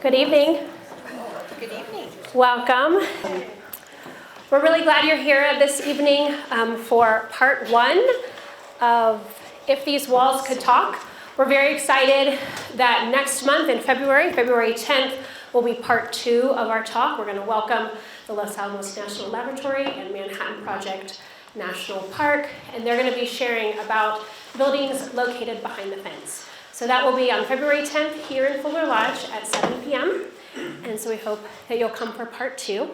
Good evening. Good evening. Welcome. We're really glad you're here this evening for part one of If These Walls Could Talk. We're very excited that next month in February 10th, will be part two of our talk. We're going to welcome the Los Alamos National Laboratory and Manhattan Project National Park, and they're going to be sharing about buildings located behind the fence. So that will be on February 10th here in Fuller Lodge at 7 p.m. And so we hope that you'll come for part two.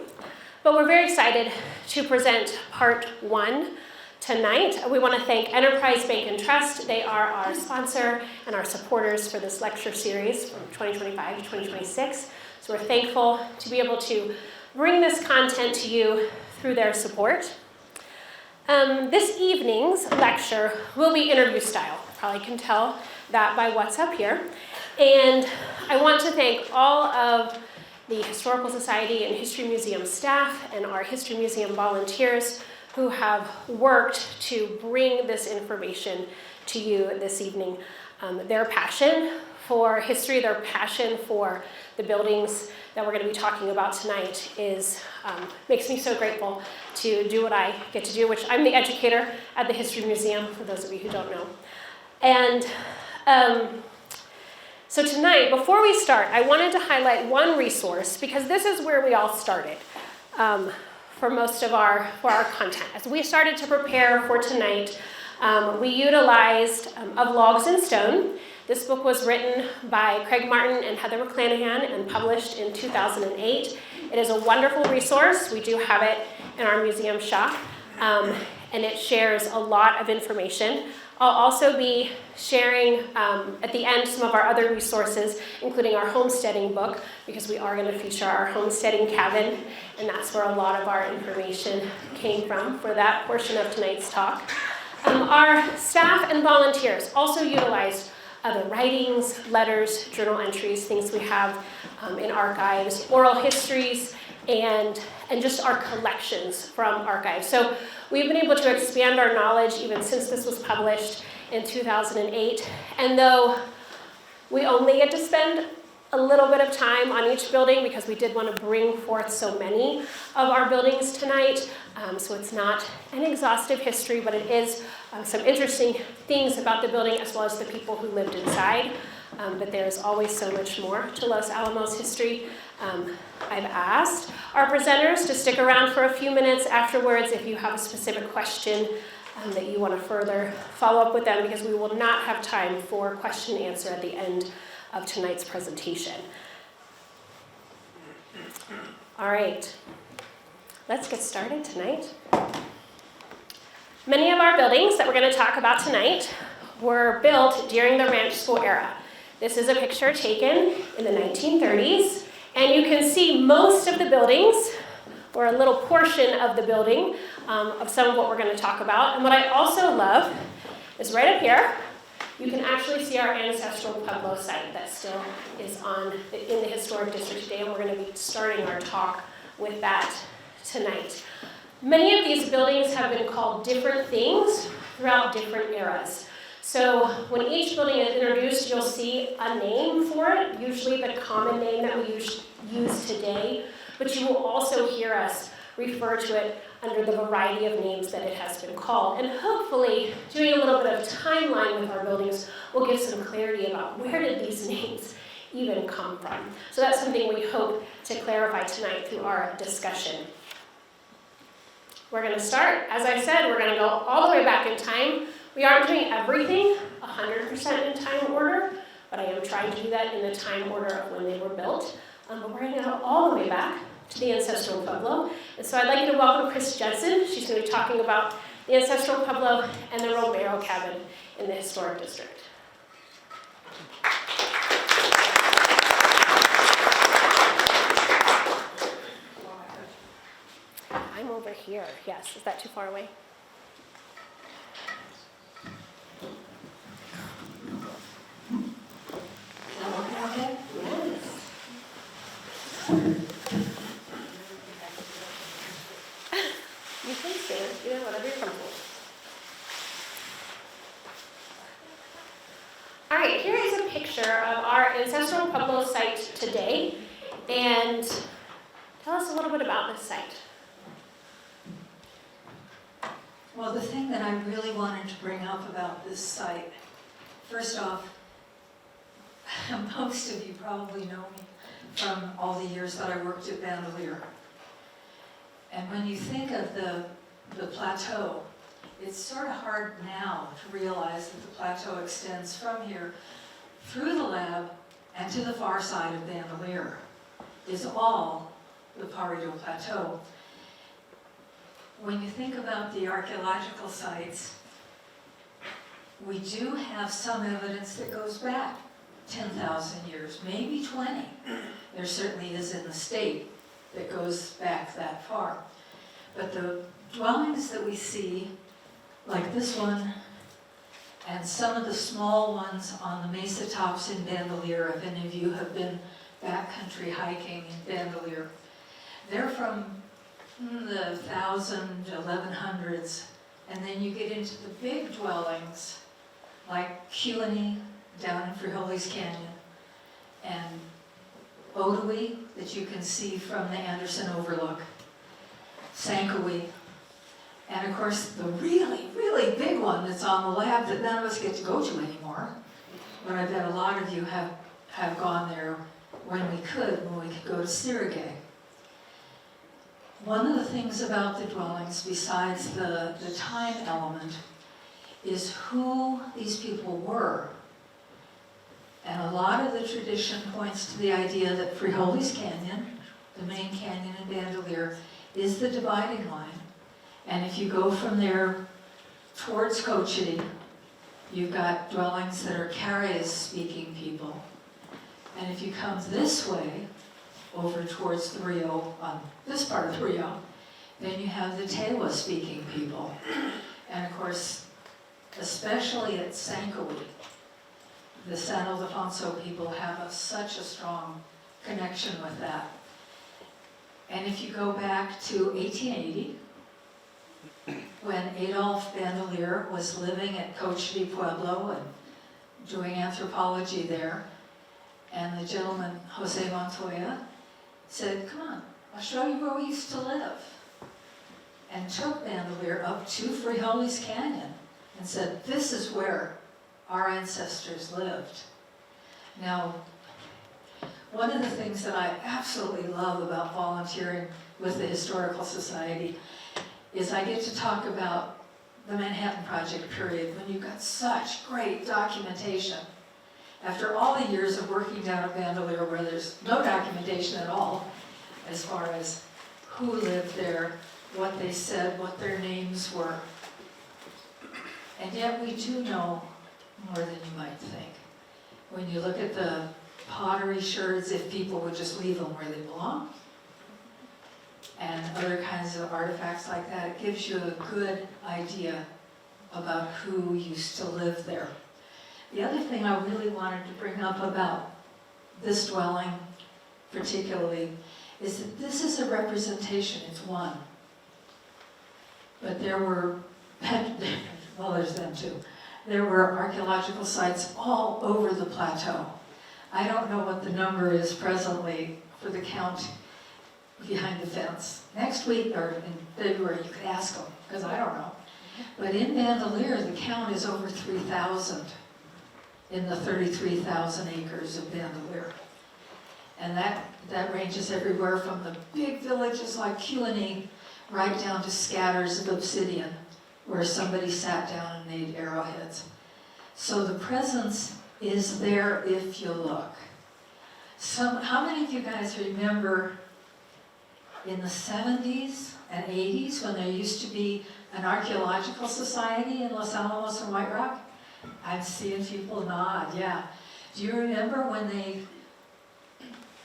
But we're very excited to present part one tonight. We want to thank Enterprise Bank and Trust. They are our sponsor and our supporters for this lecture series from 2025 to 2026. So we're thankful to be able to bring this content to you through their support. This evening's lecture will be interview style. You probably can tell that by what's up here. And I want to thank all of the Historical Society and History Museum staff and our History Museum volunteers who have worked to bring this information to you this evening. Their passion for history, their passion for the buildings that we're going to be talking about tonight makes me so grateful to do what I get to do, which I'm the educator at the History Museum, for those of you who don't know. And so tonight, before we start, I wanted to highlight one resource, because this is where we all started for most of our content. As we started to prepare for tonight, we utilized Of Logs and Stone. This book was written by Craig Martin and Heather McClanahan and published in 2008. It is a wonderful resource. We do have it in our museum shop, and it shares a lot of information. I'll also be sharing at the end some of our other resources, including our homesteading book, because we are going to feature our homesteading cabin, and that's where a lot of our information came from for that portion of tonight's talk. Our staff and volunteers also utilized other writings, letters, journal entries, things we have in archives, oral histories, and just our collections from archives. So we've been able to expand our knowledge even since this was published in 2008. And though we only get to spend a little bit of time on each building, because we did want to bring forth so many of our buildings tonight, so it's not an exhaustive history, but it is some interesting things about the building as well as the people who lived inside. But there's always so much more to Los Alamos history. I've asked our presenters to stick around for a few minutes afterwards if you have a specific question that you want to further follow up with them, because we will not have time for question and answer at the end of tonight's presentation. All right, let's get started tonight. Many of our buildings that we're going to talk about tonight were built during the ranch school era. This is a picture taken in the 1930s, and you can see most of the buildings, or a little portion of the building, of some of what we're going to talk about. And what I also love is right up here, you can actually see our ancestral Pueblo site that still is in the historic district today, and we're going to be starting our talk with that tonight. Many of these buildings have been called different things throughout different eras. So when each building is introduced, you'll see a name for it, usually the common name that we use today, but you will also hear us refer to it under the variety of names that it has been called. And hopefully, doing a little bit of timeline with our buildings will give some clarity about where did these names even come from. So that's something we hope to clarify tonight through our discussion. We're going to start, as I said, we're going to go all the way back in time. We aren't doing everything 100% in time order, but I am trying to do that in the time order of when they were built. But we're going to go all the way back to the ancestral Pueblo. And so I'd like you to welcome Chris Jensen. She's going to be talking about the ancestral Pueblo and the Romero cabin in the historic district. I'm over here. Yes, is that too far away? You can stand, whatever you're comfortable. All right, here is a picture of our ancestral Pueblo site today. And tell us a little bit about this site. Well, the thing that I really wanted to bring up about this site, first off, most of you probably know me from all the years that I worked at Bandelier. And when you think of the plateau, it's sort of hard now to realize that the plateau extends from here through the lab and to the far side of Bandelier is all the Paredo Plateau. When you think about the archaeological sites, we do have some evidence that goes back 10,000 years, maybe 20. There certainly is in the state that goes back that far. But the dwellings that we see, like this one, and some of the small ones on the mesa tops in Bandelier, if any of you have been backcountry hiking in Bandelier, they're from the 1100s, and then you get into the big dwellings like Kewanee down in Frijoles Canyon, and Otoe that you can see from the Anderson Overlook, Sankowe, and of course the really, really big one that's on the lab that none of us get to go to anymore, but I bet a lot of you have gone there when we could go to Sirigay. One of the things about the dwellings, besides the time element, is who these people were. And a lot of the tradition points to the idea that Frijoles Canyon, the main canyon in Bandelier, is the dividing line. And if you go from there towards Cochiti, you've got dwellings that are Carayes-speaking people. And if you come this way, over towards the Rio, on this part of the Rio, then you have the Tewa-speaking people. And of course, especially at Sankowe, the San Ildefonso people have such a strong connection with that. And if you go back to 1880, when Adolphe Bandelier was living at Cochiti Pueblo and doing anthropology there, and the gentleman, Jose Montoya, said, "Come on, I'll show you where we used to live," and took Bandelier up to Frijoles Canyon and said, "This is where our ancestors lived." Now, one of the things that I absolutely love about volunteering with the Historical Society is I get to talk about the Manhattan Project period when you've got such great documentation. After all the years of working down at Bandelier where there's no documentation at all as far as who lived there, what they said, what their names were. And yet we do know more than you might think. When you look at the pottery sherds, if people would just leave them where they belong, and other kinds of artifacts like that, it gives you a good idea about who used to live there. The other thing I really wanted to bring up about this dwelling particularly is that this is a representation, it's one. But there were, well, there's them too. There were archaeological sites all over the plateau. I don't know what the number is presently for the count behind the fence. Next week or in February you could ask them, because I don't know. But in Bandelier the count is over 3,000 in the 33,000 acres of Bandelier. And that ranges everywhere from the big villages like Kewanee right down to scatters of obsidian where somebody sat down and made arrowheads. So the presence is there if you look. How many of you guys remember in the 70s and 80s when there used to be an archaeological society in Los Alamos and White Rock? I'm seeing people nod, yeah. Do you remember when they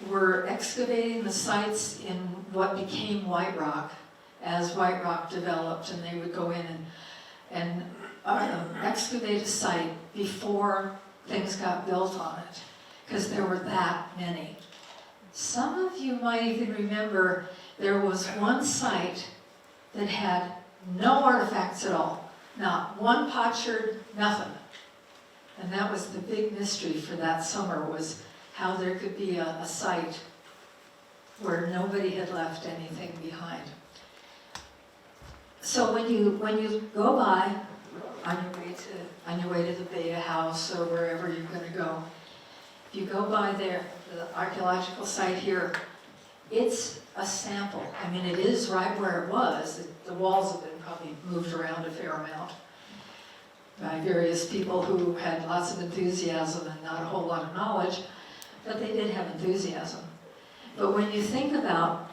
were excavating the sites in what became White Rock as White Rock developed, and they would go in and excavate a site before things got built on it, because there were that many. Some of you might even remember there was one site that had no artifacts at all, not one potsherd, nothing. And that was the big mystery for that summer, was how there could be a site where nobody had left anything behind. So when you go by on your way to the Beta House or wherever you're going to go, if you go by there, the archaeological site here, it's a sample. I mean, it is right where it was. The walls have been probably moved around a fair amount by various people who had lots of enthusiasm and not a whole lot of knowledge, but they did have enthusiasm. But when you think about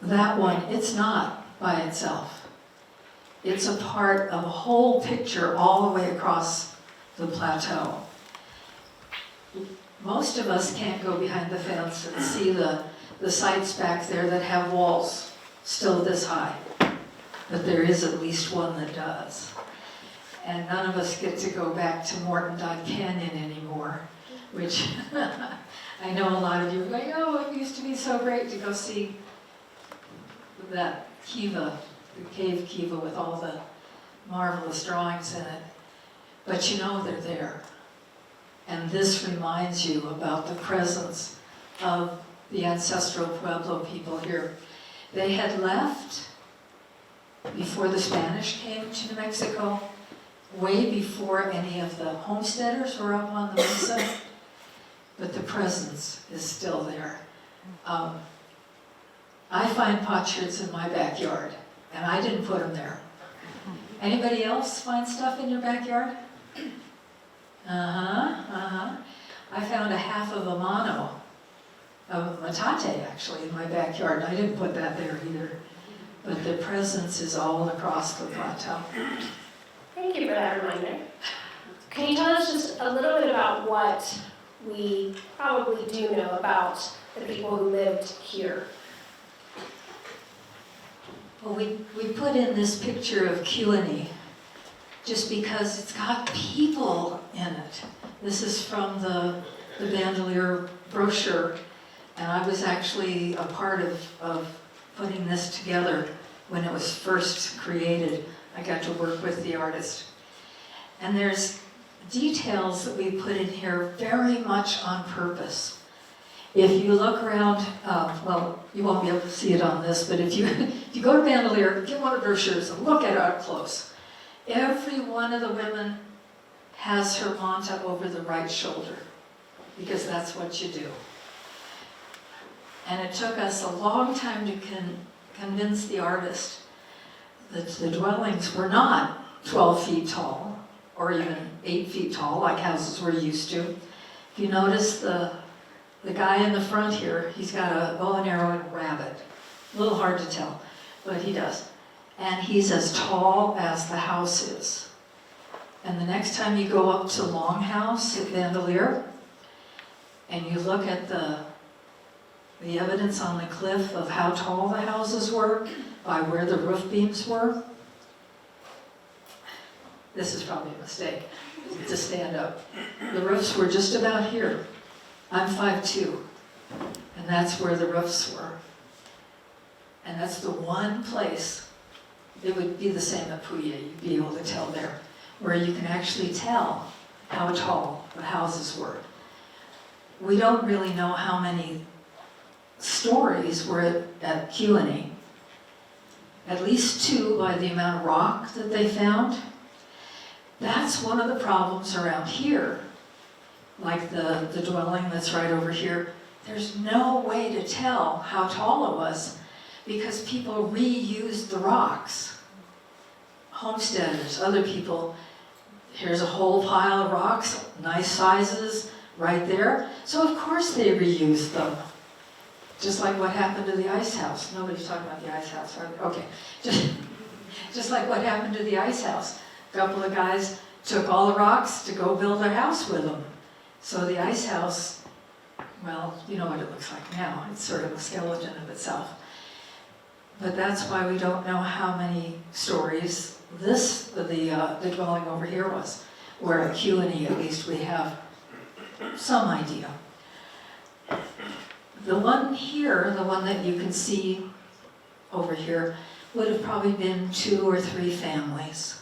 that one, it's not by itself. It's a part of a whole picture all the way across the plateau. Most of us can't go behind the fence and see the sites back there that have walls still this high, but there is at least one that does. And none of us get to go back to Morton Dodd Canyon anymore, which I know a lot of you are going, oh, it used to be so great to go see that kiva, the cave kiva with all the marvelous drawings in it. But you know they're there. And this reminds you about the presence of the ancestral Pueblo people here. They had left before the Spanish came to New Mexico, way before any of the homesteaders were up on the mesa, but the presence is still there. I find potsherds in my backyard, and I didn't put them there. Anybody else find stuff in your backyard? I found a half of a mano, of matate actually, in my backyard. I didn't put that there either. But the presence is all across the plateau. Thank you for that reminder. Can you tell us just a little bit about what we probably do know about the people who lived here? Well, we put in this picture of Kewanee just because it's got people in it. This is from the Bandelier brochure, and I was actually a part of putting this together when it was first created. I got to work with the artist. And there's details that we put in here very much on purpose. If you look around, well, you won't be able to see it on this, but if you go to Bandelier, get one of the brochures and look at it up close. Every one of the women has her manta over the right shoulder, because that's what you do. And it took us a long time to convince the artist that the dwellings were not 12 feet tall, or even 8 feet tall, like houses we're used to. If you notice the guy in the front here, he's got a bow and arrow and a rabbit. A little hard to tell, but he does. And he's as tall as the house is. And the next time you go up to Longhouse at Bandelier, and you look at the evidence on the cliff of how tall the houses were by where the roof beams were, this is probably a mistake to stand up. The roofs were just about here. I'm 5'2", and that's where the roofs were. And that's the one place, it would be the same at Puya, you'd be able to tell there, where you can actually tell how tall the houses were. We don't really know how many stories were at Kewanee. At least 2 by the amount of rock that they found. That's one of the problems around here. Like the dwelling that's right over here. There's no way to tell how tall it was because people reused the rocks. Homesteaders, other people, here's a whole pile of rocks, nice sizes right there. So of course they reused them. Just like what happened to the ice house. Nobody's talking about the ice house, are they? Okay. Just like what happened to the ice house. A couple of guys took all the rocks to go build their house with them. So the ice house, well, you know what it looks like now. It's sort of a skeleton of itself. But that's why we don't know how many stories the dwelling over here was. Where at Kewanee, at least, we have some idea. The one here, the one that you can see over here, would have probably been 2 or 3 families.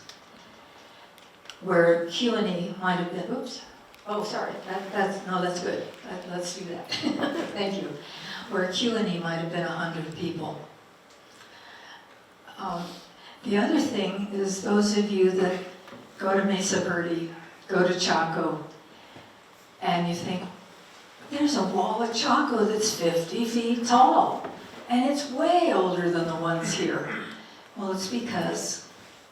Where Kewanee might have been, oops, Oh, sorry, that's good. Let's do that. Thank you. Where Q&E might have been 100 people. The other thing is those of you that go to Mesa Verde, go to Chaco, and you think, there's a wall at Chaco that's 50 feet tall, and it's way older than the ones here. Well, it's because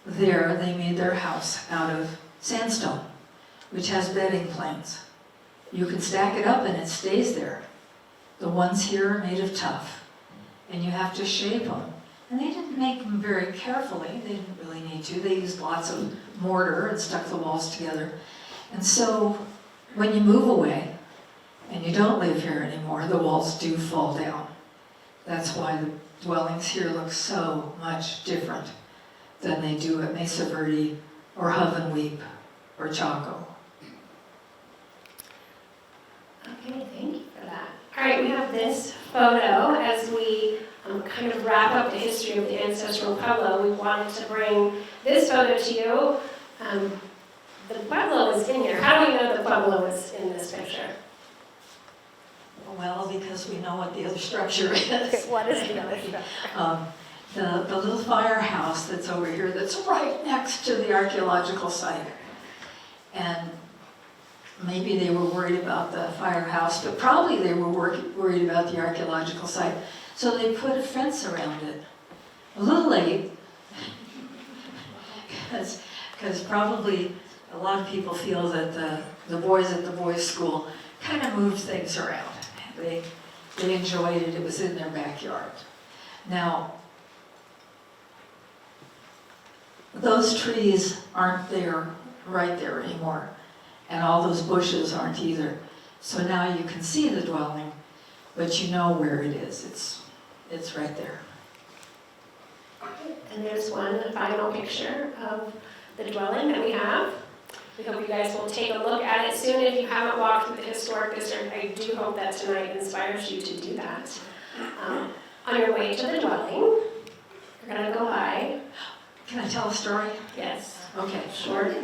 there they made their house out of sandstone, which has bedding planes. You can stack it up and it stays there. The ones here are made of tuff, and you have to shape them. And they didn't make them very carefully. They didn't really need to. They used lots of mortar and stuck the walls together. And so when you move away and you don't live here anymore, the walls do fall down. That's why the dwellings here look so much different than they do at Mesa Verde or Hovenweep or Chaco. Okay, thank you for that. All right, we have this photo as we kind of wrap up the history of the ancestral Pueblo. We wanted to bring this photo to you. The Pueblo is in here. How do we know the Pueblo is in this picture? Well, because we know what the other structure is. What is the other structure? The little firehouse that's over here, that's right next to the archaeological site. And maybe they were worried about the firehouse, but probably they were worried about the archaeological site. So they put a fence around it. A little late, because probably a lot of people feel that the boys at the boys' school kind of moved things around. They enjoyed it. It was in their backyard. Now, those trees aren't there, right there anymore. And all those bushes aren't either. So now you can see the dwelling, but you know where it is. It's right there. And there's one final picture of the dwelling that we have. We hope you guys will take a look at it soon. If you haven't walked through the historic district, I do hope that tonight inspires you to do that. On your way to the dwelling, you're going to go by. Can I tell a story? Yes. Okay. Short.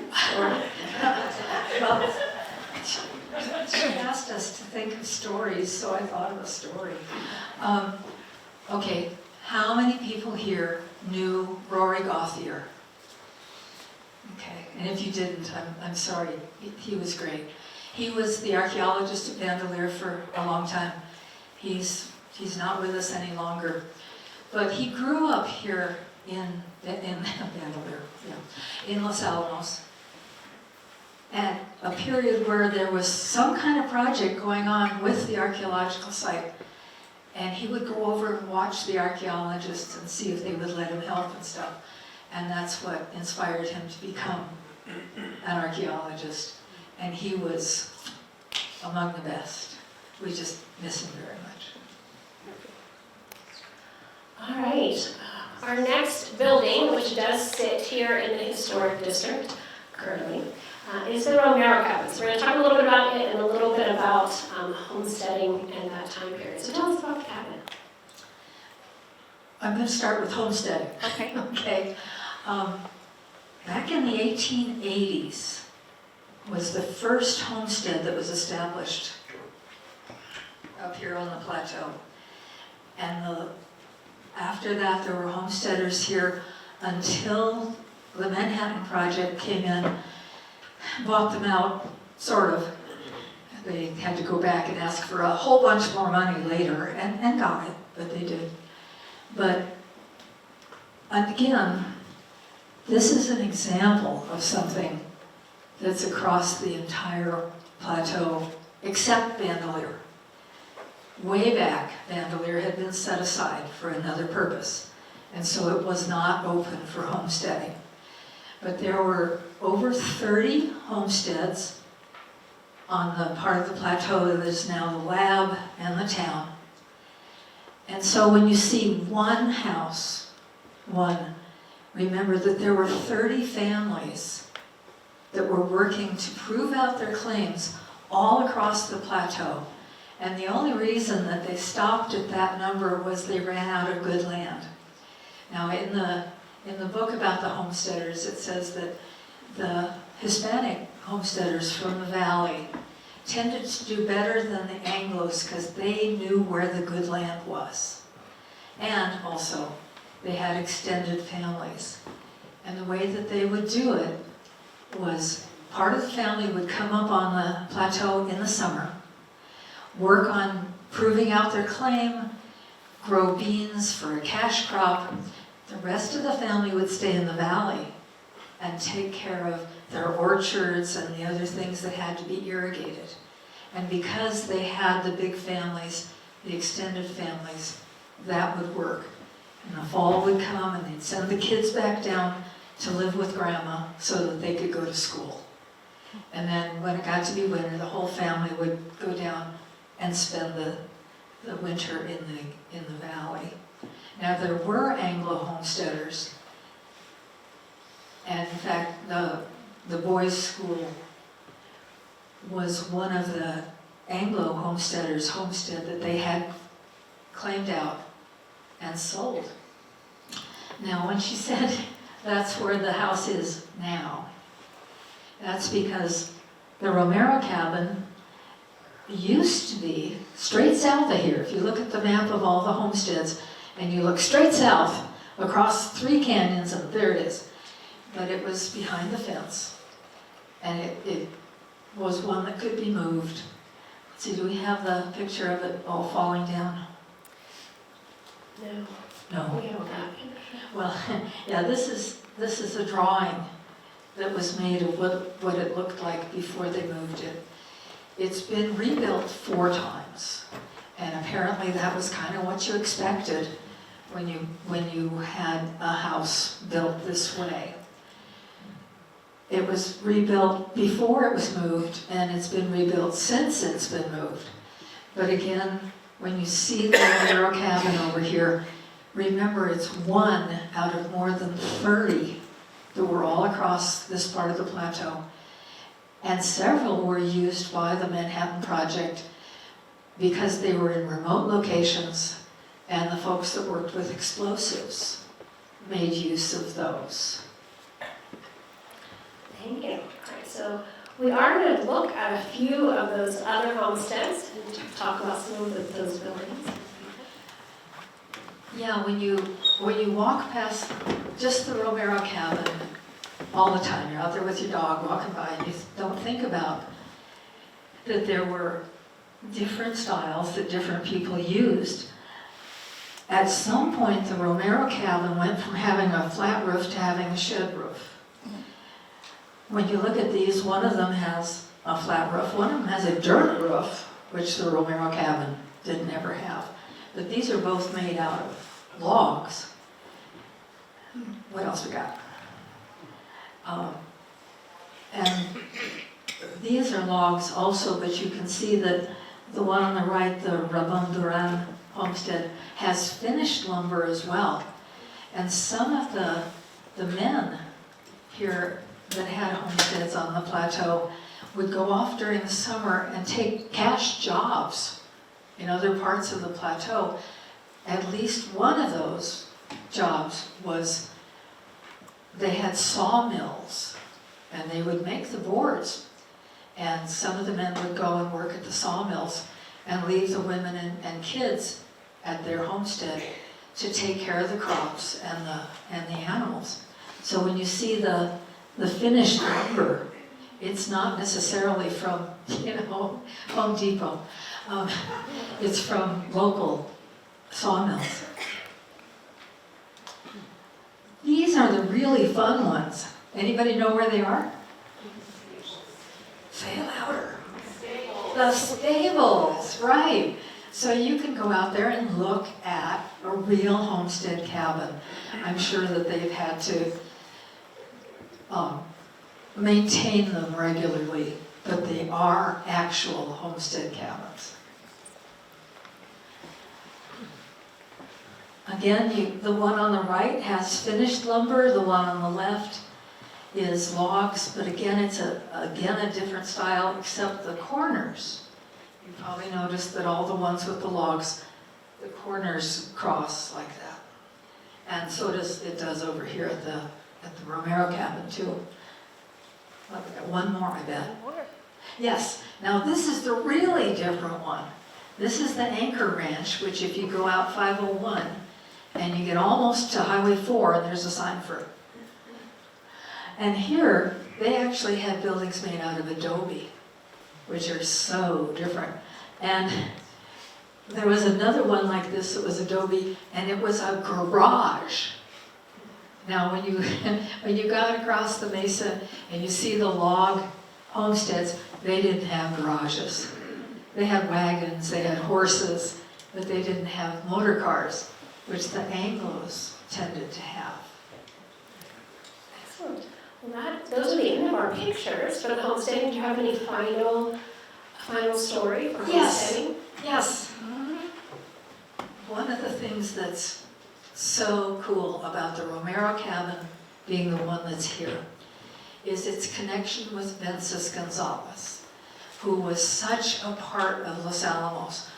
Well, she asked us to think of stories, so I thought of a story. Okay, how many people here knew Rory Gauthier? Okay, and if you didn't, I'm sorry. He was great. He was the archaeologist at Bandelier for a long time. He's not with us any longer, but he grew up here in Bandelier, in Los Alamos, at a period where there was some kind of project going on with the archaeological site. And he would go over and watch the archaeologists and see if they would let him help and stuff. And that's what inspired him to become an archaeologist. And he was among the best. We just miss him very much. All right. Our next building, which does sit here in the historic district currently, is the Romero cabin. So we're going to talk a little bit about it and a little bit about homesteading and that time period. So tell us about the cabin. I'm going to start with homesteading. Okay. Okay. Back in the 1880s was the first homestead that was established up here on the plateau. And after that, there were homesteaders here until the Manhattan Project came in, bought them out, sort of. They had to go back and ask for a whole bunch more money later, and got it, but they did. But again, this is an example of something that's across the entire plateau, except Bandelier. Way back, Bandelier had been set aside for another purpose, and so it was not open for homesteading. But there were over 30 homesteads on the part of the plateau that is now the lab and the town. And so when you see one house, remember that there were 30 families that were working to prove out their claims all across the plateau. And the only reason that they stopped at that number was they ran out of good land. Now in the book about the homesteaders, it says that the Hispanic homesteaders from the valley tended to do better than the Anglos because they knew where the good land was. And also, they had extended families. And the way that they would do it was part of the family would come up on the plateau in the summer, work on proving out their claim, grow beans for a cash crop. The rest of the family would stay in the valley and take care of their orchards and the other things that had to be irrigated. And because they had the big families, the extended families, that would work. And the fall would come and they'd send the kids back down to live with grandma so that they could go to school. And then when it got to be winter, the whole family would go down and spend the winter in the valley. Now there were Anglo homesteaders, and in fact the boys' school was one of the Anglo homesteaders' homestead that they had claimed out and sold. Now when she said that's where the house is now, that's because the Romero cabin used to be straight south of here. If you look at the map of all the homesteads and you look straight south across 3 canyons, and there it is. But it was behind the fence, and it was one that could be moved. Let's see, do we have the picture of it all falling down? No, No. we don't have. Well, yeah, this is a drawing that was made of what it looked like before they moved it. It's been rebuilt 4 times, and apparently that was kind of what you expected when you had a house built this way. It was rebuilt before it was moved, and it's been rebuilt since it's been moved. But again, when you see the Romero cabin over here, remember it's 1 out of more than 30 that were all across this part of the plateau. And several were used by the Manhattan Project because they were in remote locations, and the folks that worked with explosives made use of those. Thank you. All right, so we are going to look at a few of those other homesteads and talk about some of those buildings. Yeah, when you walk past just the Romero cabin all the time, you're out there with your dog walking by, and you don't think about that there were different styles that different people used. At some point, the Romero cabin went from having a flat roof to having a shed roof. When you look at these, one of them has a flat roof, one of them has a dirt roof, which the Romero cabin didn't ever have. But these are both made out of logs. What else we got? And these are logs also, but you can see that the one on the right, the Rabon Duran homestead, has finished lumber as well. And some of the men here that had homesteads on the plateau would go off during the summer and take cash jobs in other parts of the plateau. At least one of those jobs was they had sawmills, and they would make the boards. And some of the men would go and work at the sawmills and leave the women and kids at their homestead to take care of the crops and the animals. So when you see the finished lumber, it's not necessarily from, Home Depot. It's from local sawmills. These are the really fun ones. Anybody know where they are? Say it louder. The stables, right. So you can go out there and look at a real homestead cabin. I'm sure that they've had to maintain them regularly, but they are actual homestead cabins. Again, the one on the right has finished lumber, the one on the left is logs, but again, it's a different style, except the corners. You probably noticed that all the ones with the logs, the corners cross like that. And so it does over here at the Romero cabin too. Well, we got one more, I bet. Yes, now this is the really different one. This is the Anchor Ranch, which if you go out 501 and you get almost to Highway 4, and there's a sign for it. And here, they actually had buildings made out of adobe, which are so different. And there was another one like this that was adobe, and it was a garage. Now, when you got across the mesa and you see the log homesteads, they didn't have garages. They had wagons, they had horses, but they didn't have motor cars, which the Anglos tended to have. Excellent. Well, those are the end of our pictures for the homesteading. Do you have any final story for homesteading? Yes. One of the things that's so cool about the Romero cabin being the one that's here is its connection with Vences Gonzalez, who was such a part of Los Alamos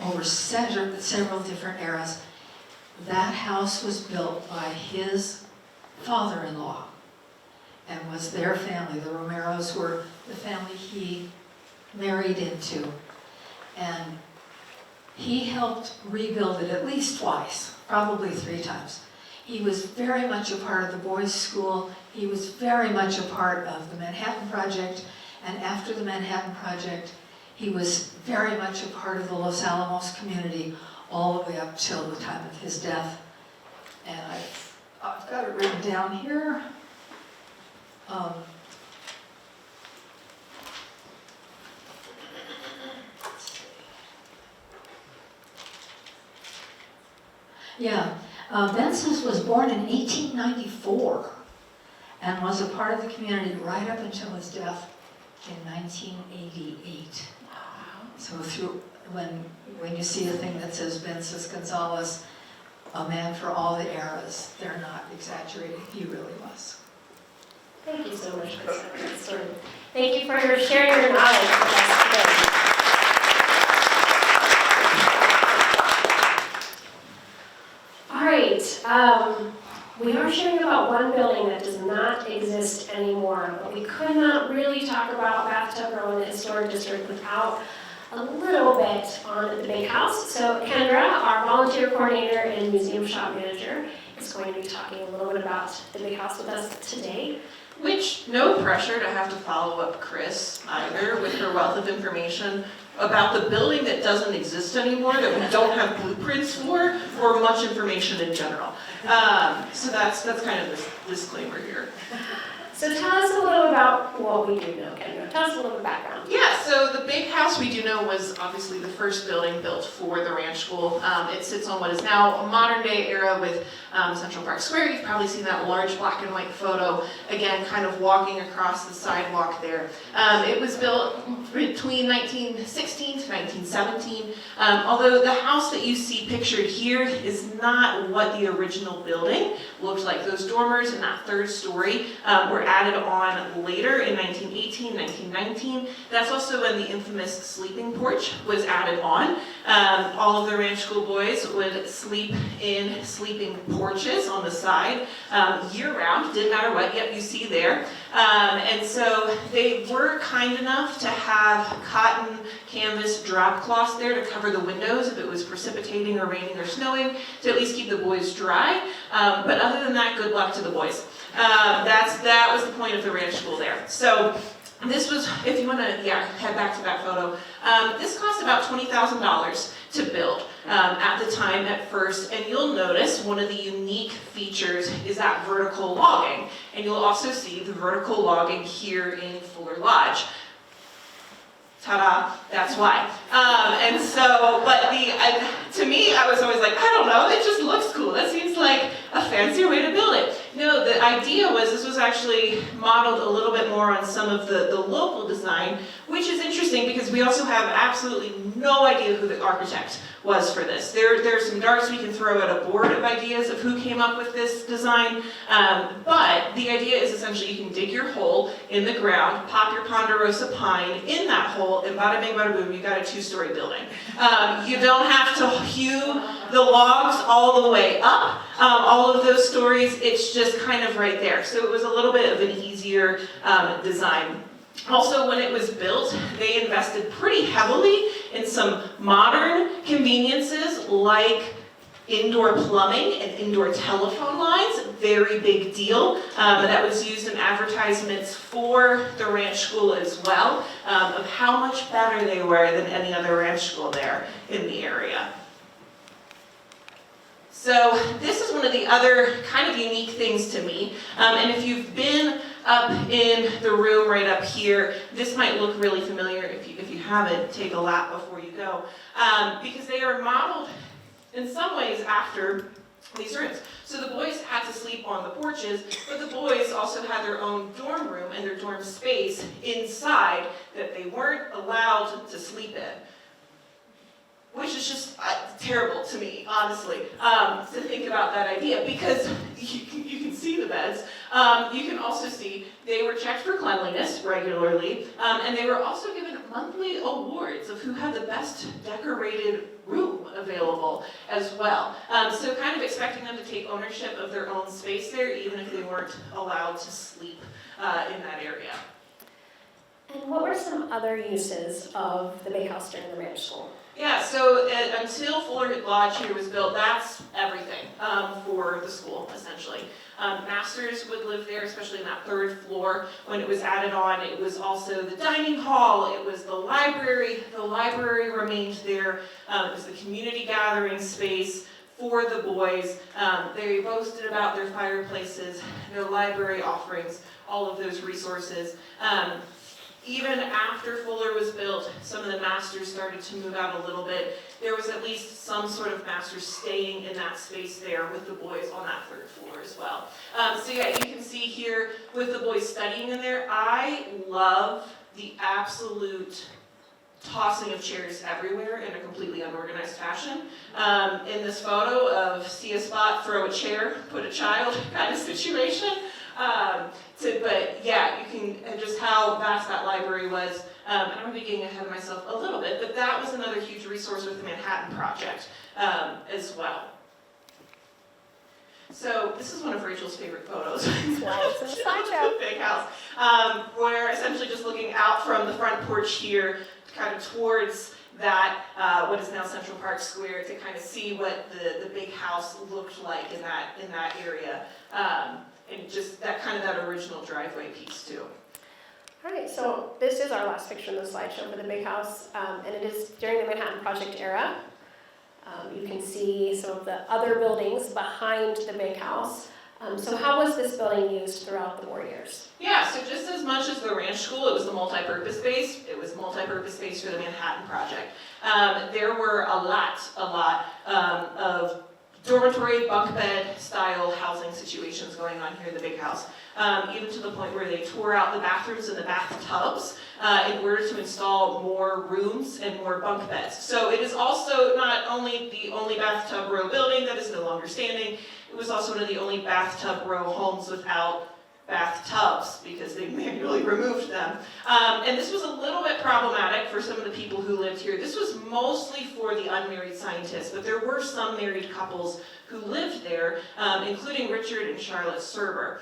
over several different eras. That house was built by his father-in-law and was their family. The Romeros were the family he married into. And he helped rebuild it at least twice, probably 3 times. He was very much a part of the boys' school. He was very much a part of the Manhattan Project. And after the Manhattan Project, he was very much a part of the Los Alamos community all the way up till the time of his death. And I've got it written down here. Vences was born in 1894 and was a part of the community right up until his death in 1988. So when you see a thing that says Vences Gonzalez, a man for all the eras, they're not exaggerating. He really was. Thank you so much for that story. Thank you for sharing your knowledge with us today. All right, we are sharing about one building that does not exist anymore, but we could not really talk about Bathtub Row in the Historic District without a little bit on the Big House. So Kendra, our volunteer coordinator and museum shop manager, is going to be talking a little bit about the Big House with us today. Which, no pressure to have to follow up Chris either with her wealth of information about the building that doesn't exist anymore, that we don't have blueprints for, or much information in general. So that's kind of the disclaimer here. So tell us a little about what we do know, Kendra. Tell us a little bit of background. Yeah, so the Big House we do know was obviously the first building built for the ranch school. It sits on what is now a modern day era with Central Park Square. You've probably seen that large black and white photo, again, kind of walking across the sidewalk there. It was built between 1916 to 1917, although the house that you see pictured here is not what the original building looked like. Those dormers in that 3rd story were added on later in 1918, 1919. That's also when the infamous sleeping porch was added on. All of the ranch school boys would sleep in sleeping porches on the side year-round, didn't matter what, yet you see there. And so they were kind enough to have cotton canvas drop cloths there to cover the windows if it was precipitating or raining or snowing, to at least keep the boys dry. But other than that, good luck to the boys. That was the point of the ranch school there. So this was, if you want to, head back to that photo. This cost about $20,000 to build at the time at first, and you'll notice one of the unique features is that vertical logging, and you'll also see the vertical logging here in Fuller Lodge. Ta-da, that's why. And so, but to me, I was always like, I don't know, it just looks cool. That seems like a fancier way to build it. No, the idea was this was actually modeled a little bit more on some of the local design, which is interesting because we also have absolutely no idea who the architect was for this. There's some darts we can throw at a board of ideas of who came up with this design, but the idea is essentially you can dig your hole in the ground, pop your ponderosa pine in that hole, and bada bing bada boom, you got a 2-story building. You don't have to hew the logs all the way up. all of those stories, it's just kind of right there. So it was a little bit of an easier design. Also, when it was built, they invested pretty heavily in some modern conveniences like indoor plumbing and indoor telephone lines, very big deal. That was used in advertisements for the ranch school as well, of how much better they were than any other ranch school there in the area. So this is one of the other kind of unique things to me, and if you've been up in the room right up here, this might look really familiar. If you haven't, take a lap before you go, because they are modeled in some ways after these rooms. So the boys had to sleep on the porches, but the boys also had their own dorm room and their dorm space inside that they weren't allowed to sleep in. Which is just terrible to me, honestly, to think about that idea, because you can see the beds. You can also see they were checked for cleanliness regularly, and they were also given monthly awards of who had the best decorated room available as well. So kind of expecting them to take ownership of their own space there, even if they weren't allowed to sleep in that area. And what were some other uses of the big house during the ranch school? Yeah, so until Fuller Lodge here was built, that's everything for the school, essentially. Masters would live there, especially in that third floor. When it was added on, it was also the dining hall, it was the library. The library remained there. It was the community gathering space for the boys. They boasted about their fireplaces, their library offerings, all of those resources. Even after Fuller was built, some of the masters started to move out a little bit. There was at least some sort of masters staying in that space there with the boys on that third floor as well. So yeah, you can see here with the boys studying in there, I love the absolute tossing of chairs everywhere in a completely unorganized fashion. In this photo of see a spot, throw a chair, put a child kind of situation. But yeah, you can just how vast that library was. I'm getting ahead of myself a little bit, but that was another huge resource with the Manhattan Project as well. So this is one of Rachel's favorite photos. It's a slideshow. The big house. We're essentially just looking out from the front porch here, kind of towards that, what is now Central Park Square, to kind of see what the big house looked like in that area. And just that kind of that original driveway piece too. All right, so this is our last picture in the slideshow for the big house, and it is during the Manhattan Project era. You can see some of the other buildings behind the big house. So how was this building used throughout the war years? Yeah, so just as much as the ranch school, it was the multi-purpose space. It was multi-purpose space for the Manhattan Project. There were a lot of dormitory, bunk bed style housing situations going on here in the big house. Even to the point where they tore out the bathrooms and the bathtubs in order to install more rooms and more bunk beds. So it is also not only the only bathtub row building that is no longer standing, it was also one of the only bathtub row homes without bathtubs because they manually removed them. And this was a little bit problematic for some of the people who lived here. This was mostly for the unmarried scientists, but there were some married couples who lived there, including Richard and Charlotte Serber.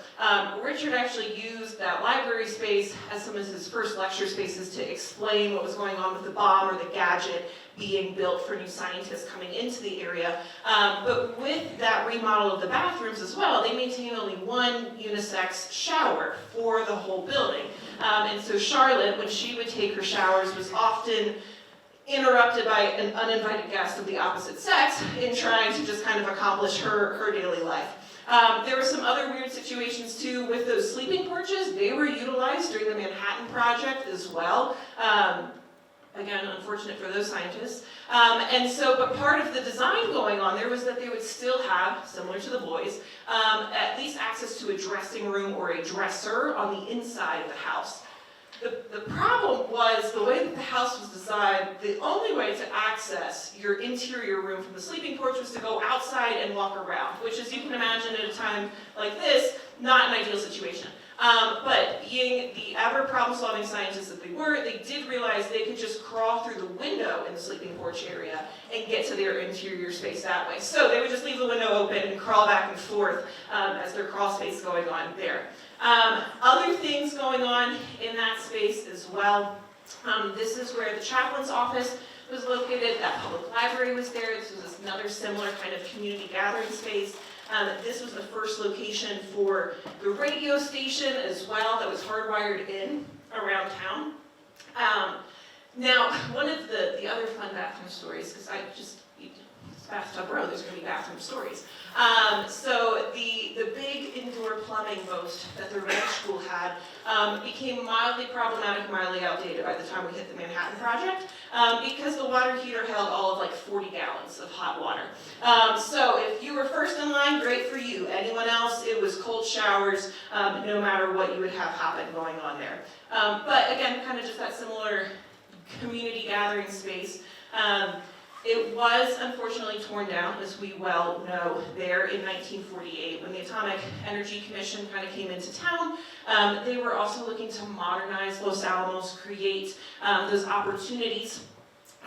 Richard actually used that library space as some of his first lecture spaces to explain what was going on with the bomb or the gadget being built for new scientists coming into the area. But with that remodel of the bathrooms as well, they maintained only one unisex shower for the whole building. And so Charlotte, when she would take her showers, was often interrupted by an uninvited guest of the opposite sex in trying to just kind of accomplish her daily life. There were some other weird situations too with those sleeping porches. They were utilized during the Manhattan Project as well. Again, unfortunate for those scientists. But part of the design going on there was that they would still have, similar to the boys, at least access to a dressing room or a dresser on the inside of the house. The problem was the way that the house was designed, the only way to access your interior room from the sleeping porch was to go outside and walk around, which, as you can imagine at a time like this, not an ideal situation. But being the avid problem-solving scientists that they did realize they could just crawl through the window in the sleeping porch area and get to their interior space that way. So they would just leave the window open and crawl back and forth as their crawl space going on there. Other things going on in that space as well. This is where the chaplain's office was located. That public library was there. This was another similar kind of community gathering space. This was the first location for the radio station as well that was hardwired in around town. Now, one of the other fun bathroom stories, because Bathtub Row, there's going to be bathroom stories. So the big indoor plumbing boast that the ranch school had became mildly problematic, mildly outdated by the time we hit the Manhattan Project, because the water heater held all of like 40 gallons of hot water. So if you were first in line, great for you. Anyone else, it was cold showers, no matter what you would have happen going on there. But again, kind of just that similar community gathering space. It was unfortunately torn down, as we well know, there in 1948 when the Atomic Energy Commission kind of came into town. They were also looking to modernize Los Alamos, create those opportunities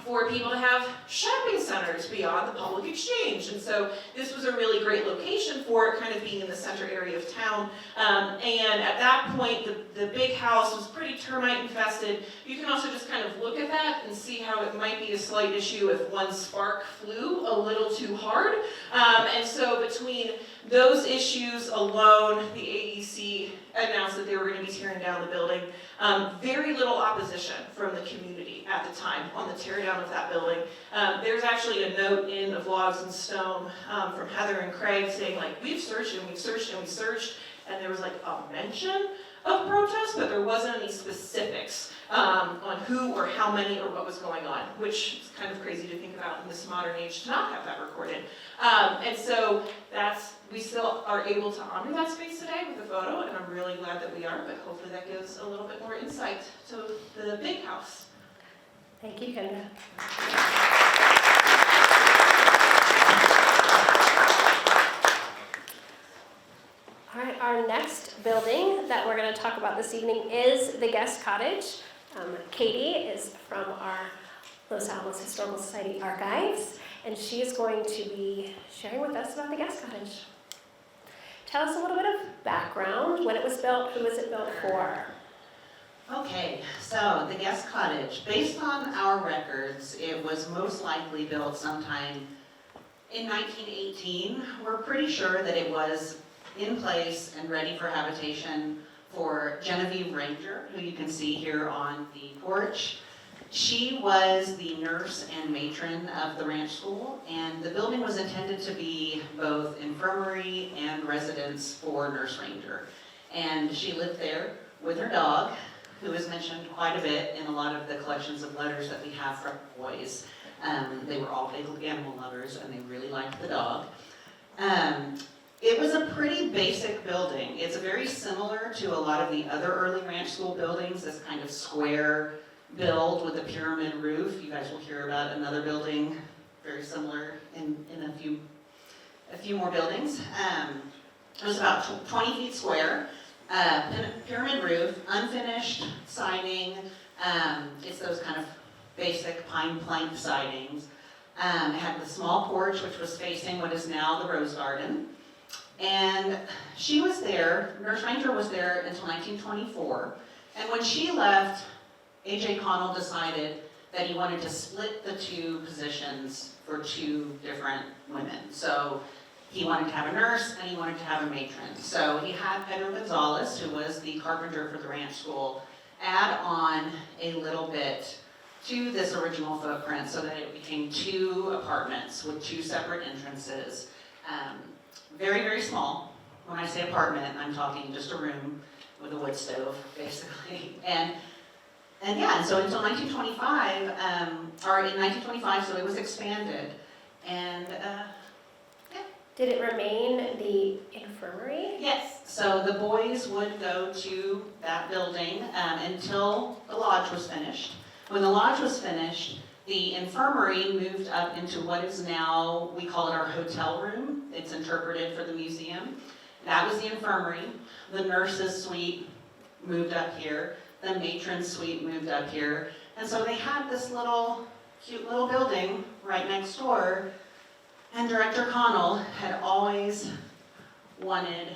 for people to have shopping centers beyond the public exchange. And so this was a really great location for it, kind of being in the center area of town. And at that point, the big house was pretty termite infested. You can also just kind of look at that and see how it might be a slight issue if one spark flew a little too hard. And so between those issues alone, the AEC announced that they were going to be tearing down the building. Very little opposition from the community at the time on the tear down of that building. There's actually a note in Of Logs and Stone from Heather and Craig saying, like, we've searched and we've searched and we've searched, and there was like a mention of protest, but there wasn't any specifics on who or how many or what was going on, which is kind of crazy to think about in this modern age to not have that recorded. And so we still are able to honor that space today with a photo, and I'm really glad that we are, but hopefully that gives a little bit more insight to the big house. Thank you, Kendra. All right, our next building that we're going to talk about this evening is the Guest Cottage. Katie is from our Los Alamos Historical Society archives, and she is going to be sharing with us about the Guest Cottage. Tell us a little bit of background, when it was built, who was it built for? Okay, so the Guest Cottage, based on our records, it was most likely built sometime in 1918. We're pretty sure that it was in place and ready for habitation for Genevieve Ranger, who you can see here on the porch. She was the nurse and matron of the ranch school, and the building was intended to be both infirmary and residence for Nurse Ranger. And she lived there with her dog, who is mentioned quite a bit in a lot of the collections of letters that we have from boys. They were all big animal lovers, and they really liked the dog. It was a pretty basic building. It's very similar to a lot of the other early ranch school buildings, this kind of square build with a pyramid roof. You guys will hear about another building very similar in a few more buildings. It was about 20 feet square, pyramid roof, unfinished siding. It's those kind of basic pine plank sidings. It had the small porch, which was facing what is now the Rose Garden. And she was there, Nurse Ranger was there until 1924. And when she left, A.J. Connell decided that he wanted to split the two positions for two different women. So he wanted to have a nurse and he wanted to have a matron. So he had Pedro Gonzalez, who was the carpenter for the ranch school, add on a little bit to this original footprint so that it became two apartments with two separate entrances. Very, very small. When I say apartment, I'm talking just a room with a wood stove, basically. And so until 1925, or in 1925, so it was expanded. And yeah. Did it remain the infirmary? Yes. So the boys would go to that building until the lodge was finished. When the lodge was finished, the infirmary moved up into what is now, we call it our hotel room. It's interpreted for the museum. That was the infirmary. The nurses' suite moved up here. The matron suite moved up here. And so they had this little, cute little building right next door. And Director Connell had always wanted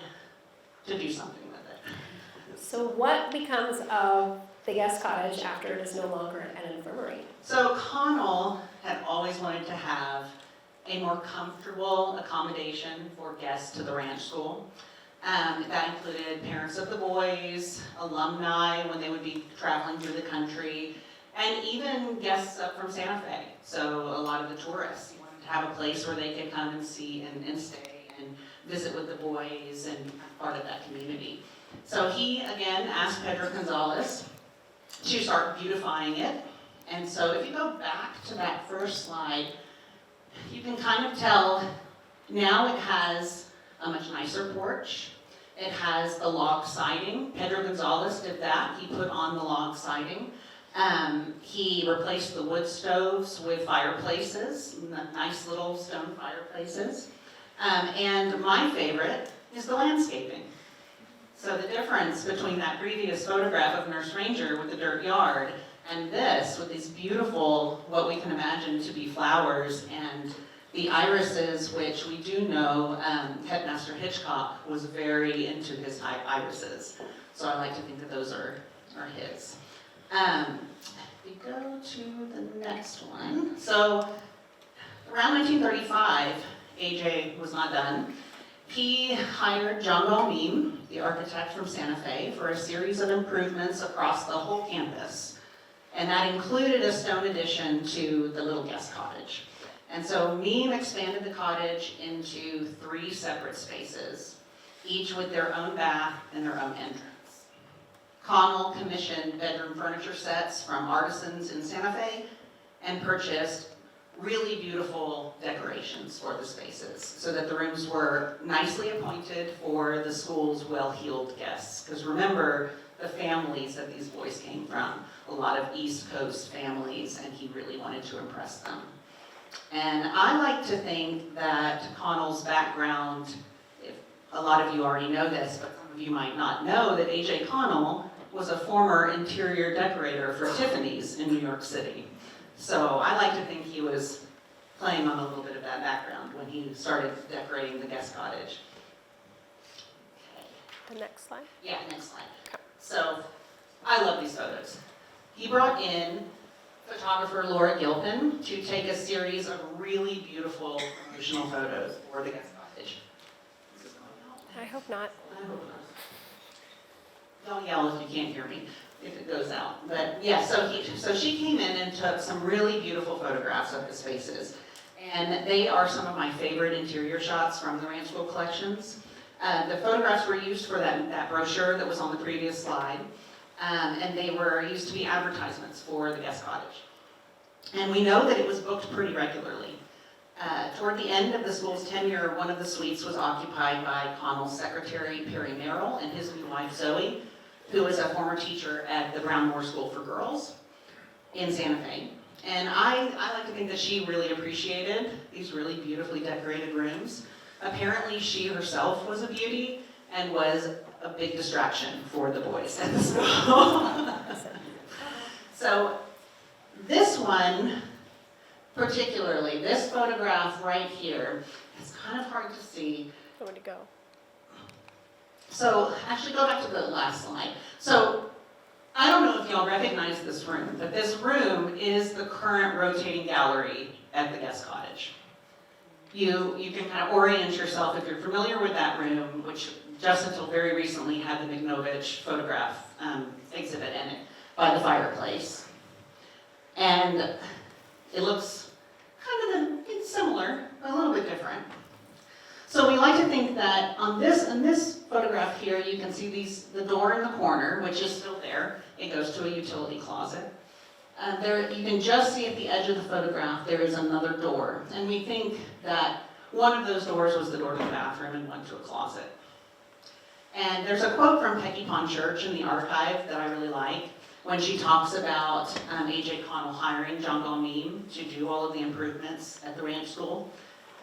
to do something with it. So what becomes of the guest cottage after it is no longer an infirmary? So Connell had always wanted to have a more comfortable accommodation for guests to the ranch school. That included parents of the boys, alumni when they would be traveling through the country, and even guests up from Santa Fe. So a lot of the tourists. He wanted to have a place where they could come and see and stay and visit with the boys and be part of that community. So he, again, asked Pedro Gonzalez to start beautifying it. And so if you go back to that first slide, you can kind of tell now it has a much nicer porch. It has the log siding. Pedro Gonzalez did that. He put on the log siding. He replaced the wood stoves with fireplaces, nice little stone fireplaces. And my favorite is the landscaping. So the difference between that previous photograph of Nurse Ranger with the dirt yard and this with these beautiful, what we can imagine to be flowers, and the irises, which we do know Headmaster Hitchcock was very into his irises. So I like to think that those are his. If we go to the next one. So around 1935, AJ was not done. He hired John Balmeem, the architect from Santa Fe, for a series of improvements across the whole campus. And that included a stone addition to the little guest cottage. And so Meem expanded the cottage into 3 separate spaces, each with their own bath and their own entrance. Connell commissioned bedroom furniture sets from artisans in Santa Fe and purchased really beautiful decorations for the spaces so that the rooms were nicely appointed for the school's well-heeled guests. Because remember, the families that these boys came from, a lot of East Coast families, and he really wanted to impress them. And I like to think that Connell's background, if a lot of you already know this, but some of you might not know that A.J. Connell was a former interior decorator for Tiffany's in New York City. So I like to think he was playing on a little bit of that background when he started decorating the guest cottage. The next slide. Yeah, next slide. So I love these photos. He brought in photographer Laura Gilpin to take a series of really beautiful promotional photos for the guest cottage. Is this going out? I hope not. I hope not. Don't yell if you can't hear me, if it goes out. But yeah, so she came in and took some really beautiful photographs of the spaces. And they are some of my favorite interior shots from the Ranch School collections. The photographs were used for that brochure that was on the previous slide. And they were used to be advertisements for the guest cottage. And we know that it was booked pretty regularly. Toward the end of the school's tenure, one of the suites was occupied by Connell's secretary, Perry Merrill, and his new wife, Zoe, who was a former teacher at the Brownmore School for Girls in Santa Fe. And I like to think that she really appreciated these really beautifully decorated rooms. Apparently, she herself was a beauty and was a big distraction for the boys at the school. So this one, particularly, this photograph right here, it's kind of hard to see. Where to go? So actually go back to the last slide. So I don't know if y'all recognize this room, but this room is the current rotating gallery at the guest cottage. You can kind of orient yourself if you're familiar with that room, which just until very recently had the Mignovich photograph exhibit in it by the fireplace. And it looks kind of it's similar, but a little bit different. So we like to think that in this photograph here, you can see the door in the corner, which is still there. It goes to a utility closet. There, you can just see at the edge of the photograph, there is another door. And we think that one of those doors was the door to the bathroom and one to a closet. And there's a quote from Peggy Pond Church in the archive that I really like, when she talks about A.J. Connell hiring John Balmeem to do all of the improvements at the ranch school.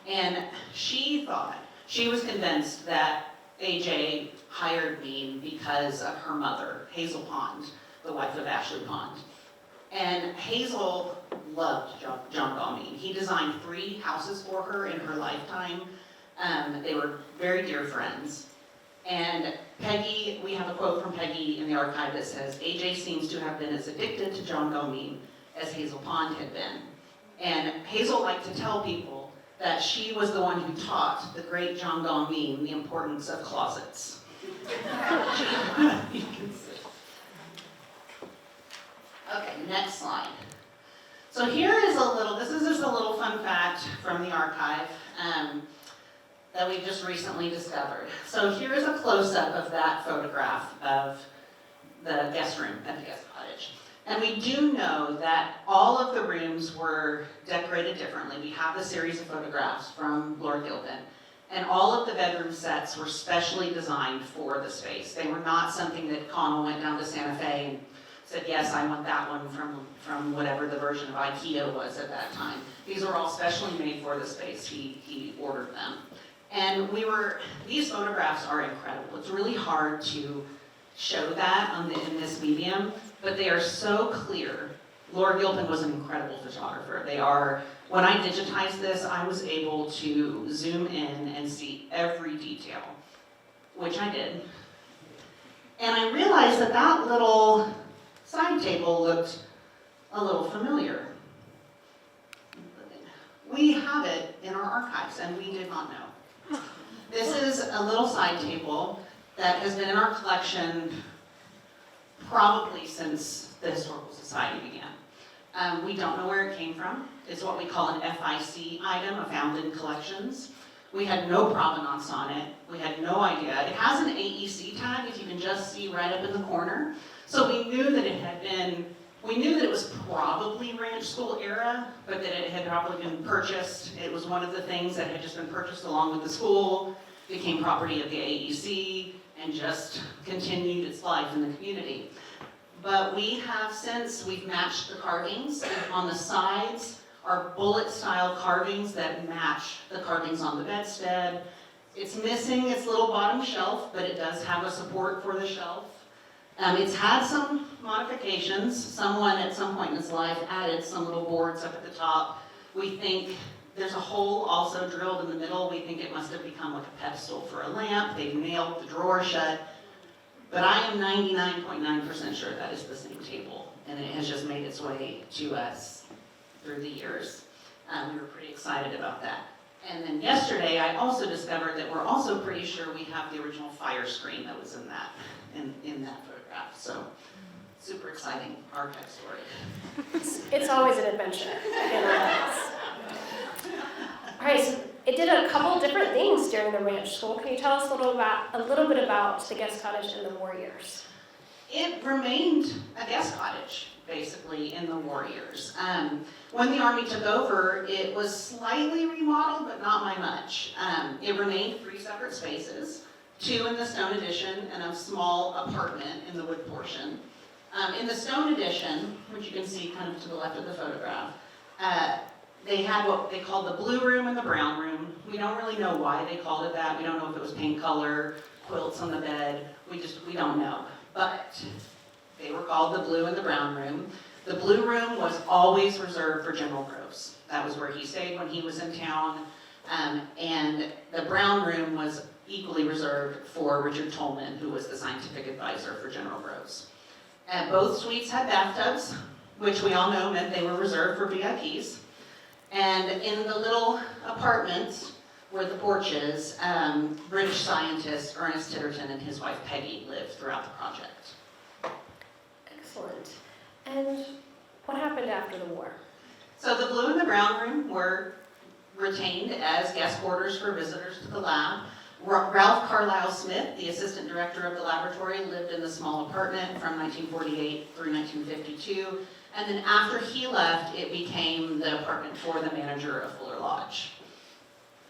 And she was convinced that AJ hired me because of her mother, Hazel Pond, the wife of Ashley Pond. And Hazel loved John Gallmean. He designed 3 houses for her in her lifetime. They were very dear friends. And Peggy, we have a quote from Peggy in the archive that says, AJ seems to have been as addicted to John Gallmean as Hazel Pond had been. And Hazel liked to tell people that she was the one who taught the great John Gallmean the importance of closets. Okay, next slide. So here is this is just a little fun fact from the archive that we just recently discovered. So here is a close-up of that photograph of the guest room at the guest cottage. And we do know that all of the rooms were decorated differently. We have the series of photographs from Lord Gilpin. And all of the bedroom sets were specially designed for the space. They were not something that Connell went down to Santa Fe and said, yes, I want that one from whatever the version of IKEA was at that time. These were all specially made for the space. He ordered them. And these photographs are incredible. It's really hard to show that in this medium, but they are so clear. Lord Gilpin was an incredible photographer. When I digitized this, I was able to zoom in and see every detail, which I did. And I realized that little side table looked a little familiar. We have it in our archives, and we did not know. This is a little side table that has been in our collection probably since the Historical Society began. We don't know where it came from. It's what we call an FIC item, a found in collections. We had no provenance on it. We had no idea. It has an AEC tag, if you can just see right up in the corner. So we knew that it was probably ranch school era, but that it had probably been purchased. It was one of the things that had just been purchased along with the school, became property of the AEC, and just continued its life in the community. But we've matched the carvings. On the sides are bullet-style carvings that match the carvings on the bedstead. It's missing its little bottom shelf, but it does have a support for the shelf. It's had some modifications. Someone at some point in its life added some little boards up at the top. We think there's a hole also drilled in the middle. We think it must have become like a pedestal for a lamp. They've nailed the drawer shut. But I am 99.9% sure that is the same table, and it has just made its way to us through the years. We were pretty excited about that. And then yesterday, I also discovered that we're also pretty sure we have the original fire screen that was in that photograph. So, super exciting archive story. It's always an adventure in our lives. All right, so it did a couple different things during the ranch school. Can you tell us a little bit about the guest cottage in the war years? It remained a guest cottage, basically, in the war years. When the Army took over, it was slightly remodeled, but not by much. It remained 3 separate spaces, 2 in the stone addition and a small apartment in the wood portion. In the stone addition, which you can see kind of to the left of the photograph, they had what they called the blue room and the brown room. We don't really know why they called it that. We don't know if it was paint color, quilts on the bed. We don't know. But they were called the blue and the brown room. The blue room was always reserved for General Groves. That was where he stayed when he was in town. And the brown room was equally reserved for Richard Tolman, who was the scientific advisor for General Groves. Both suites had bathtubs, which we all know meant they were reserved for VIPs. And in the little apartment where the porch is, British scientist Ernest Titterton and his wife Peggy lived throughout the project. Excellent. And what happened after the war? So the blue and the brown room were retained as guest quarters for visitors to the lab. Ralph Carlisle Smith, the assistant director of the laboratory, lived in the small apartment from 1948 through 1952. And then after he left, it became the apartment for the manager of Fuller Lodge.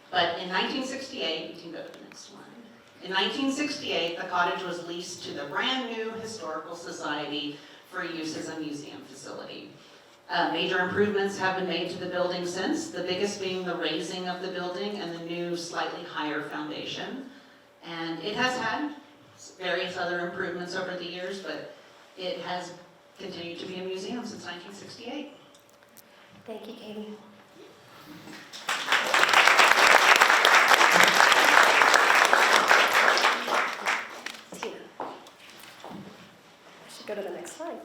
But in 1968, you can go to the next one. In 1968, the cottage was leased to the brand new Historical Society for use as a museum facility. Major improvements have been made to the building since, the biggest being the raising of the building and the new, slightly higher foundation. And it has had various other improvements over the years, but it has continued to be a museum since 1968. Thank you, Katie. Tina. I should go to the next slide.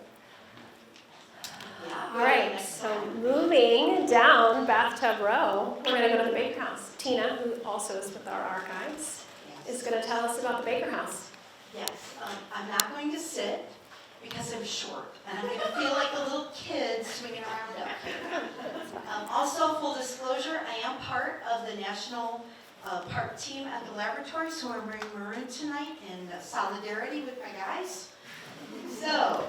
All right, so moving down Bathtub Row, we're going to go to the Baker House. Tina, who also is with our archives, is going to tell us about the Baker House. Yes, I'm not going to sit because I'm short, and I'm going to feel like a little kid swinging around up here. Also, full disclosure, I am part of the National Park team at the laboratory, so I'm wearing maroon tonight in solidarity with my guys. So,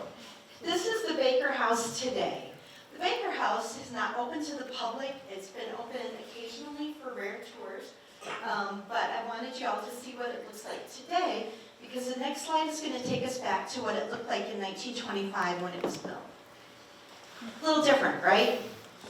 this is the Baker House today. The Baker House is not open to the public. It's been open occasionally for rare tours, but I wanted you all to see what it looks like today, because the next slide is going to take us back to what it looked like in 1925 when it was built. A little different, right?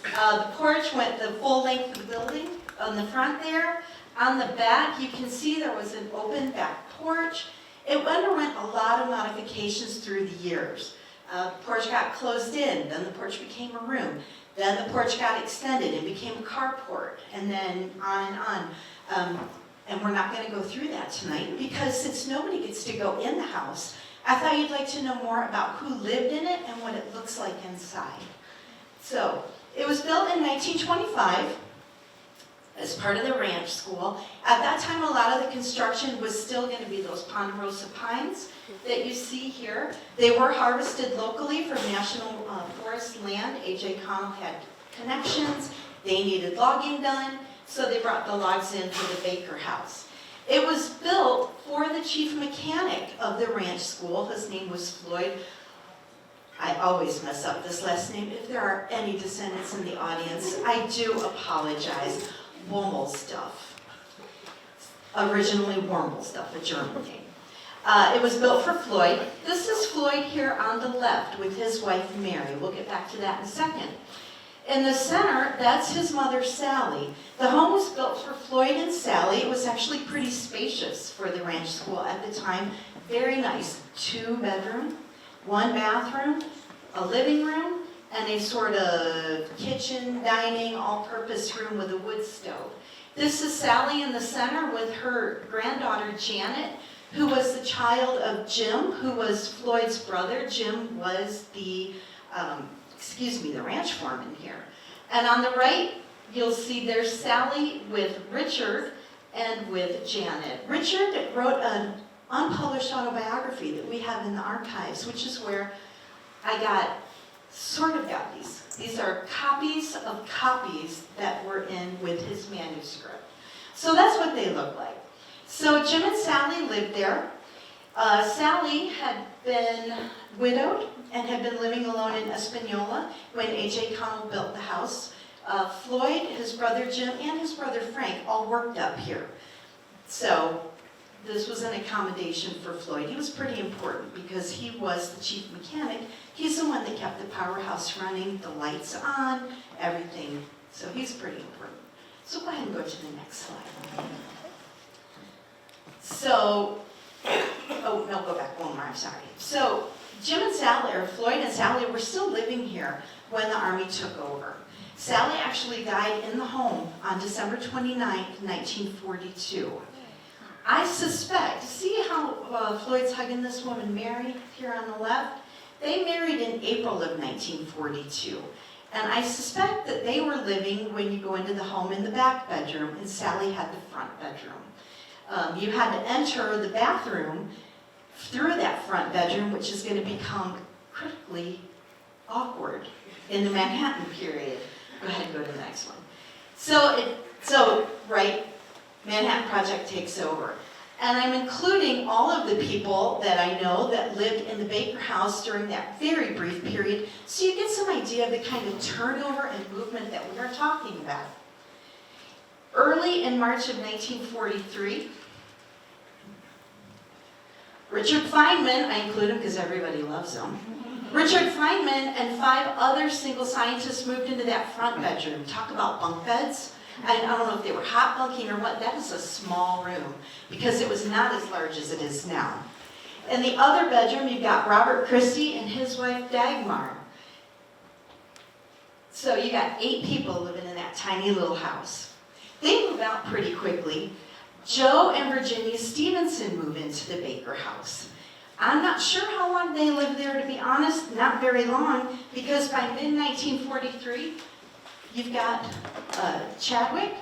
The porch went the full length of the building on the front there. On the back, you can see there was an open back porch. It underwent a lot of modifications through the years. The porch got closed in, then the porch became a room. Then the porch got extended and became a carport, and then on and on. And we're not going to go through that tonight, because since nobody gets to go in the house, I thought you'd like to know more about who lived in it and what it looks like inside. So, it was built in 1925 as part of the ranch school. At that time, a lot of the construction was still going to be those ponderosa pines that you see here. They were harvested locally from National Forest land. A.J. Connell had connections. They needed logging done, so they brought the logs in for the Baker House. It was built for the chief mechanic of the ranch school. His name was Floyd. I always mess up this last name. If there are any descendants in the audience, I do apologize. Wurmelstuff. Originally Wurmelstuff, a German name. It was built for Floyd. This is Floyd here on the left with his wife Mary. We'll get back to that in a second. In the center, that's his mother Sally. The home was built for Floyd and Sally. It was actually pretty spacious for the ranch school at the time. Very nice. 2-bedroom, 1 bathroom, a living room, and a sort of kitchen, dining, all-purpose room with a wood stove. This is Sally in the center with her granddaughter Janet, who was the child of Jim, who was Floyd's brother. Jim was the, the ranch foreman here. And on the right, you'll see there's Sally with Richard and with Janet. Richard wrote an unpublished autobiography that we have in the archives, which is where I got these. These are copies of copies that were in with his manuscript. So that's what they look like. So Jim and Sally lived there. Sally had been widowed and had been living alone in Espanola when A.J. Connell built the house. Floyd, his brother Jim, and his brother Frank all worked up here. So this was an accommodation for Floyd. He was pretty important because he was the chief mechanic. He's the one that kept the powerhouse running, the lights on, everything. So he's pretty important. So go ahead and go to the next slide. So, oh, no, go back one more, I'm sorry. So Jim and Sally, or Floyd and Sally, were still living here when the Army took over. Sally actually died in the home on December 29th, 1942. I suspect, see how Floyd's hugging this woman, Mary, here on the left? They married in April of 1942. And I suspect that they were living, when you go into the home, in the back bedroom, and Sally had the front bedroom. You had to enter the bathroom through that front bedroom, which is going to become critically awkward in the Manhattan period. Go ahead and go to the next one. So Manhattan Project takes over. And I'm including all of the people that I know that lived in the Baker House during that very brief period, so you get some idea of the kind of turnover and movement that we are talking about. Early in March of 1943, Richard Feynman, I include him because everybody loves him, Richard Feynman and 5 other single scientists moved into that front bedroom. Talk about bunk beds. I don't know if they were hot bunking or what, that is a small room, because it was not as large as it is now. In the other bedroom, you've got Robert Christie and his wife Dagmar. So you got 8 people living in that tiny little house. They move out pretty quickly. Joe and Virginia Stevenson move into the Baker house. I'm not sure how long they lived there, to be honest, not very long, because by mid-1943, you've got Chadwick,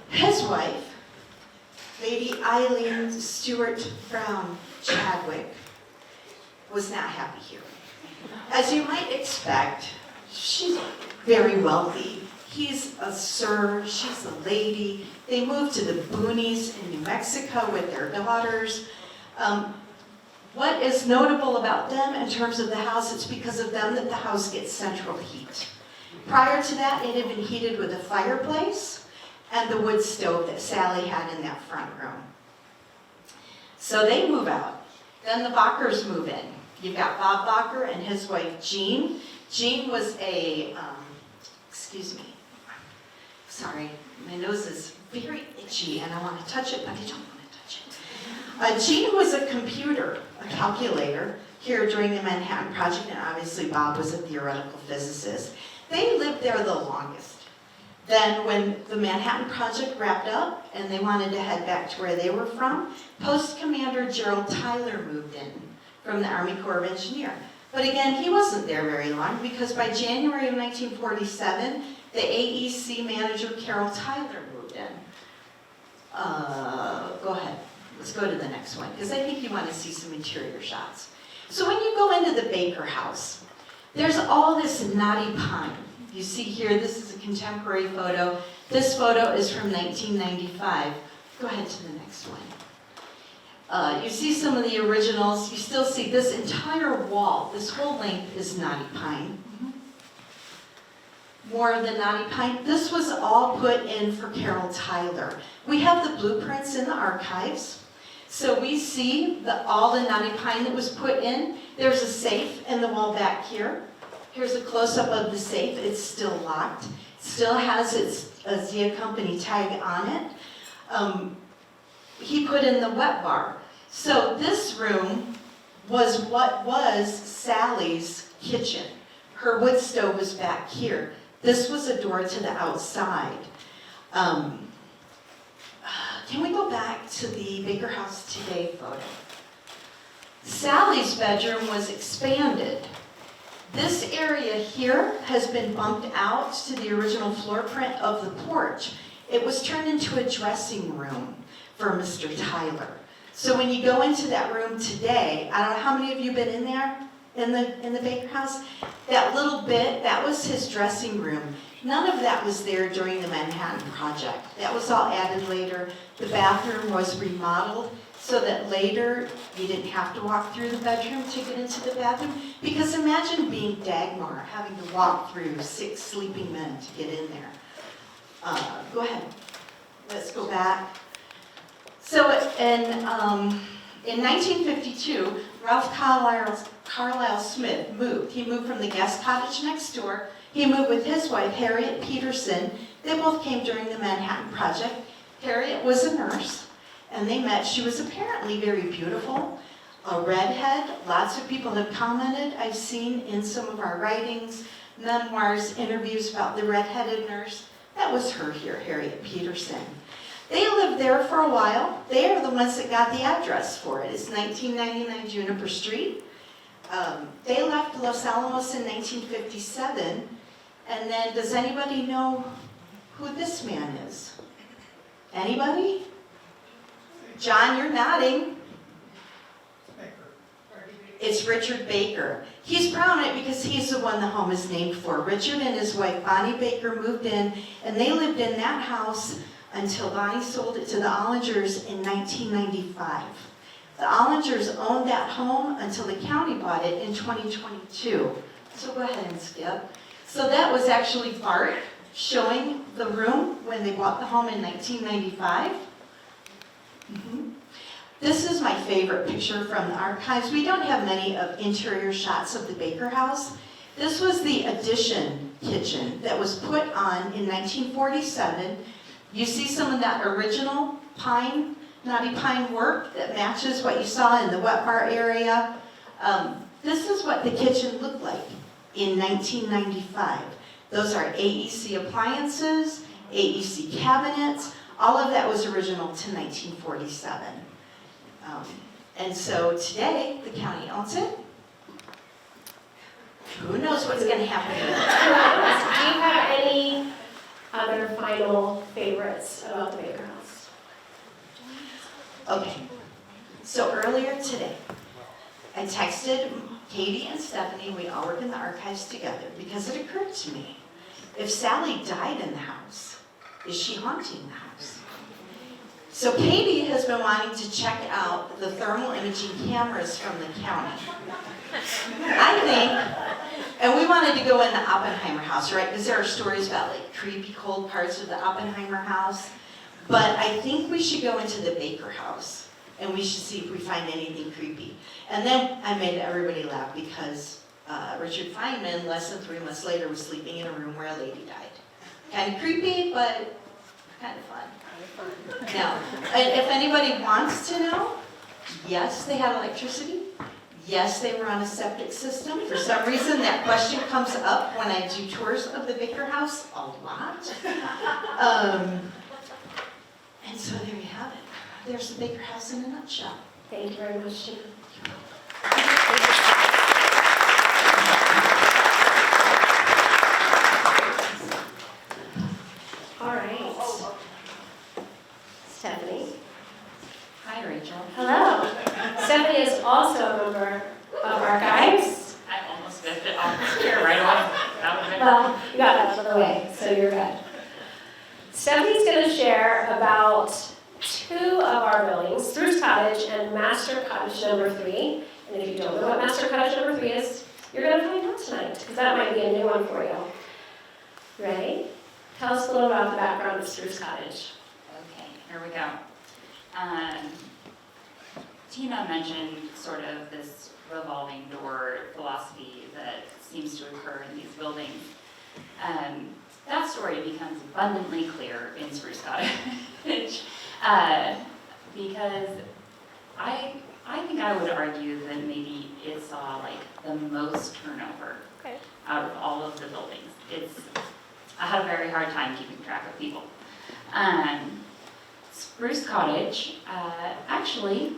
his wife, Lady Eileen Stewart Brown Chadwick, was not happy here. As you might expect, she's very wealthy. He's a sir, she's a lady. They moved to the boonies in New Mexico with their daughters. What is notable about them in terms of the house, it's because of them that the house gets central heat. Prior to that, it had been heated with a fireplace and the wood stove that Sally had in that front room. So they move out. Then the Bakkers move in. You've got Bob Bakker and his wife Jean. Jean was a, excuse me, sorry, my nose is very itchy and I want to touch it, but I don't want to touch it. Jean was a computer, a calculator, here during the Manhattan Project, and obviously Bob was a theoretical physicist. They lived there the longest. Then when the Manhattan Project wrapped up and they wanted to head back to where they were from, Post Commander Gerald Tyler moved in from the Army Corps of Engineers. But again, he wasn't there very long because by January of 1947, the AEC manager Carol Tyler moved in. Go ahead. Let's go to the next one, because I think you want to see some interior shots. So when you go into the Baker house, there's all this knotty pine. You see here, this is a contemporary photo. This photo is from 1995. Go ahead to the next one. You see some of the originals. You still see this entire wall. This whole length is knotty pine. More of the knotty pine. This was all put in for Carol Tyler. We have the blueprints in the archives. So we see all the knotty pine that was put in. There's a safe in the wall back here. Here's a close-up of the safe. It's still locked. It still has its Zia Company tag on it. He put in the wet bar. So this room was what was Sally's kitchen. Her wood stove was back here. This was a door to the outside. Can we go back to the Baker House Today photo? Sally's bedroom was expanded. This area here has been bumped out to the original floor print of the porch. It was turned into a dressing room for Mr. Tyler. So when you go into that room today, I don't know how many of you have been in there, in the Baker House? That little bit, that was his dressing room. None of that was there during the Manhattan Project. That was all added later. The bathroom was remodeled so that later you didn't have to walk through the bedroom to get into the bathroom. Because imagine being Dagmar, having to walk through 6 sleeping men to get in there. Go ahead. Let's go back. So in 1952, Ralph Carlisle Smith moved. He moved from the guest cottage next door. He moved with his wife, Harriet Peterson. They both came during the Manhattan Project. Harriet was a nurse, and they met. She was apparently very beautiful, a redhead. Lots of people have commented, I've seen in some of our writings, memoirs, interviews about the redheaded nurse. That was her here, Harriet Peterson. They lived there for a while. They are the ones that got the address for it. It's 1999 Juniper Street. They left Los Alamos in 1957. And then, does anybody know who this man is? Anybody? John, you're nodding. It's Richard Baker. He's prominent because he's the one the home is named for. Richard and his wife Bonnie Baker moved in, and they lived in that house until Bonnie sold it to the Ollingers in 1995. The Ollingers owned that home until the county bought it in 2022. So go ahead and skip. So that was actually Bart showing the room when they bought the home in 1995. This is my favorite picture from the archives. We don't have many of interior shots of the Baker House. This was the addition kitchen that was put on in 1947. You see some of that original pine, knotty pine work that matches what you saw in the wet bar area. This is what the kitchen looked like in 1995. Those are AEC appliances, AEC cabinets, all of that was original to 1947. And so today, the county owns it. Who knows what's gonna happen to it? Do you have any other final favorites about the Baker House? Okay, so earlier today, I texted Katie and Stephanie, we all work in the archives together, because it occurred to me, if Sally died in the house, is she haunting the house? So Katie has been wanting to check out the thermal imaging cameras from the county. I think, and we wanted to go in the Oppenheimer house, right? Because there are stories about like creepy cold parts of the Oppenheimer house. But I think we should go into the Baker house and we should see if we find anything creepy. And then I made everybody laugh because Richard Feynman, less than 3 months later, was sleeping in a room where a lady died. Kind of creepy, but kind of fun. Now, if anybody wants to know, yes, they had electricity. Yes, they were on a septic system. For some reason, that question comes up when I do tours of the Baker house a lot. And so there you have it. There's the Baker house in a nutshell. Thank you very much, Gina. All right. Stephanie. Hi, Rachel. Hello. Stephanie is also a member of Archives. I almost missed it off this chair right away. That was it. Well, you got that out of the way, so you're good. Stephanie's going to share about 2 of our buildings, Spruce Cottage and Master Cottage number 3. And if you don't know what Master Cottage number 3 is, you're going to find out tonight, because that might be a new one for you. Ready? Tell us a little about the background of Spruce Cottage. Okay, here we go. Tina mentioned sort of this revolving door philosophy that seems to occur in these buildings. That story becomes abundantly clear in Spruce Cottage because I think I would argue that maybe it saw like the most turnover out of all of the buildings. I had a very hard time keeping track of people. Spruce Cottage, actually,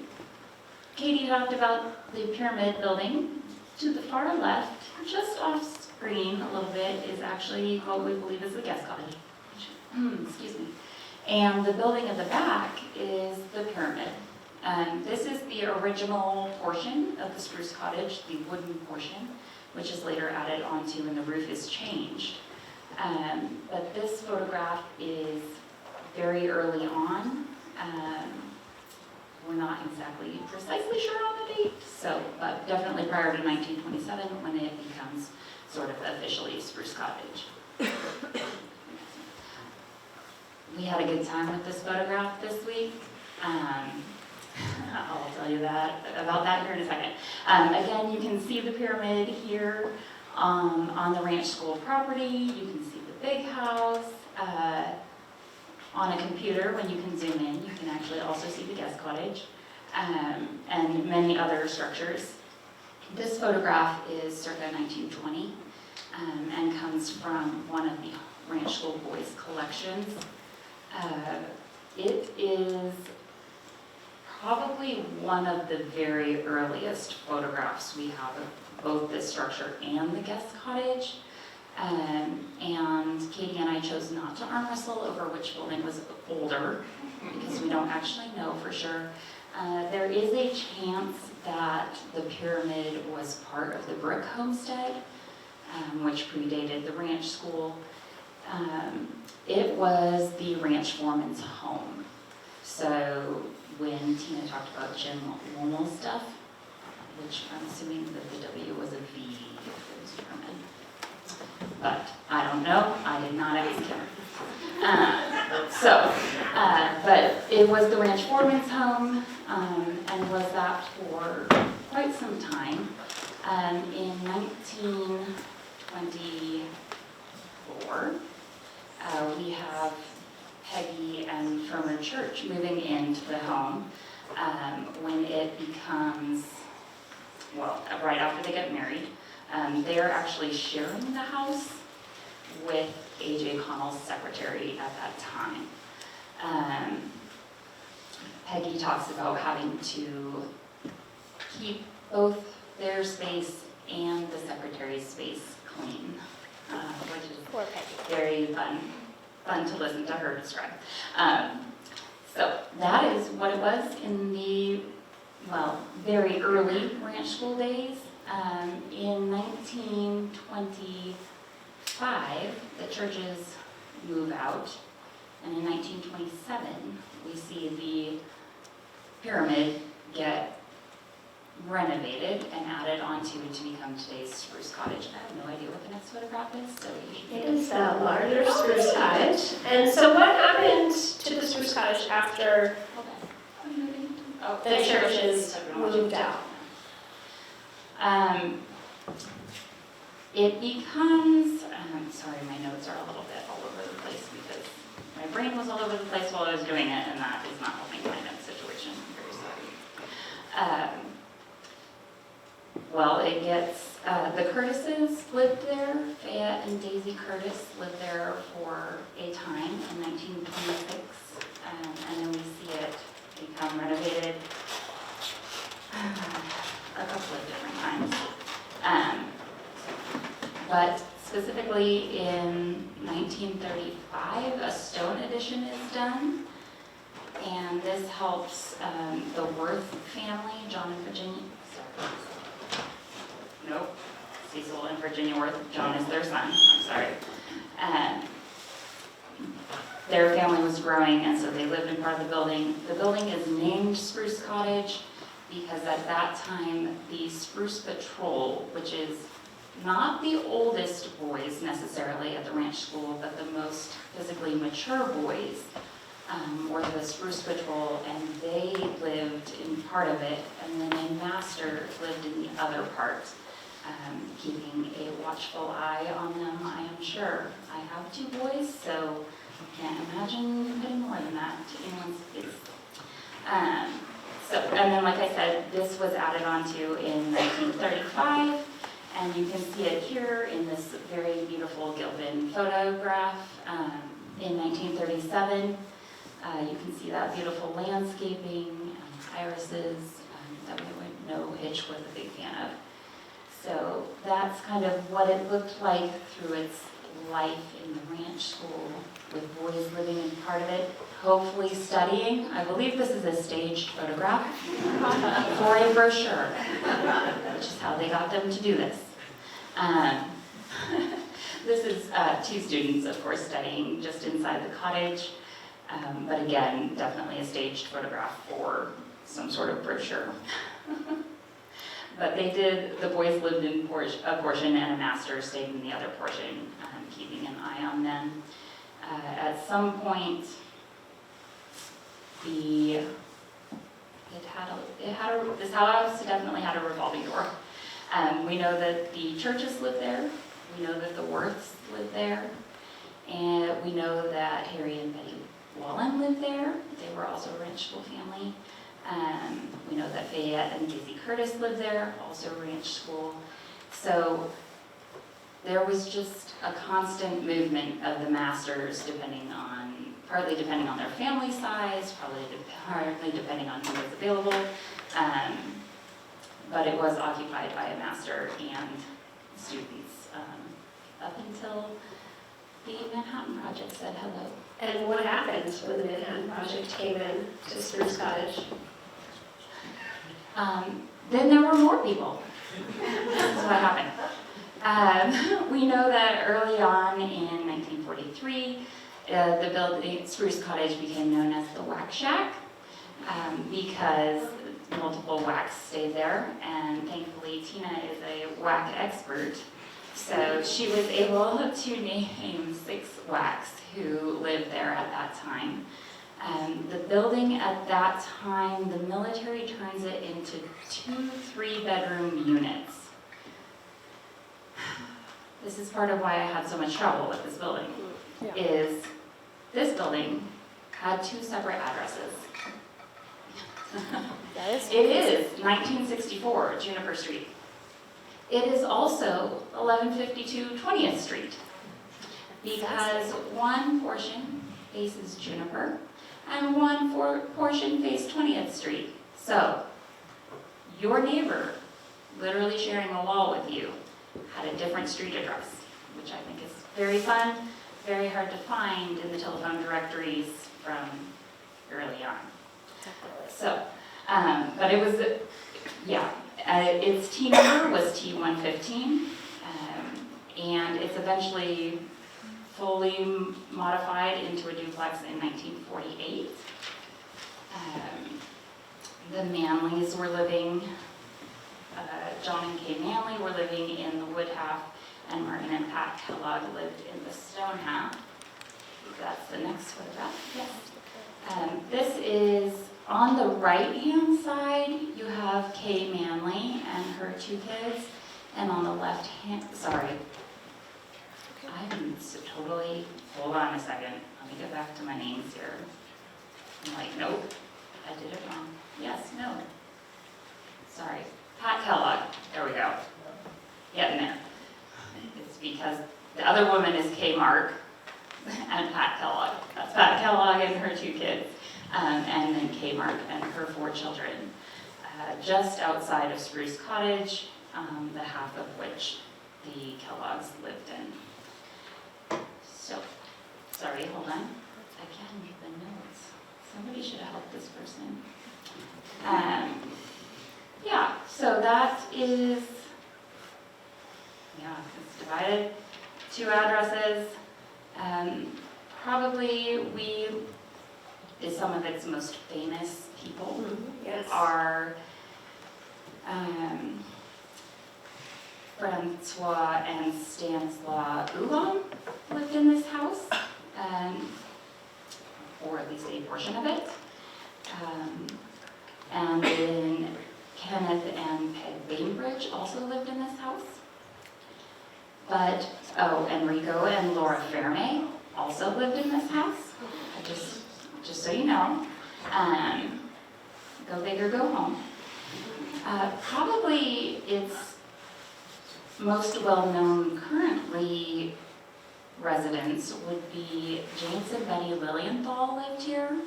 Katie talked about the pyramid building. To the far left, just off screen a little bit, is actually what we believe is the guest cottage. Excuse me. And the building at the back is the pyramid. This is the original portion of the Spruce Cottage, the wooden portion, which is later added onto and the roof is changed. But this photograph is very early on. We're not exactly precisely sure on the date, so but definitely prior to 1927 when it becomes sort of officially Spruce Cottage. We had a good time with this photograph this week. I'll tell you about that here in a second. Again, you can see the pyramid here on the ranch school property. You can see the big house. On a computer, when you can zoom in, you can actually also see the guest cottage and many other structures. This photograph is circa 1920 and comes from one of the Ranch School Boys collections. It is probably one of the very earliest photographs we have of both this structure and the guest cottage. And Katie and I chose not to arm wrestle over which building was older because we don't actually know for sure. There is a chance that the pyramid was part of the brick homestead, which predated the ranch school. It was the ranch foreman's home. So when Tina talked about Jim Lomel's stuff, which I'm assuming that the W was a V if it was German. But I don't know, I did not ask him. But it was the ranch foreman's home and was that for quite some time. In 1924, we have Peggy church moving into the home when it becomes, well, right after they get married. They're actually sharing the house with A.J. Connell's secretary at that time. Peggy talks about having to keep both their space and the secretary's space clean, which is Poor Peggy. very fun to listen to her describe. So that is what it was in the, well, very early ranch school days. In 1925, the churches move out, and in 1927, we see the pyramid get renovated and added onto to become today's spruce cottage. I have no idea what the next photograph is, so you should It is the larger spruce cottage. And so what happened to the spruce cottage after Oh, the churches moved out? It becomes, sorry, my notes are a little bit all over the place because my brain was all over the place while I was doing it, and that is not helping my note situation. I'm very sorry. Well, it gets, the Curtises lived there. Fayette and Daisy Curtis lived there for a time in 1926, and then we see it become renovated a couple of different times. But specifically in 1935, a stone addition is done, and this helps the Worth family, John and Virginia, sorry. Nope, Cecil and Virginia Worth, John is their son, I'm sorry. Their family was growing, and so they lived in part of the building. The building is named Spruce Cottage because at that time, the Spruce Patrol, which is not the oldest boys necessarily at the ranch school, but the most physically mature boys, were the Spruce Patrol, and they lived in part of it, and then a master lived in the other part, keeping a watchful eye on them, I am sure. I have 2 boys, so I can't imagine putting more than that in one space. And then like I said, this was added onto in 1935, and you can see it here in this very beautiful Gilpin photograph. In 1937, you can see that beautiful landscaping, irises, that we would know Hitch was a big fan of. So that's kind of what it looked like through its life in the ranch school, with boys living in part of it, hopefully studying. I believe this is a staged photograph for a brochure, which is how they got them to do this. This is 2 students, of course, studying just inside the cottage, but again, definitely a staged photograph for some sort of brochure. But the boys lived in a portion, and a master stayed in the other portion, keeping an eye on them. At some point, this house definitely had a revolving door. We know that the Churches lived there. We know that the Worths lived there. And we know that Harry and Betty Wallen lived there. They were also a ranch school family. We know that Fayette and Daisy Curtis lived there, also ranch school. So there was just a constant movement of the masters partly depending on their family size, partly depending on who was available. But it was occupied by a master and students up until the Manhattan Project said hello. And what happened when the Manhattan Project came in to Spruce Cottage? Then there were more people. This is what happened. We know that early on in 1943, the building, Spruce Cottage, became known as the Wax Shack because multiple whacks stayed there, and thankfully Tina is a whack expert, so she was able to name 6 whacks who lived there at that time. The building at that time, the military turns it into 2 3-bedroom units. This is part of why I had so much trouble with this building, is this building had 2 separate addresses. That is. It is 1964 Juniper Street. It is also 1152 20th Street because one portion faces Juniper and one portion faces 20th Street. So your neighbor, literally sharing a wall with you, had a different street address, which I think is very fun, very hard to find in the telephone directories from early on. So, but it was, yeah, its T number was T115, and it's eventually fully modified into a duplex in 1948. The Manleys were living, John and Kay Manley were living in the wood half, and Martin and Pat Kellogg lived in the stone half. That's the next photograph, yes. This is, on the right-hand side, you have Kay Manley and her 2 kids, and on the left-hand, sorry, I'm totally, hold on a second, let me get back to my names here. I'm like, nope, I did it wrong. Yes, no. Sorry, Pat Kellogg, there we go. Getting there. It's because the other woman is Kay Mark and Pat Kellogg. That's Pat Kellogg and her 2 kids. And then Kay Mark and her 4 children. Just outside of Spruce Cottage, the half of which the Kellogg's lived in. So, sorry, hold on. Again, the notes. Somebody should have helped this person. Yeah, so that is, yeah, it's divided, 2 addresses. Probably is some of its most famous people. Yes. Are Francois and Stanislaw Ulam lived in this house, or at least a portion of it. And then Kenneth and Peg Bainbridge also lived in this house. But, oh, Enrico and Laura Fairmay also lived in this house. Just so you know. Go big or go home. Probably its most well-known currently residents would be James and Betty Lilienthal lived here.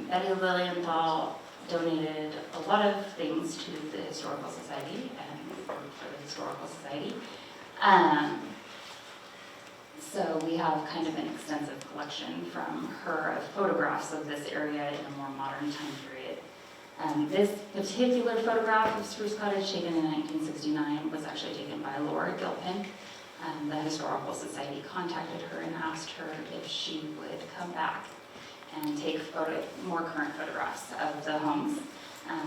Betty Lilienthal donated a lot of things to the Historical Society and for the Historical Society. So we have kind of an extensive collection from her of photographs of this area in a more modern time period. This particular photograph of Spruce Cottage taken in 1969 was actually taken by Laura Gilpin. The Historical Society contacted her and asked her if she would come back and take more current photographs of the homes,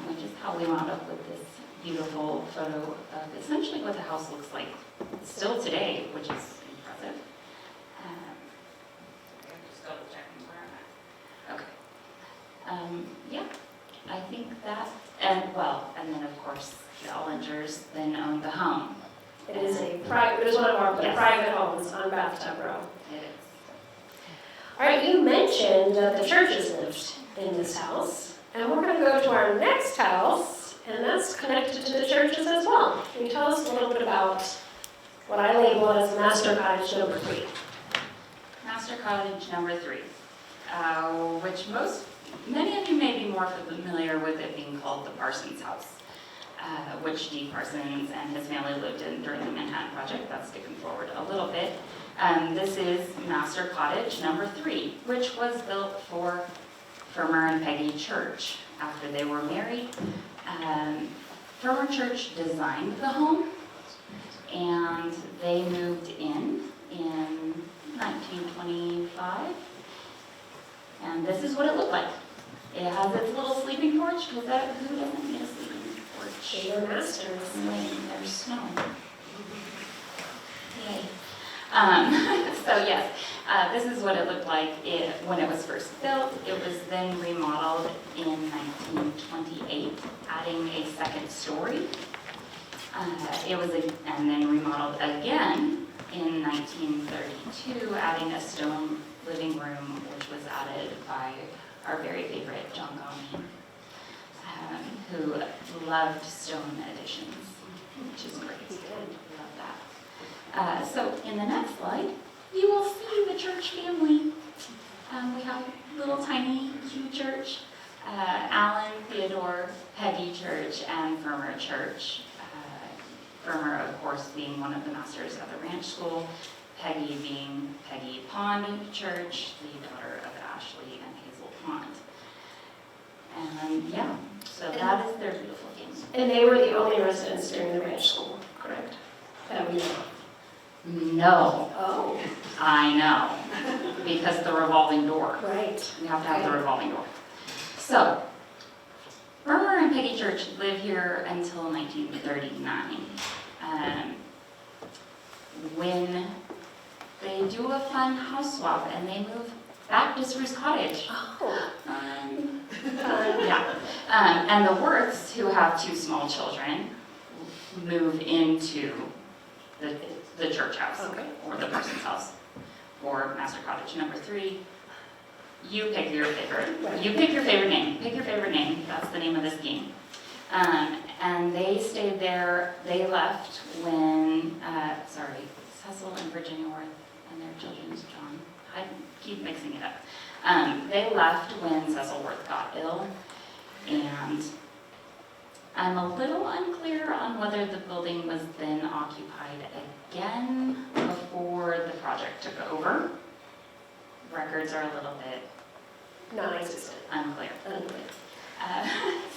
which is how we wound up with this beautiful photo of essentially what the house looks like still today, which is impressive. I'm just double checking where I'm at. Okay. Yeah, I think that, and then of course the Ollingers then owned the home. It is it is one of our Yes. private homes on Bathtub Row. It is. All right, you mentioned that the churches lived in this house, and we're going to go to our next house, and that's connected to the churches as well. Can you tell us a little bit about what I label as Master Cottage number 3? Master Cottage number 3, which many of you may be more familiar with it being called the Parsons House, which D. Parsons and his family lived in during the Manhattan Project. That's skipping forward a little bit. This is Master Cottage number 3, which was built for Firmer and Peggy Church after they were married. Firmer Church designed the home, and they moved in 1925. And this is what it looked like. It has its little sleeping porch, because who doesn't need a sleeping porch? Your masters. There's snow. Yay. So yes, this is what it looked like when it was first built. It was then remodeled in 1928, adding a second story. And then remodeled again in 1932, adding a stone living room, which was added by our very favorite John Gottman, who loved stone additions, which is great. Love that. So in the next slide, you will see the church family. We have little tiny cute church, Alan, Theodore, Peggy Church, and Firmer Church. Firmer, of course, being one of the masters at the ranch school, Peggy being Peggy Pond Church, the daughter of Ashley and Hazel Pond. And yeah, so that is their beautiful family. And they were the only residents during the ranch school, correct? That we know of. No, Oh, I know, because the revolving door. right. You have to have the revolving door. So, Firmer and Peggy Church live here until 1939. When they do a fun house swap and they move back to Spruce Cottage. Oh, Yeah. And the Worths, who have 2 small children, move into the church house, okay. or the person's house, or master cottage number 3. You pick your favorite. Right. You pick your favorite name. Pick your favorite name. That's the name of this game. And they stayed there. They left when, Cecil and Virginia Worth and their children's John. I keep mixing it up. They left when Cecil Worth got ill, and I'm a little unclear on whether the building was then occupied again before the project took over. Records are a little bit Non-existent. unclear. Unclear.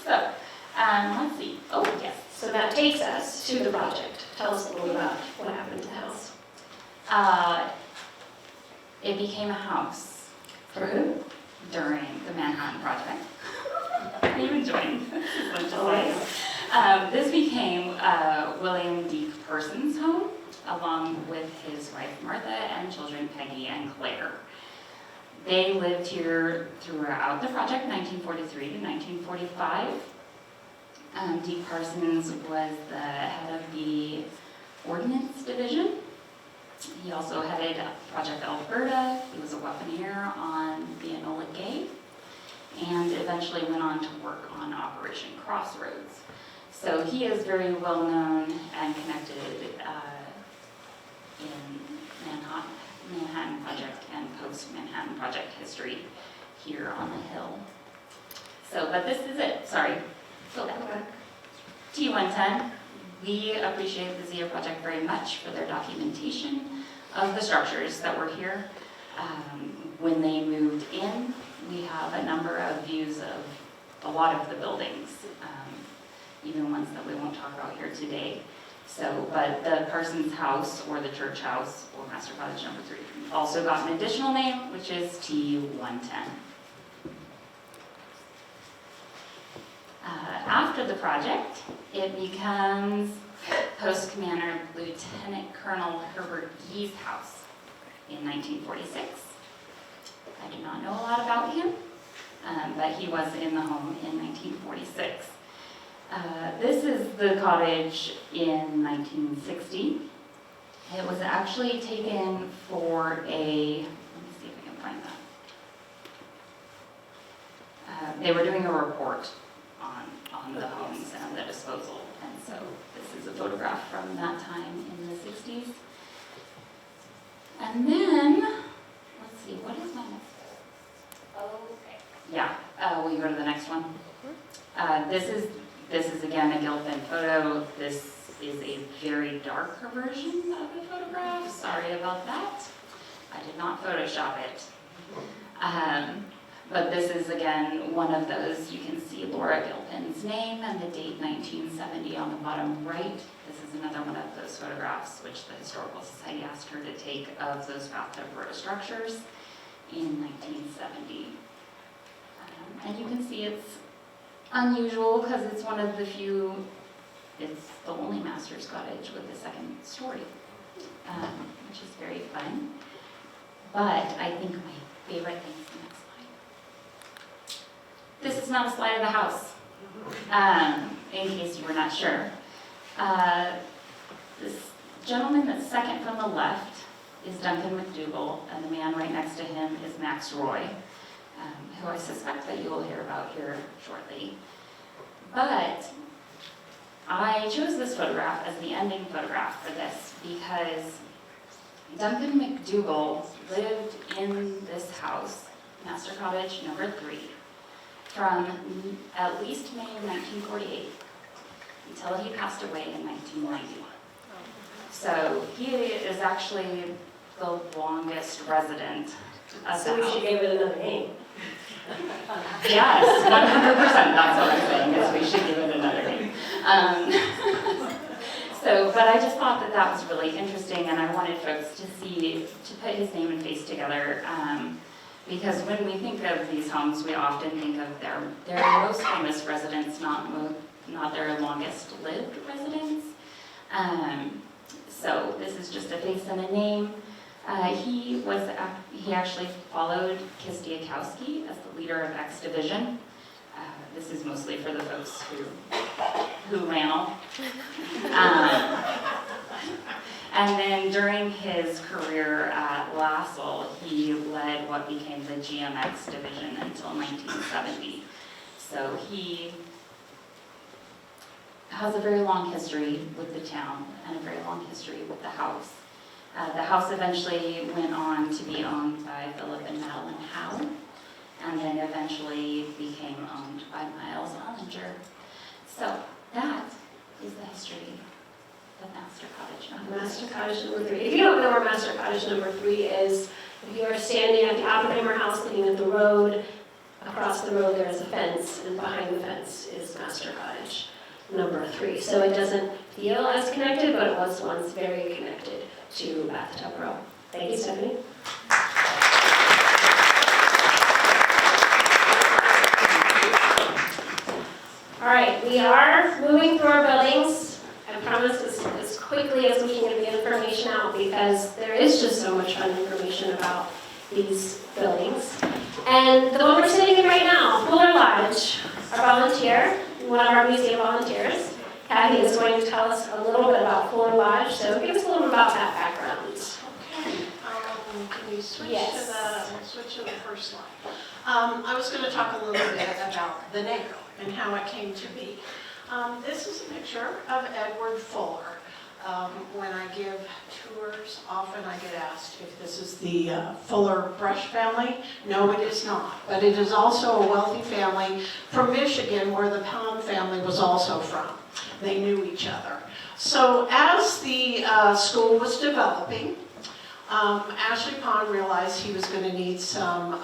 Let's see. Oh, yes. So that takes us to the project. Tell us a little about what happened to the house. It became a house For who? during the Manhattan Project. You enjoying Oh, this became William D. Person's home, along with his wife Martha and children Peggy and Claire. They lived here throughout the project, 1943 to 1945. D. Parsons was the head of the Ordnance Division. He also headed Project Alberta. He was a weaponeer on the Enola Gay, and eventually went on to work on Operation Crossroads. So he is very well known and connected in Manhattan Project and post-Manhattan Project history here on the Hill. So, but this is it, sorry. Go back. T110, we appreciate the Zia Project very much for their documentation of the structures that were here. When they moved in, we have a number of views of a lot of the buildings, even ones that we won't talk about here today. So, but the Parsons house, or the church house, or Master Cottage number 3, also got an additional name, which is T110. After the project, it becomes Post Commander Lieutenant Colonel Herbert Yee's house in 1946. I do not know a lot about him, but he was in the home in 1946. This is the cottage in 1960. It was actually taken for a, let me see if I can find that. They were doing a report on the homes and the disposal, and so this is a photograph from that time in the 60s. And then, let's see, what is my next? Okay. Yeah, will you go to the next one? This is again a Gilpin photo. This is a very darker version of the photograph. Sorry about that. I did not Photoshop it. But this is again one of those, you can see Laura Gilpin's name and the date 1970 on the bottom right. This is another one of those photographs which the Historical Society asked her to take of those bathtub structures in 1970. And you can see it's unusual because it's one of the few, it's the only master's cottage with a second story, which is very fun. But I think my favorite thing is the next slide. This is not a slide of the house, in case you were not sure. gentleman that's second from the left is Duncan McDougall, and the man right next to him is Max Roy, who I suspect that you will hear about here shortly. But I chose this photograph as the ending photograph for this because Duncan McDougall lived in this house, Master Cottage number 3, from at least May of 1948 until he passed away in 1990. So he is actually the longest resident of So the we should house. give it another name. Yes, 100%, that's what I'm saying, is we should give it another name. But I just thought that that was really interesting, and I wanted folks to see, to put his name and face together, because when we think of these homes, we often think of their most famous residents, not their longest lived residents. So this is just a face and a name. He actually followed Kistiakowski as the leader of X Division. This is mostly for the folks who ran off. And then during his career at Lassell, he led what became the GMX division until 1970. So he has a very long history with the town and a very long history with the house. The house eventually went on to be owned by Philip and Madeline Howe, and then eventually became owned by Miles Ollinger. So that is the history of Master Cottage number 3. Master Cottage number 3. If you don't know where Master Cottage number 3 is, if you are standing at the Oppenheimer House looking at the road, across the road there is a fence, and behind the fence is Master Cottage number 3. So it doesn't feel as connected, but it was once very connected to Bathtub Row. Thank you, Stephanie. All right, we are moving through our buildings. I promise as quickly as we can get the information out, because there is just so much fun information about these buildings. And the one we're sitting in right now, Fuller Lodge, our volunteer, one of our museum volunteers, Kathy, is going to tell us a little bit about Fuller Lodge. So give us a little bit about that background. Okay, can you switch Yes. to the first slide? I was going to talk a little bit about the name and how it came to be. This is a picture of Edward Fuller. When I give tours, often I get asked if this is the Fuller Brush family. No, it is not. But it is also a wealthy family from Michigan, where the Pond family was also from. They knew each other. So as the school was developing, Ashley Pond realized he was going to need some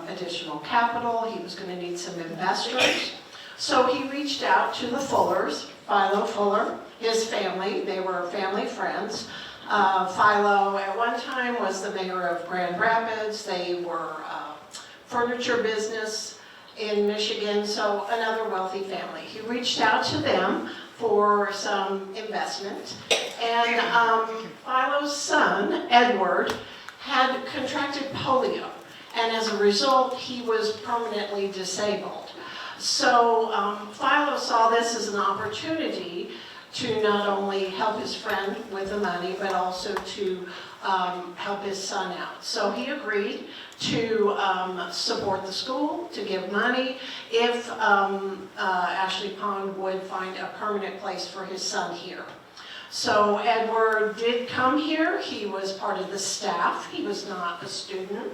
additional capital. He was going to need some investors. So he reached out to the Fullers, Philo Fuller, his family. They were family friends. Philo at one time was the mayor of Grand Rapids. They were furniture business in Michigan, so another wealthy family. He reached out to them for some investment, and Philo's son, Edward, had contracted polio, and as a result, he was permanently disabled. So Philo saw this as an opportunity to not only help his friend with the money, but also to help his son out. So he agreed to support the school, to give money, if Ashley Pond would find a permanent place for his son here. So Edward did come here. He was part of the staff. He was not a student.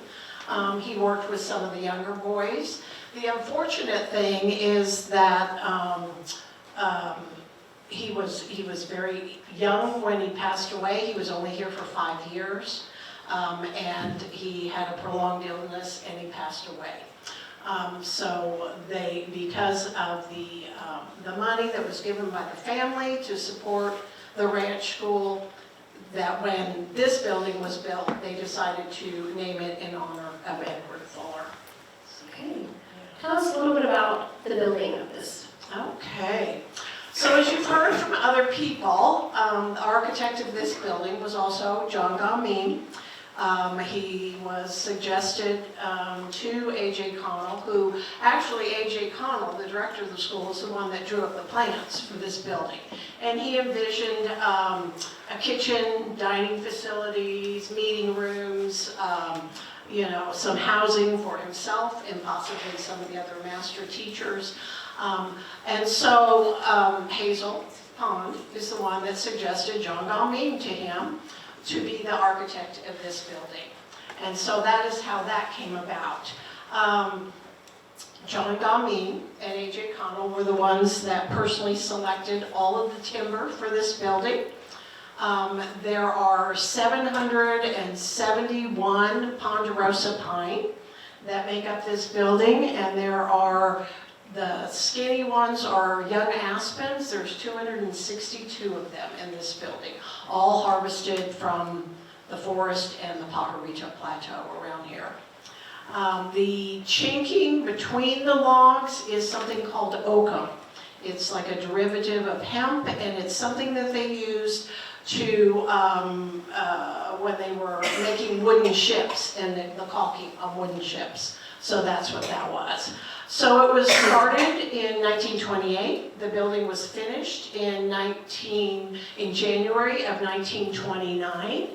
He worked with some of the younger boys. The unfortunate thing is that he was very young when he passed away. He was only here for 5 years, and he had a prolonged illness, and he passed away. So because of the money that was given by the family to support the ranch school, that when this building was built, they decided to name it in honor of Edward Fuller. Okay. Tell us a little bit about the building of this. Okay. So as you've heard from other people, the architect of this building was also John Gamin. He was suggested to A.J. Connell, who actually A.J. Connell, the director of the school, is the one that drew up the plans for this building. And he envisioned a kitchen, dining facilities, meeting rooms, some housing for himself and possibly some of the other master teachers. And so Hazel Pond is the one that suggested John Galmeen to him to be the architect of this building. And so that is how that came about. John Galmeen and A.J. Connell were the ones that personally selected all of the timber for this building. There are 771 ponderosa pine that make up this building, and the skinny ones are young aspens. There's 262 of them in this building, all harvested from the forest and the Pajarito Plateau around here. The chinking between the logs is something called oakum. It's like a derivative of hemp, and it's something that they used to, when they were making wooden ships and the caulking of wooden ships. So that's what that was. So it was started in 1928. The building was finished in January of 1929.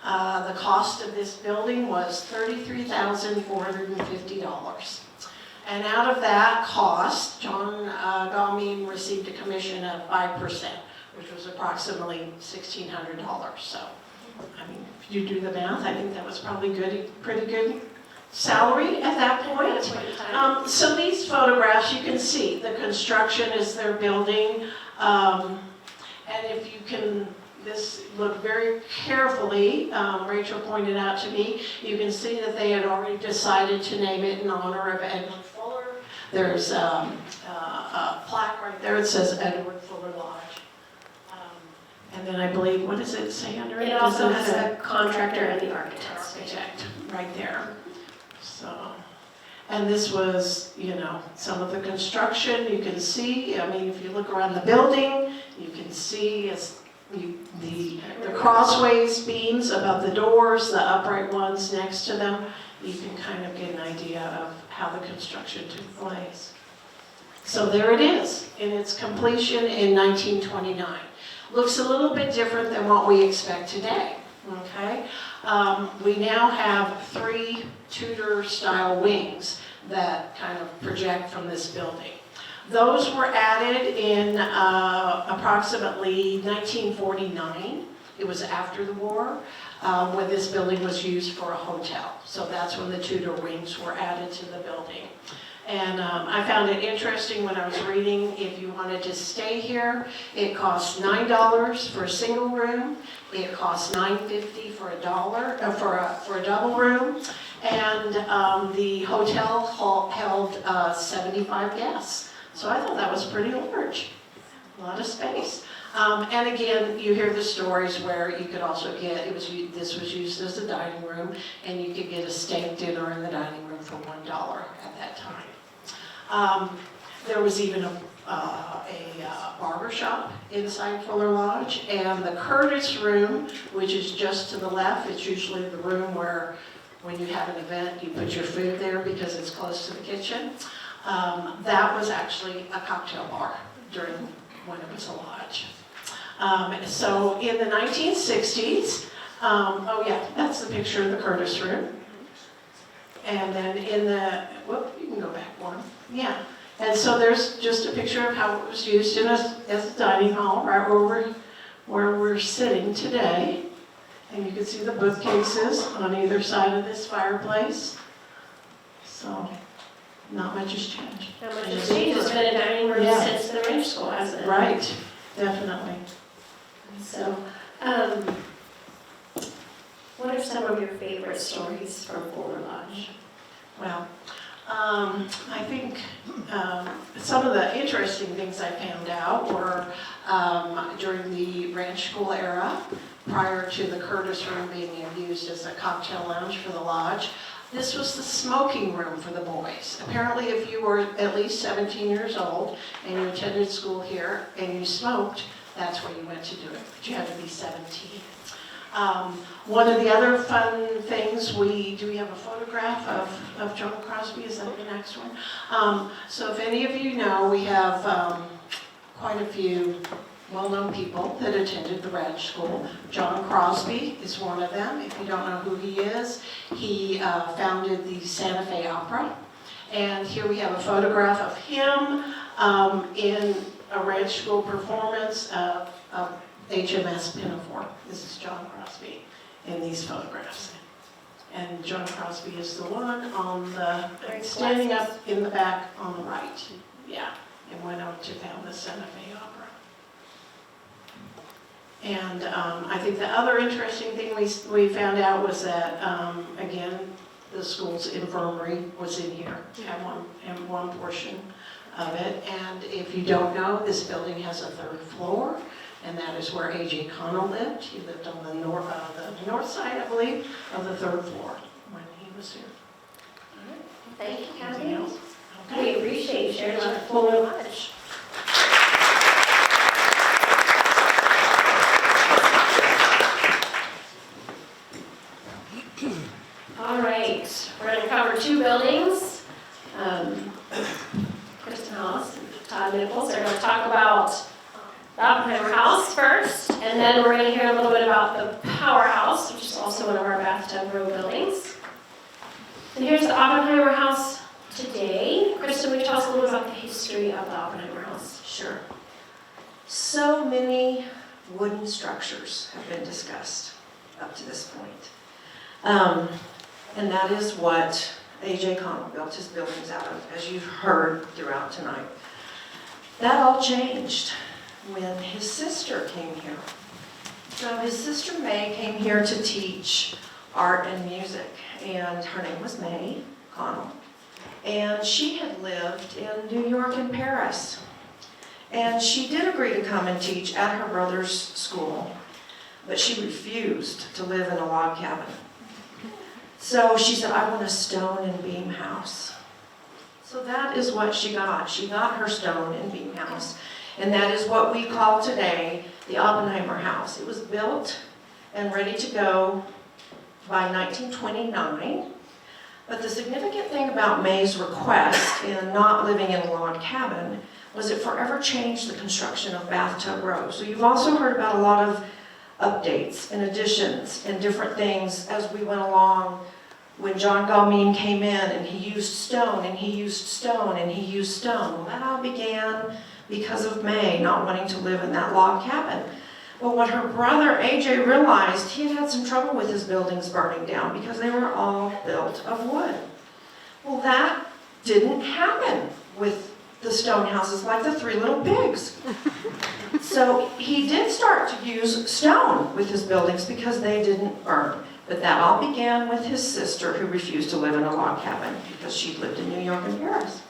The cost of this building was $33,450. And out of that cost, John Galmeen received a commission of 5%, which was approximately $1,600. So, I mean, if you do the math, I think that was probably pretty good salary at that point. So these photographs, you can see the construction is their building. And if you can look very carefully, Rachel pointed out to me, you can see that they had already decided to name it in honor of Edward Fuller. There's a plaque right there that says Edward Fuller Lodge. And then I believe, what does it say under it? It also has the contractor and the architect. Right there. So, and this was, some of the construction you can see. I mean, if you look around the building, you can see the crossways beams above the doors, the upright ones next to them. You can kind of get an idea of how the construction took place. So there it is in its completion in 1929. Looks a little bit different than what we expect today, okay? We now have 3 Tudor-style wings that kind of project from this building. Those were added in approximately 1949. It was after the war, when this building was used for a hotel. So that's when the Tudor wings were added to the building. And I found it interesting when I was reading, if you wanted to stay here, it costs $9 for a single room. It costs $9.50 for a double room. And the hotel held 75 guests. So I thought that was pretty large, a lot of space. And again, you hear the stories where you could also get, this was used as a dining room, and you could get a steak dinner in the dining room for $1 at that time. There was even a barber shop inside Fuller Lodge, and the Curtis room, which is just to the left, it's usually the room where when you have an event, you put your food there because it's close to the kitchen. That was actually a cocktail bar when it was a lodge. So in the 1960s, oh yeah, that's the picture of the Curtis room. And then you can go back one. Yeah. And so there's just a picture of how it was used as a dining hall, right where we're sitting today. And you can see the bookcases on either side of this fireplace. So, not much has changed. Not much has changed. It's been a dining room since the ranch school, hasn't it? Right, definitely. So, what are some of your favorite stories from Fuller Lodge? Well, I think some of the interesting things I found out were during the ranch school era, prior to the Curtis room being used as a cocktail lounge for the lodge. This was the smoking room for the boys. Apparently, if you were at least 17 years old and you attended school here and you smoked, that's where you went to do it, but you had to be 17. One of the other fun things, do we have a photograph of Joan Crosby? Is that the next one? So if any of you know, we have quite a few well-known people that attended the Ranch School. John Crosby is one of them. If you don't know who he is, he founded the Santa Fe Opera. And here we have a photograph of him in a Ranch School performance of HMS Pinafore. This is John Crosby in these photographs. And John Crosby is the one on the, standing up in the back on the right. Yeah, and went on to found the Santa Fe Opera. And I think the other interesting thing we found out was that, again, the school's infirmary was in here, and one portion of it. And if you don't know, this building has a 3rd floor, and that is where A.J. Connell lived. He lived on the north side, I believe, of the 3rd floor when he was here. All right. Thank you, Anything Kathy. else? We appreciate you sharing our full knowledge. All right, we're going to cover 2 buildings. Kristen Hollis and Todd Nichols are going to talk about the Oppenheimer House first, and then we're going to hear a little bit about the Powerhouse, which is also one of our bathtub row buildings. And here's the Oppenheimer House today. Kristen, will you tell us a little bit about the history of the Oppenheimer House? Sure. So many wooden structures have been discussed up to this point. And that is what A.J. Connell built his buildings out of, as you've heard throughout tonight. That all changed when his sister came here. So his sister May came here to teach art and music, and her name was May Connell. And she had lived in New York and Paris. And she did agree to come and teach at her brother's school, but she refused to live in a log cabin. So she said, I want a stone and beam house. So that is what she got. She got her stone and beam house. And that is what we call today the Oppenheimer House. It was built and ready to go by 1929. But the significant thing about May's request in not living in a log cabin was it forever changed the construction of Bathtub Row. So you've also heard about a lot of updates and additions and different things as we went along. When John Galmeen came in and he used stone and he used stone and he used stone. Well, that all began because of May not wanting to live in that log cabin. But what her brother AJ realized, he had some trouble with his buildings burning down because they were all built of wood. Well, that didn't happen with the stone houses like the Three Little Pigs. So he did start to use stone with his buildings because they didn't burn. But that all began with his sister who refused to live in a log cabin because she lived in New York and Paris.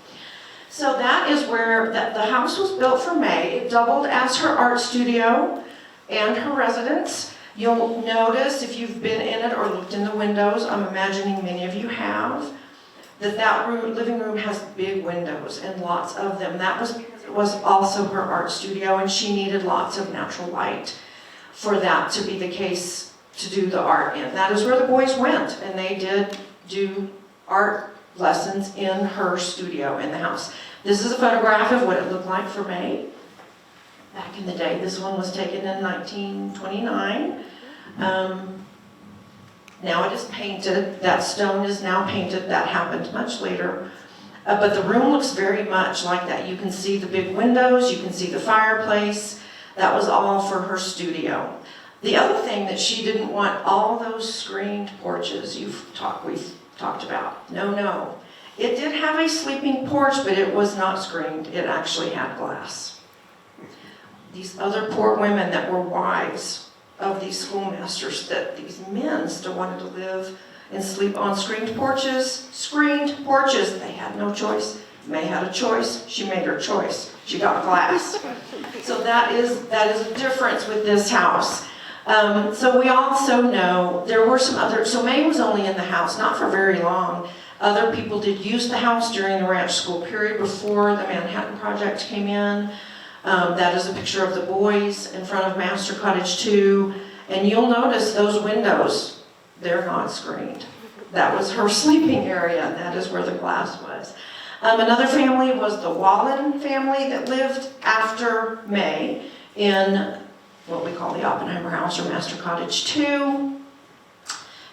So that is where the house was built for May. It doubled as her art studio and her residence. You'll notice if you've been in it or looked in the windows, I'm imagining many of you have, that living room has big windows and lots of them. That was because it was also her art studio and she needed lots of natural light for that to be the case to do the art in. That is where the boys went, and they did do art lessons in her studio in the house. This is a photograph of what it looked like for May back in the day. This one was taken in 1929. Now it is painted. That stone is now painted. That happened much later. But the room looks very much like that. You can see the big windows. You can see the fireplace. That was all for her studio. The other thing that she didn't want all those screened porches we've talked about. No. It did have a sleeping porch, but it was not screened. It actually had glass. These other poor women that were wives of these schoolmasters, that these men still wanted to live and sleep on screened porches. They had no choice. May had a choice. She made her choice. She got glass. So that is a difference with this house. So we also know there were some other, so May was only in the house, not for very long. Other people did use the house during the ranch school period before the Manhattan Project came in. That is a picture of the boys in front of Master Cottage 2. And you'll notice those windows, they're not screened. That was her sleeping area, and that is where the glass was. Another family was the Wallen family that lived after May in what we call the Oppenheimer House or Master Cottage 2.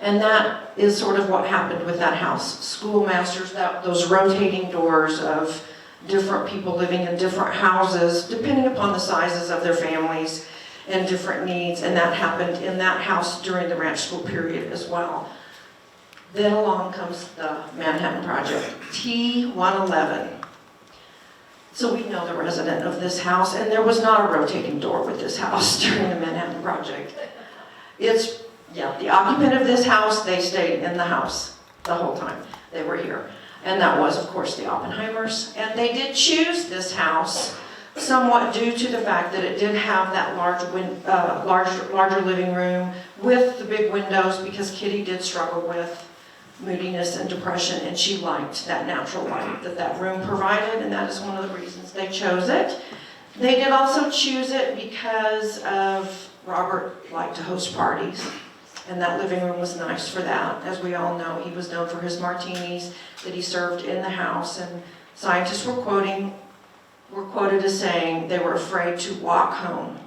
And that is sort of what happened with that house. Schoolmasters, those rotating doors of different people living in different houses, depending upon the sizes of their families and different needs. And that happened in that house during the ranch school period as well. Then along comes the Manhattan Project, T111. So we know the resident of this house, and there was not a rotating door with this house during the Manhattan Project. The occupant of this house, they stayed in the house the whole time they were here. And that was, of course, the Oppenheimers. And they did choose this house somewhat due to the fact that it did have that larger living room with the big windows, because Kitty did struggle with moodiness and depression, and she liked that natural light that room provided, and that is one of the reasons they chose it. They did also choose it because of Robert liked to host parties, and that living room was nice for that. As we all know, he was known for his martinis that he served in the house, and scientists were quoted as saying they were afraid to walk home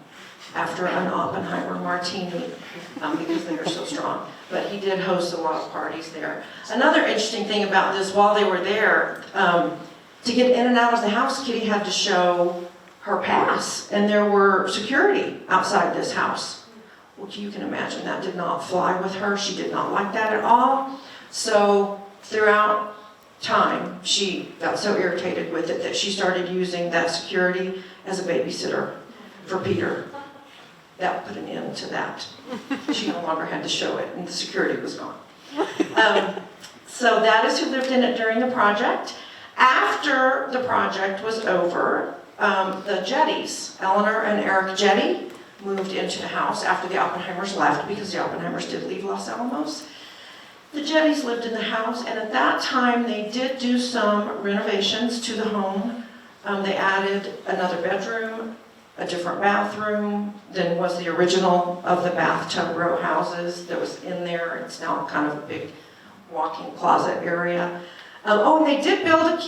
after an Oppenheimer martini because they were so strong. But he did host a lot of parties there. Another interesting thing about this, while they were there, to get in and out of the house, Kitty had to show her pass, and there were security outside this house. Well, you can imagine that did not fly with her. She did not like that at all. So throughout time, she got so irritated with it that she started using that security as a babysitter for Peter. That put an end to that. She no longer had to show it, and the security was gone. So that is who lived in it during the project. After the project was over, the Jettys, Eleanor and Eric Jetty, moved into the house after the Oppenheimers left, because the Oppenheimers did leave Los Alamos. The Jettys lived in the house, and at that time they did do some renovations to the home. They added another bedroom, a different bathroom than was the original of the bathtub row houses that was in there. It's now kind of a big walk-in closet area. And they did build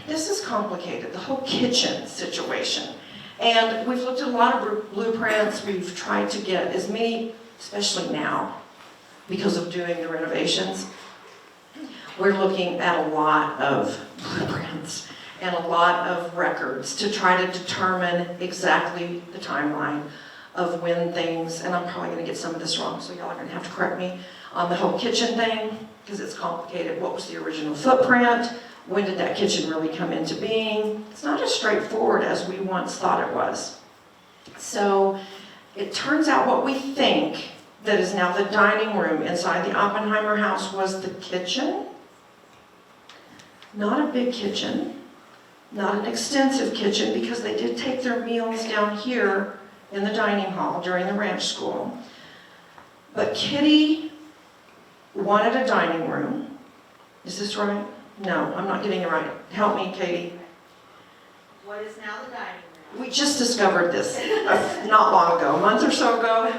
this is complicated, the whole kitchen situation. And we've looked at a lot of blueprints. We've tried to get as many, especially now, because of doing the renovations. We're looking at a lot of blueprints and a lot of records to try to determine exactly the timeline of when things, and I'm probably going to get some of this wrong, so y'all are going to have to correct me on the whole kitchen thing, because it's complicated. What was the original footprint? When did that kitchen really come into being? It's not as straightforward as we once thought it was. So it turns out what we think that is now the dining room inside the Oppenheimer house was the kitchen. Not a big kitchen, not an extensive kitchen, because they did take their meals down here in the dining hall during the ranch school. But Kitty wanted a dining room. Is this right? No, I'm not getting it right. Help me, Katie. What is now the dining room? We just discovered this not long ago, a month or so ago,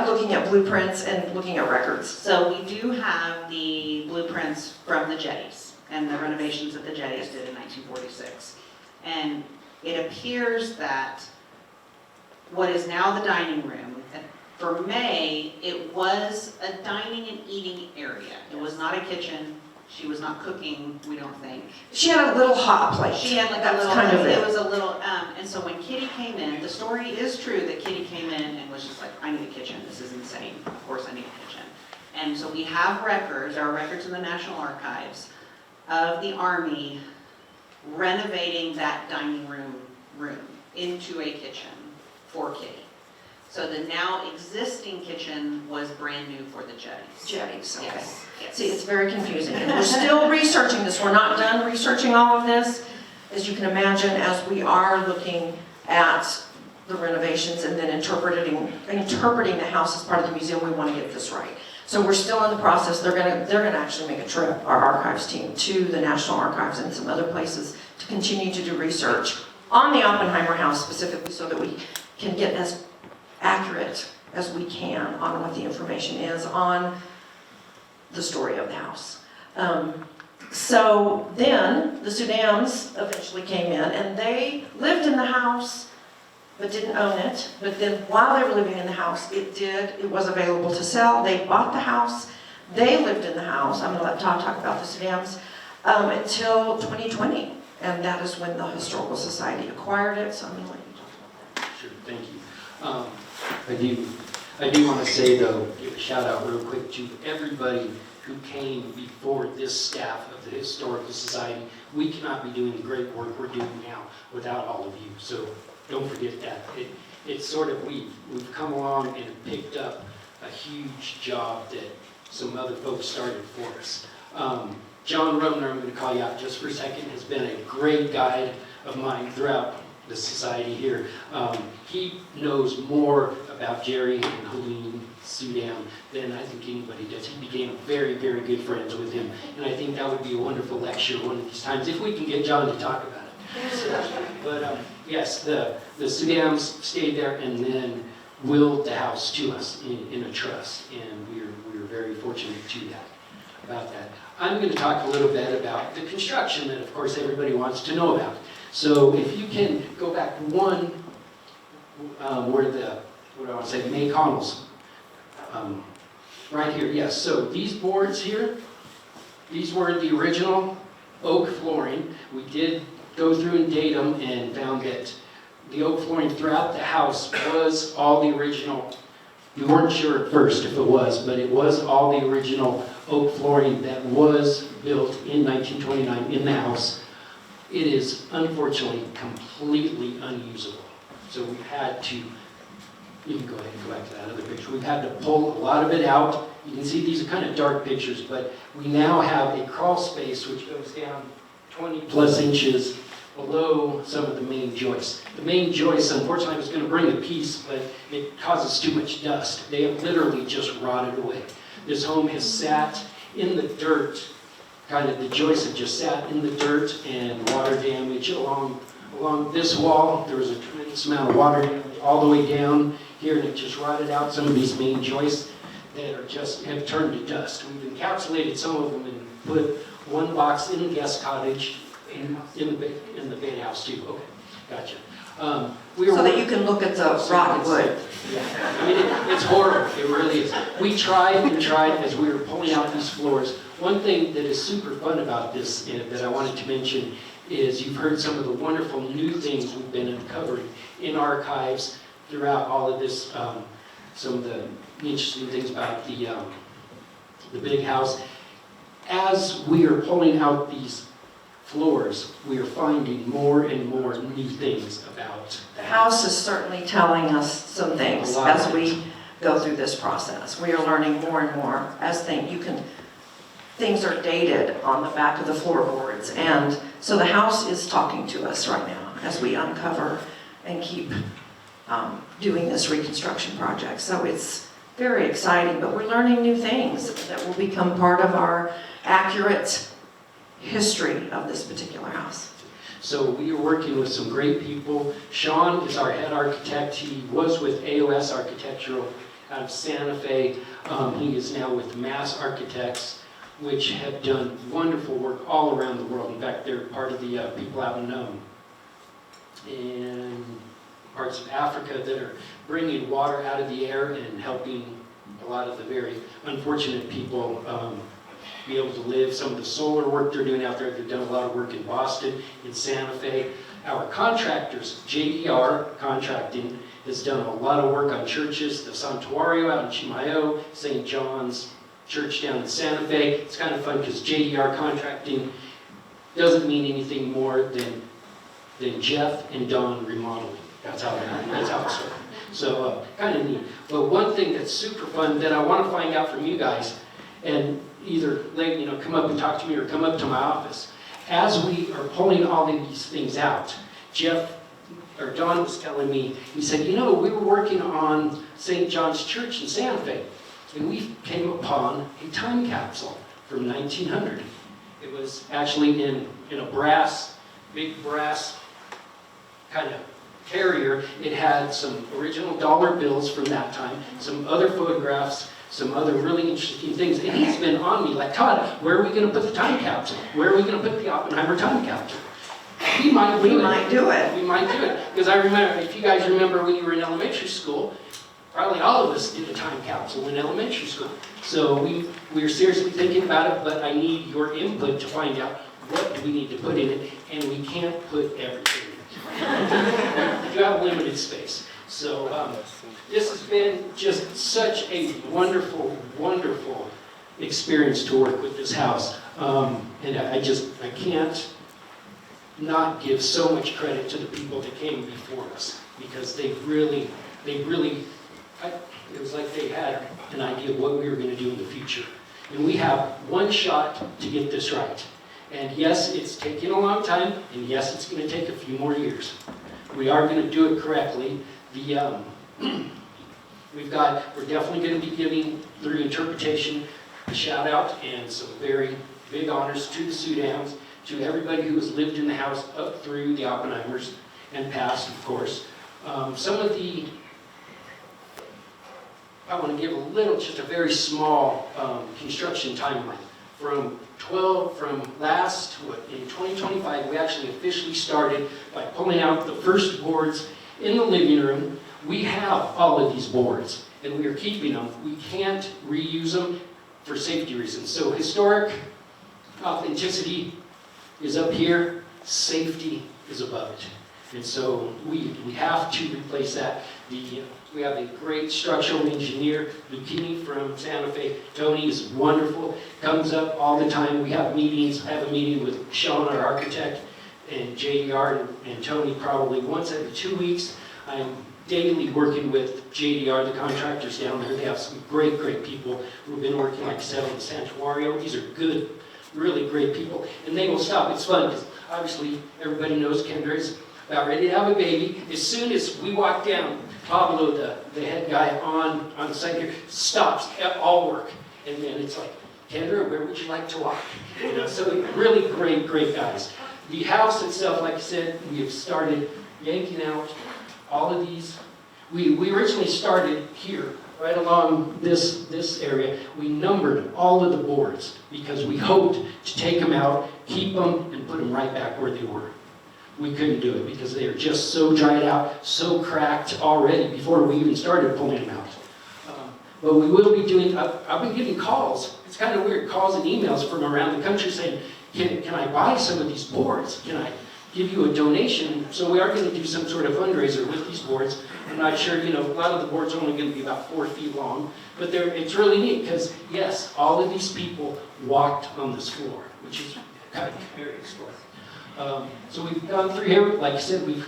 looking at blueprints and looking at records. So we do have the blueprints from the Jettys and the renovations that the Jettys did in 1946. And it appears that what is now the dining room, for May, it was a dining and eating area. It was not a kitchen. She was not cooking, we don't think. She had a little hot plate. She had like That a was little, kind of it was a little, and so when Kitty came in, the story is true that Kitty came in and was just like, I need a kitchen, this is insane, of course I need a kitchen. And so we have records, there are records in the National Archives of the Army renovating that dining room into a kitchen for Kitty. So the now existing kitchen was brand new for the Jettys. Jettys, okay. Yes, yes. See, it's very confusing. And we're still researching this. We're not done researching all of this, as you can imagine, as we are looking at the renovations and then interpreting the house as part of the museum. We want to get this right. So we're still in the process. They're gonna actually make a trip, our archives team, to the National Archives and some other places to continue to do research on the Oppenheimer house specifically, so that we can get as accurate as we can on what the information is on the story of the house. So then the Sudans eventually came in, and they lived in the house but didn't own it. But then while they were living in the house, it was available to sell. They bought the house. They lived in the house. I'm gonna let Todd talk about the sedans, until 2020. And that is when the Historical Society acquired it, so I'm gonna let you talk about that. Sure, thank you. I do want to say though, give a shout out real quick to everybody who came before this staff of the Historical Society. We cannot be doing the great work we're doing now without all of you, so don't forget that. It's sort of, we've come along and picked up a huge job that some other folks started for us. John Romner, I'm going to call you out just for a second, has been a great guide of mine throughout the society here. He knows more about Jerry and Helene Sudan than I think anybody does. He became very, very good friends with him, and I think that would be a wonderful lecture one of these times, if we can get John to talk about it. So, but yes, the Sudans stayed there and then willed the house to us in a trust, and we were very fortunate to that. About that. I'm going to talk a little bit about the construction that, of course, everybody wants to know about. So if you can go back one, where what do I want to say, May Connell's, right here, yes. So these boards here, these were the original oak flooring. We did go through and date them and found that the oak flooring throughout the house was all the original. We weren't sure at first if it was, but it was all the original oak flooring that was built in 1929 in the house. It is unfortunately completely unusable. So we've had to, you can go ahead and go back to that other picture. We've had to pull a lot of it out. You can see these are kind of dark pictures, but we now have a crawl space which goes down 20 plus inches below some of the main joists. The main joists, unfortunately, I was going to bring a piece, but it causes too much dust. They have literally just rotted away. This home has sat in the dirt, kind of the joists have just sat in the dirt, and water damage along this wall. There was a tremendous amount of water damage all the way down here, and it just rotted out some of these main joists that are just have turned to dust. We've encapsulated some of them and put one box in the guest cottage, in the bait house too. Okay, gotcha. So that you can look at the rotten wood. Yeah, I mean, it's horrible. It really is. We tried and tried as we were pulling out these floors. One thing that is super fun about this that I wanted to mention is you've heard some of the wonderful new things we've been uncovering in archives throughout all of this. Some of the interesting things about the big house. As we are pulling out these floors, we are finding more and more new things about The house is certainly telling us some things as we go through this process. We are learning more and more as things are dated on the back of the floorboards. And so the house is talking to us right now as we uncover and keep doing this reconstruction project. So it's very exciting, but we're learning new things that will become part of our accurate history of this particular house. So we are working with some great people. Sean is our head architect. He was with AOS Architectural out of Santa Fe. He is now with Mass Architects, which have done wonderful work all around the world. In fact, they're part of the people out in parts of Africa that are bringing water out of the air and helping a lot of the very unfortunate people be able to live. Some of the solar work they're doing out there, they've done a lot of work in Boston, in Santa Fe. Our contractors, JDR Contracting, has done a lot of work on churches, the Santuario out in Chimayo, St. John's Church down in Santa Fe. It's kind of fun because JDR Contracting doesn't mean anything more than Jeff and Don remodeling. That's how it started. So kind of neat. But one thing that's super fun that I want to find out from you guys, and either come up and talk to me or come up to my office. As we are pulling all of these things out, Don was telling me, he said, we were working on St. John's Church in Santa Fe, and we came upon a time capsule from 1900. It was actually in a big brass kind of carrier. It had some original dollar bills from that time, some other photographs, some other really interesting things. And he's been on me like, Todd, where are we going to put the time capsule? Where are we going to put the Oppenheimer time capsule? we might do it. might do it. We might do it. Because I remember, if you guys remember when you were in elementary school, probably all of us did a time capsule in elementary school. So we are seriously thinking about it, but I need your input to find out what do we need to put in it, and we can't put everything in it. You have limited space. So this has been just such a wonderful, wonderful experience to work with this house. And I can't not give so much credit to the people that came before us, because it was like they had an idea of what we were going to do in the future. And we have one shot to get this right. And yes, it's taken a long time, and yes, it's going to take a few more years. We are going to do it correctly. We're definitely going to be giving, through interpretation, a shout out and some very big honors to the Sudans, to everybody who has lived in the house up through the Oppenheimers and past, of course. I want to give just a very small construction timeline. From in 2025, we actually officially started by pulling out the first boards in the living room. We have all of these boards, and we are keeping them. We can't reuse them for safety reasons. So historic authenticity is up here, safety is above it. And so we have to replace that. We have a great structural engineer, Lucchini from Santa Fe. Tony is wonderful, comes up all the time. We have meetings. I have a meeting with Sean, our architect, and JDR and Tony probably once every 2 weeks. I'm daily working with JDR, the contractors down there. They have some great, great people who've been working, like I said, on the Santuario. These are good, really great people. And they will stop. It's fun because obviously everybody knows Kendra is about ready to have a baby. As soon as we walk down, Pablo, the head guy on site here, stops at all work. And then it's like, Kendra, where would you like to walk? You know, so really great, great guys. The house itself, like I said, we have started yanking out all of these. We originally started here, right along this area. We numbered all of the boards because we hoped to take them out, keep them, and put them right back where they were. We couldn't do it because they are just so dried out, so cracked already before we even started pulling them out. But we will be doing, I've been getting calls, it's kind of weird, calls and emails from around the country saying, can I buy some of these boards? Can I give you a donation? So we are going to do some sort of fundraiser with these boards. I'm not sure, a lot of the boards are only going to be about 4 feet long, but it's really neat because, yes, all of these people walked on this floor, which is kind of very historic. So we've gone through here, like I said, we've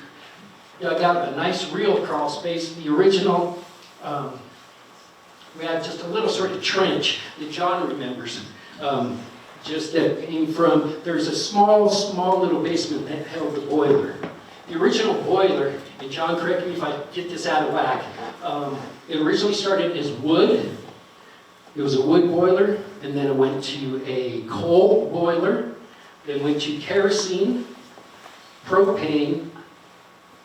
dug out a nice real crawl space. The original, we had just a little sort of trench that John remembers. Just that came from, there's a small little basement that held the boiler. The original boiler, and John, correct me if I get this out of whack, it originally started as wood. It was a wood boiler, and then it went to a coal boiler, then went to kerosene, propane,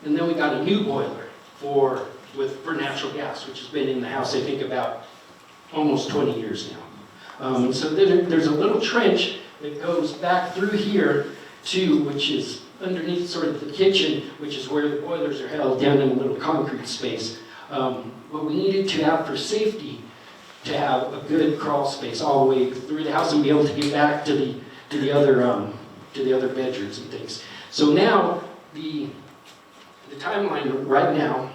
and then we got a new boiler for natural gas, which has been in the house, I think, about almost 20 years now. So there's a little trench that goes back through here to, which is underneath sort of the kitchen, which is where the boilers are held down in a little concrete space. But we needed to have, for safety, to have a good crawl space all the way through the house and be able to get back to the other bedrooms and things. So now the timeline right now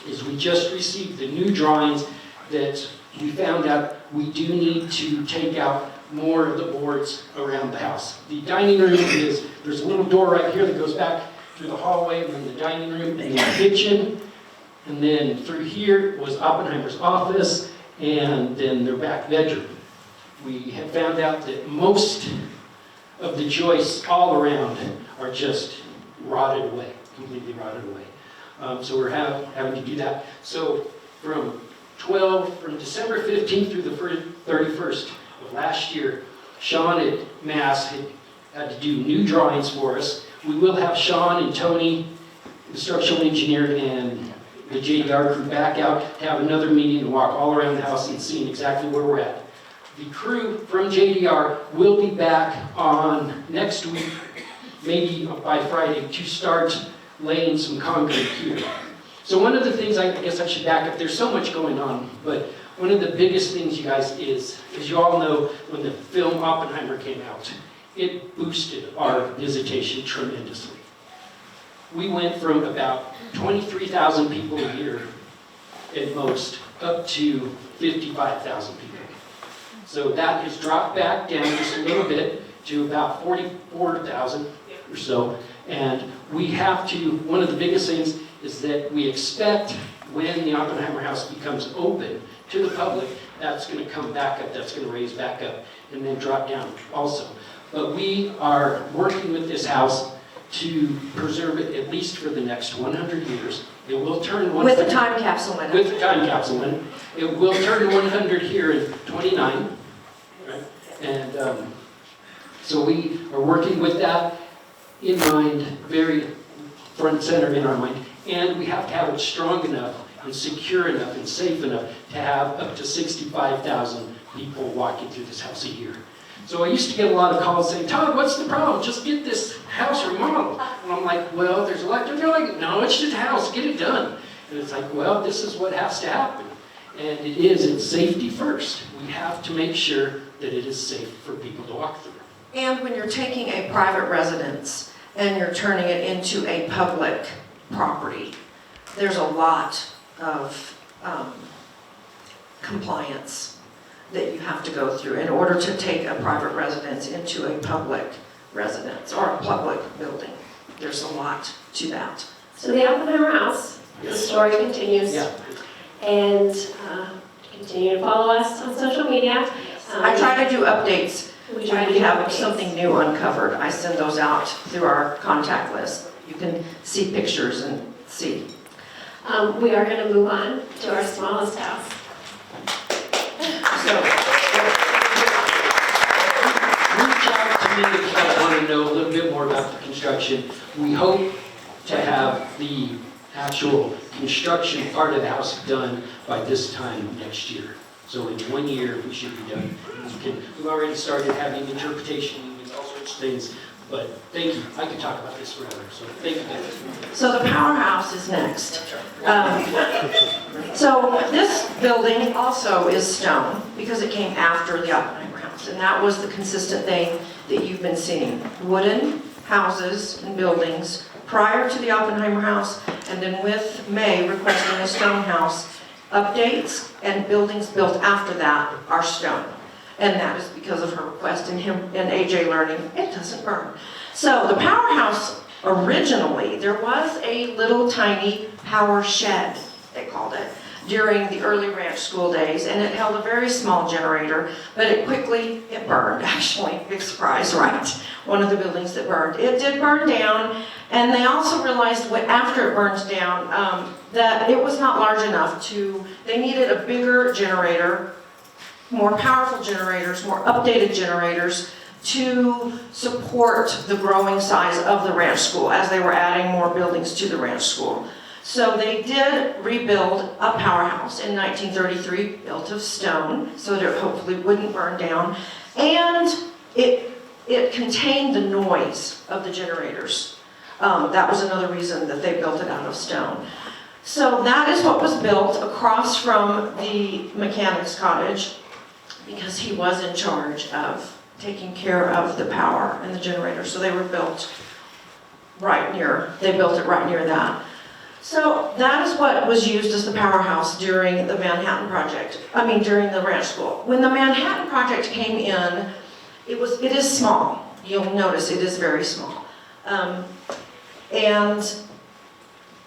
is we just received the new drawings that we found out we do need to take out more of the boards around the house. The dining room there's a little door right here that goes back through the hallway, and then the dining room and the kitchen, and then through here was Oppenheimer's office, and then their back bedroom. We have found out that most of the joists all around are just rotted away, completely rotted away. So we're having to do that. So from December 15th through the 31st of last year, Sean at Mass had to do new drawings for us. We will have Sean and Tony, the structural engineer, and the JDR crew back out to have another meeting and walk all around the house and see exactly where we're at. The crew from JDR will be back on next week maybe by Friday, to start laying some concrete here. So one of the things, I guess I should back up, there's so much going on, but one of the biggest things, you guys, is, as you all know, when the film Oppenheimer came out, it boosted our visitation tremendously. We went from about 23,000 people a year at most, up to 55,000 people. So that has dropped back down just a little bit to about 44,000 or so. And we have to, one of the biggest things is that we expect when the Oppenheimer House becomes open to the public, that's going to come back up, that's going to raise back up, and then drop down also. But we are working with this house to preserve it at least for the next 100 years. It will turn 100. With the time capsule in it. With the time capsule in it. It will turn 100 here in 29. Right? And so we are working with that in mind, very front and center in our mind. And we have to have it strong enough and secure enough and safe enough to have up to 65,000 people walking through this house a year. So I used to get a lot of calls saying, Todd, what's the problem? Just get this house remodeled. And I'm like, well, there's electric. They're like, no, it's just a house, get it done. And it's like, well, this is what has to happen. And it is, it's safety first. We have to make sure that it is safe for people to walk through. And when you're taking a private residence and you're turning it into a public property, there's a lot of compliance that you have to go through in order to take a private residence into a public residence or a public building. There's a lot to that. So the Oppenheimer House, the story continues. Yeah. And continue to follow us on social media. I try to do updates. We try to When do we have updates. something new uncovered, I send those out through our contact list. You can see pictures and see. We are going to move on to our smallest house. So, Reach out to me if you guys want to know a little bit more about the construction. We hope to have the actual construction part of the house done by this time next year. So in 1 year, we should be done. We've already started having interpretation meetings, all sorts of things. But thank you. I could talk about this forever. So thank you guys. so the powerhouse is next. So this building also is stone because it came after the Oppenheimer House. And that was the consistent thing that you've been seeing. Wooden houses and buildings prior to the Oppenheimer House, and then with May requesting a stone house, updates and buildings built after that are stone. And that is because of her request and him and AJ learning it doesn't burn. So the powerhouse, originally, there was a little tiny power shed, they called it, during the early ranch school days, and it held a very small generator, but it burned, actually, big surprise, right? One of the buildings that burned. It did burn down, and they also realized after it burns down, that it was not large enough they needed a bigger generator, more powerful generators, more updated generators to support the growing size of the ranch school as they were adding more buildings to the ranch school. So they did rebuild a powerhouse in 1933, built of stone, so that it hopefully wouldn't burn down. And it contained the noise of the generators. That was another reason that they built it out of stone. So that is what was built across from the mechanic's cottage, because he was in charge of taking care of the power and the generator. So they were built they built it right near that. So that is what was used as the powerhouse during the Manhattan Project, during the ranch school. When the Manhattan Project came in, it is small. You'll notice it is very small. And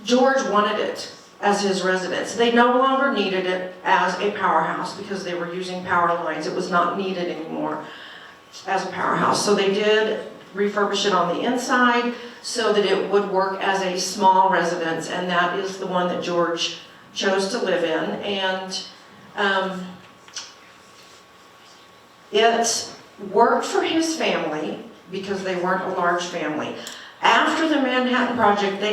George wanted it as his residence. They no longer needed it as a powerhouse because they were using power lines. It was not needed anymore as a powerhouse. So they did refurbish it on the inside so that it would work as a small residence, and that is the one that George chose to live in. And it worked for his family because they weren't a large family. After the Manhattan Project,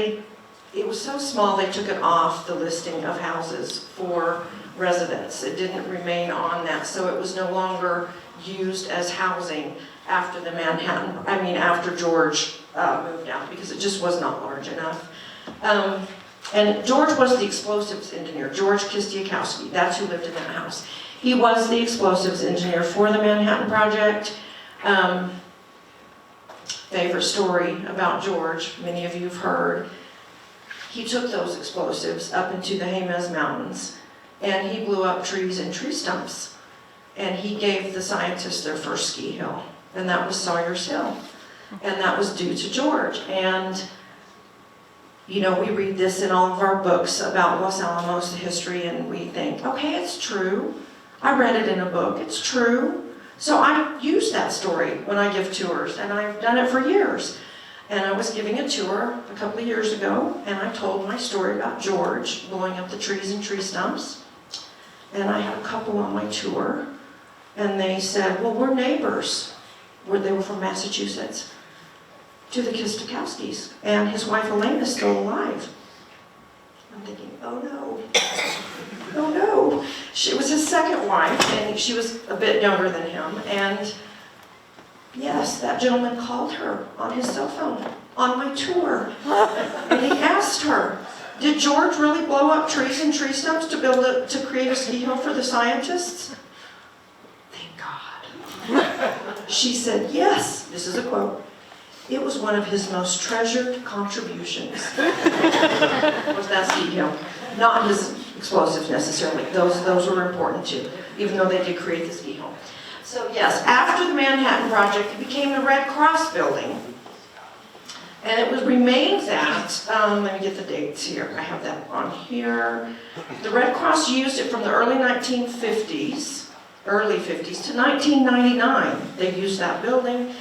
it was so small they took it off the listing of houses for residence. It didn't remain on that, so it was no longer used as housing after after George moved out, because it just was not large enough. And George was the explosives engineer, George Kistiakowski, that's who lived in that house. He was the explosives engineer for the Manhattan Project. Favorite story about George, many of you have heard. He took those explosives up into the Jemez Mountains and he blew up trees and tree stumps. And he gave the scientists their first ski hill, and that was Sawyer's Hill. And that was due to George. And you know, we read this in all of our books about Los Alamos, the history, and we think, okay, it's true. I read it in a book, it's true. So I use that story when I give tours, and I've done it for years. And I was giving a tour a couple of years ago, and I told my story about George blowing up the trees and tree stumps. And I had a couple on my tour, and they said, well, we're neighbors. They were from Massachusetts, to the Kistakowskis, and his wife Elaine is still alive. I'm thinking, oh no, oh no. She was his second wife, and she was a bit younger than him, and yes, that gentleman called her on his cell phone on my tour, and he asked her, did George really blow up trees and tree stumps to create a ski hill for the scientists? Thank God. She said, yes, this is a quote, it was one of his most treasured contributions. Was that ski hill. Not his explosives necessarily, those were important too, even though they did create the ski hill. So yes, after the Manhattan Project, it became the Red Cross building. And it remained that, let me get the dates here, I have that on here. The Red Cross used it from the early 1950s, early 50s, to 1999. They used that building.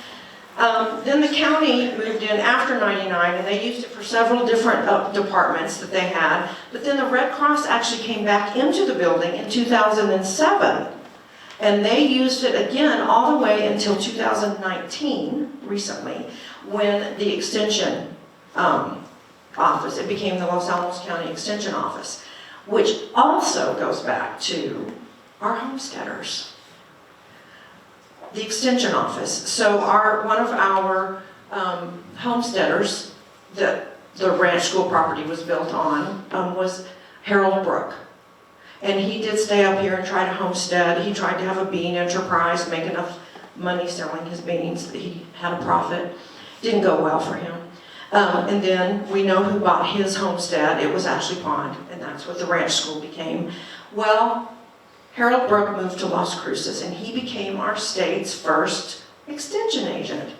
Then the county moved in after 99, and they used it for several different departments that they had. But then the Red Cross actually came back into the building in 2007. And they used it again all the way until 2019, recently, when the Extension Office, it became the Los Alamos County Extension Office, which also goes back to our homesteaders. The Extension Office. So one of our homesteaders that the ranch school property was built on was Harold Brook. And he did stay up here and try to homestead. He tried to have a bean enterprise, make enough money selling his beans that he had a profit. Didn't go well for him. And then we know who bought his homestead. It was Ashley Pond, and that's what the ranch school became. Well, Harold Brook moved to Las Cruces, and he became our state's first extension agent,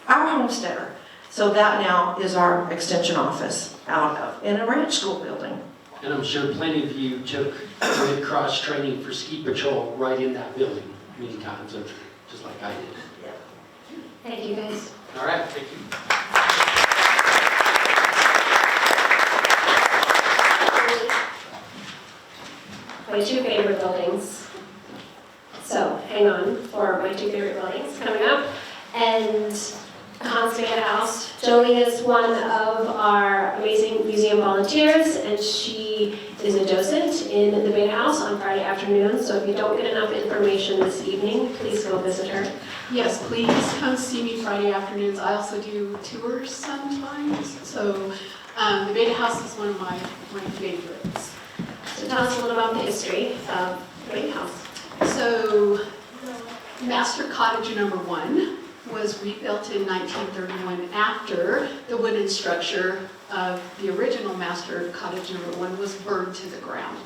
our homesteader. So that now is our extension office in a ranch school building. And I'm sure plenty of you took Red Cross training for ski patrol right in that building many times, just like I did. Thank you, guys. All right, thank you. My two favorite buildings. So hang on for my two favorite buildings coming up. And Hans Beta House. Joni is one of our amazing museum volunteers, and she is a docent in the Beta House on Friday afternoons. So if you don't get enough information this evening, please go visit her. Yes, please come see me Friday afternoons. I also do tours sometimes. So the Beta House is one of my favorites. So tell us a little about the history of the Beta House. So Master Cottage number 1 was rebuilt in 1931 after the wooden structure of the original Master Cottage number 1 was burned to the ground.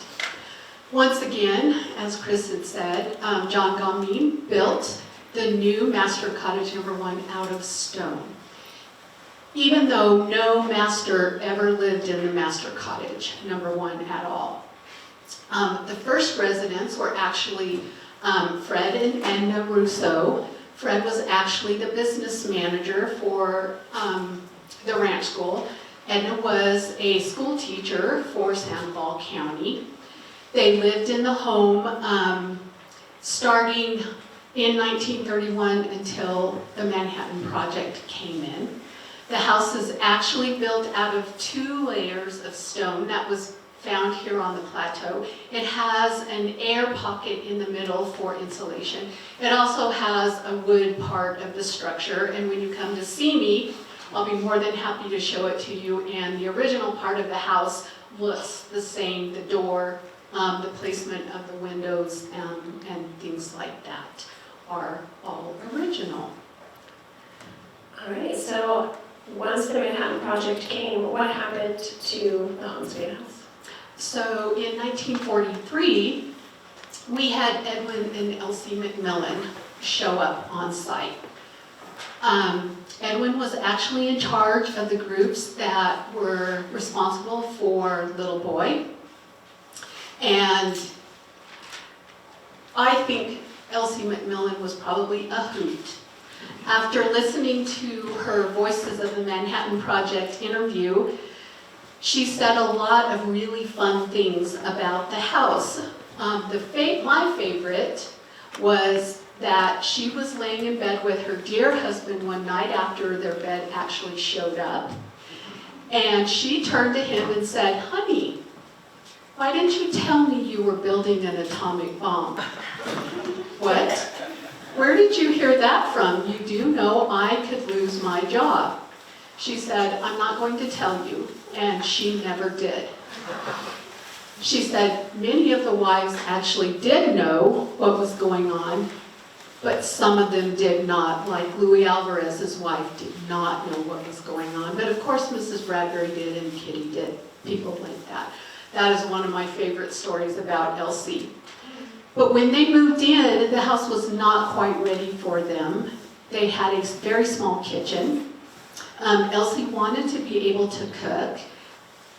Once again, as Chris had said, John Gomine built the new Master Cottage number 1 out of stone. Even though no master ever lived in the Master Cottage number 1 at all. The first residents were actually Fred and Edna Rousseau. Fred was actually the business manager for the ranch school. Edna was a school teacher for Sandoval County. They lived in the home starting in 1931 until the Manhattan Project came in. The house is actually built out of 2 layers of stone. That was found here on the plateau. It has an air pocket in the middle for insulation. It also has a wood part of the structure, and when you come to see me, I'll be more than happy to show it to you. And the original part of the house looks the same, the door, the placement of the windows, and things like that are all original. All right, so once the Manhattan Project came, what happened to the Hansgreen house? So in 1943, we had Edwin and Elsie McMillan show up on site. Edwin was actually in charge of the groups that were responsible for Little Boy. And I think Elsie McMillan was probably a hoot. After listening to her Voices of the Manhattan Project interview, she said a lot of really fun things about the house. My favorite was that she was laying in bed with her dear husband one night after their bed actually showed up. And she turned to him and said, "Honey, why didn't you tell me you were building an atomic bomb?" "What? Where did you hear that from? You do know I could lose my job." She said, "I'm not going to tell you," and she never did. She said many of the wives actually did know what was going on, but some of them did not, like Louis Alvarez's wife did not know what was going on. But of course Mrs. Bradbury did and Kitty did, people like that. That is one of my favorite stories about Elsie. But when they moved in, the house was not quite ready for them. They had a very small kitchen. Elsie wanted to be able to cook,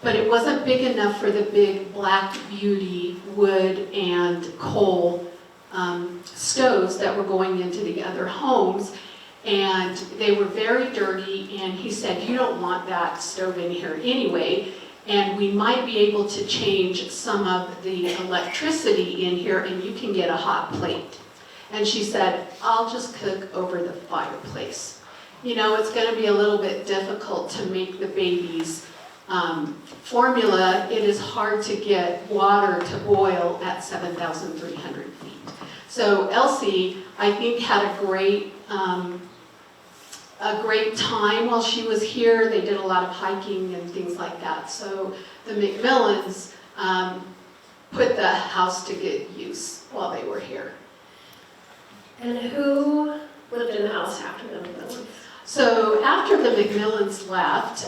but it wasn't big enough for the big Black Beauty wood and coal stoves that were going into the other homes, and they were very dirty, and he said, "You don't want that stove in here anyway, and we might be able to change some of the electricity in here, and you can get a hot plate." And she said, "I'll just cook over the fireplace. You know, it's going to be a little bit difficult to make the baby's formula. It is hard to get water to boil at 7,300 feet. So Elsie, I think, had a great time while she was here. They did a lot of hiking and things like that. So the McMillans put the house to good use while they were here. And who lived in the house after the McMillans? So after the McMillans left,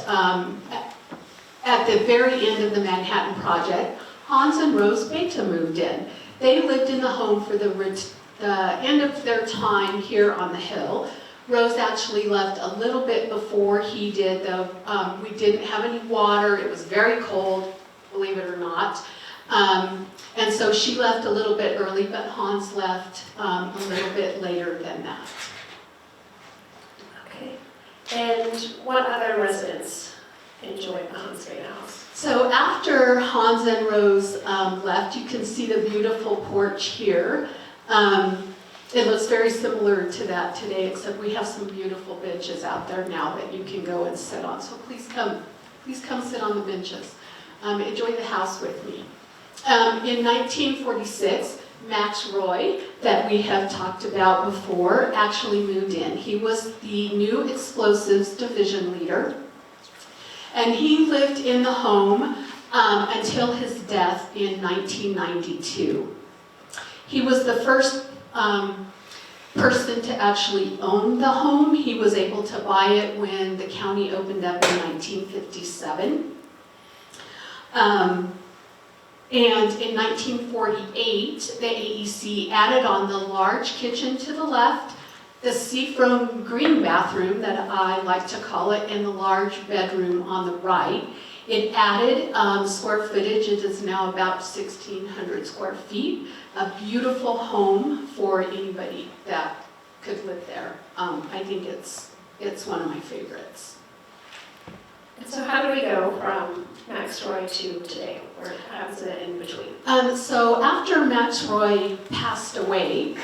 at the very end of the Manhattan Project, Hans and Rose Beta moved in. They lived in the home for the end of their time here on the hill. Rose actually left a little bit before he did, though. We didn't have any water. It was very cold, believe it or not. And so she left a little bit early, but Hans left a little bit later than that. Okay. And what other residents enjoyed the Hansgreen house? So after Hans and Rose left, you can see the beautiful porch here. It looks very similar to that today, except we have some beautiful benches out there now that you can go and sit on. So please come sit on the benches. Enjoy the house with me. In 1946, Max Roy, that we have talked about before, actually moved in. He was the new explosives division leader. And he lived in the home until his death in 1992. He was the first person to actually own the home. He was able to buy it when the county opened up in 1957. And in 1948, the AEC added on the large kitchen to the left, the seafoam green bathroom that I like to call it, and the large bedroom on the right. It added square footage. It is now about 1,600 square feet. A beautiful home for anybody that could live there. I think it's one of my favorites. And so how do we go from Max Roy to today? Or happens in between? So after Max Roy passed away,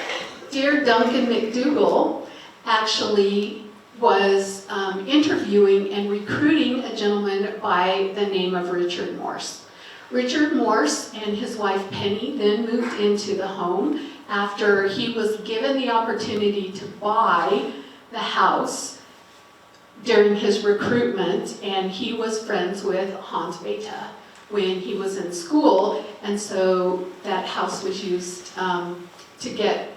dear Duncan McDougall actually was interviewing and recruiting a gentleman by the name of Richard Morse. Richard Morse and his wife Penny then moved into the home after he was given the opportunity to buy the house during his recruitment, and he was friends with Hans Bethe when he was in school, and so that house was used to get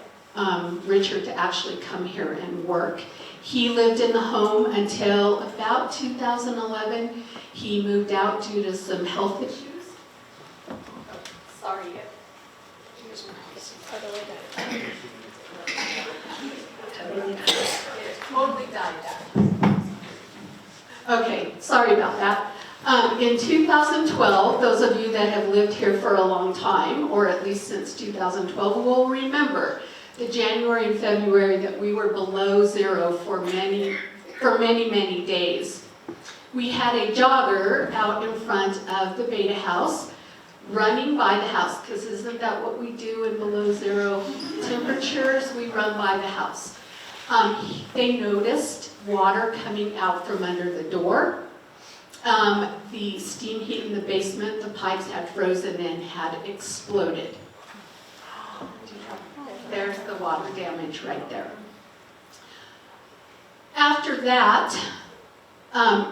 Richard to actually come here and work. He lived in the home until about 2011. He moved out due to some health issues. Sorry. Here's my house. Totally died down. Okay, sorry about that. In 2012, those of you that have lived here for a long time, or at least since 2012, will remember the January and February that we were below zero for many, many days. We had a jogger out in front of the Bethe house, running by the house, because isn't that what we do in below zero temperatures? We run by the house. They noticed water coming out from under the door. The steam heat in the basement, the pipes had frozen and had exploded. There's the water damage right there. After that,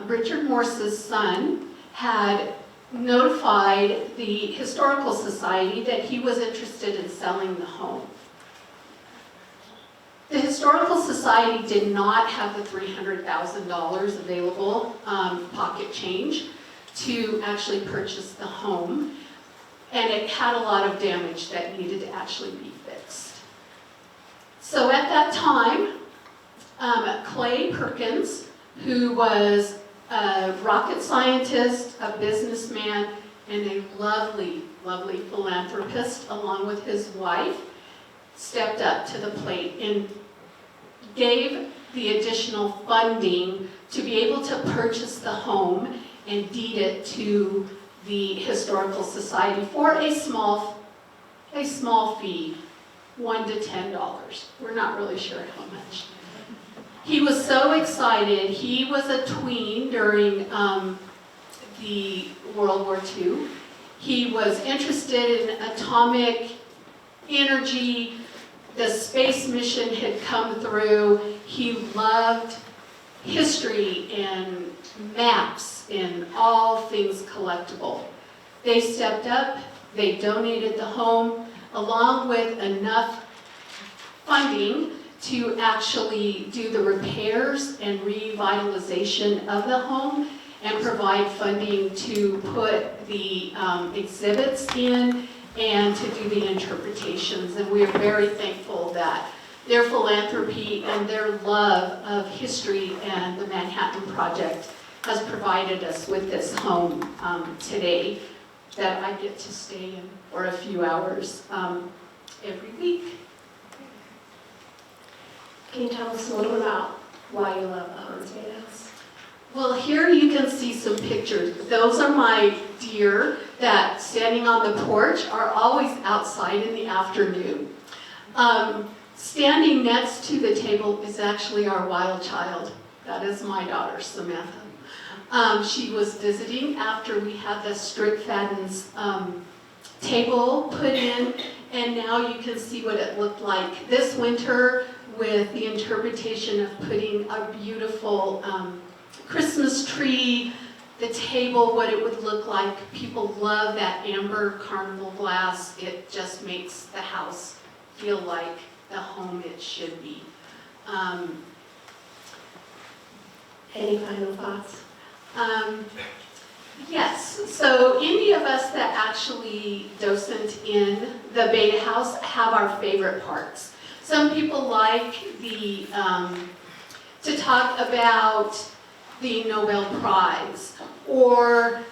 Richard Morse's son had notified the Historical Society that he was interested in selling the home. The Historical Society did not have the $300,000 available pocket change to actually purchase the home, and it had a lot of damage that needed to actually be fixed. So at that time, Clay Perkins, who was a rocket scientist, a businessman, and a lovely, lovely philanthropist, along with his wife, stepped up to the plate and gave the additional funding to be able to purchase the home and deed it to the Historical Society for a small fee, $1 to $10. We're not really sure how much. He was so excited. He was a tween during the World War II. He was interested in atomic energy. The space mission had come through. He loved history and maps and all things collectible. They stepped up. They donated the home along with enough funding to actually do the repairs and revitalization of the home and provide funding to put the exhibits in and to do the interpretations. And we are very thankful that their philanthropy and their love of history and the Manhattan Project has provided us with this home today that I get to stay in for a few hours every week. Can you tell us a little bit about why you love the Hans Bethe house? Well, here you can see some pictures. Those are my deer that, standing on the porch, are always outside in the afternoon. Standing next to the table is actually our wild child. That is my daughter, Samantha. She was visiting after we had the Strickfaden's table put in, and now you can see what it looked like this winter with the interpretation of putting a beautiful Christmas tree, the table, what it would look like. People love that amber carnival glass. It just makes the house feel like the home it should be. Any final thoughts? Yes, so any of us that actually docent in the Bethe house have our favorite parts. Some people like the to talk about the Nobel Prize or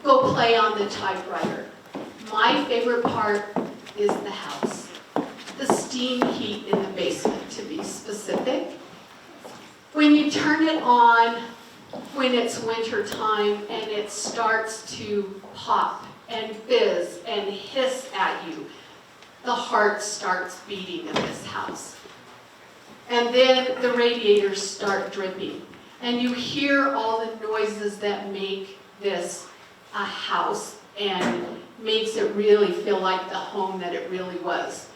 go play on the typewriter. My favorite part is the house. The steam heat in the basement, to be specific. When you turn it on, when it's winter time and it starts to pop and fizz and hiss at you, the heart starts beating in this house. And then the radiators start dripping. And you hear all the noises that make this a house and makes it really feel like the home that it really was.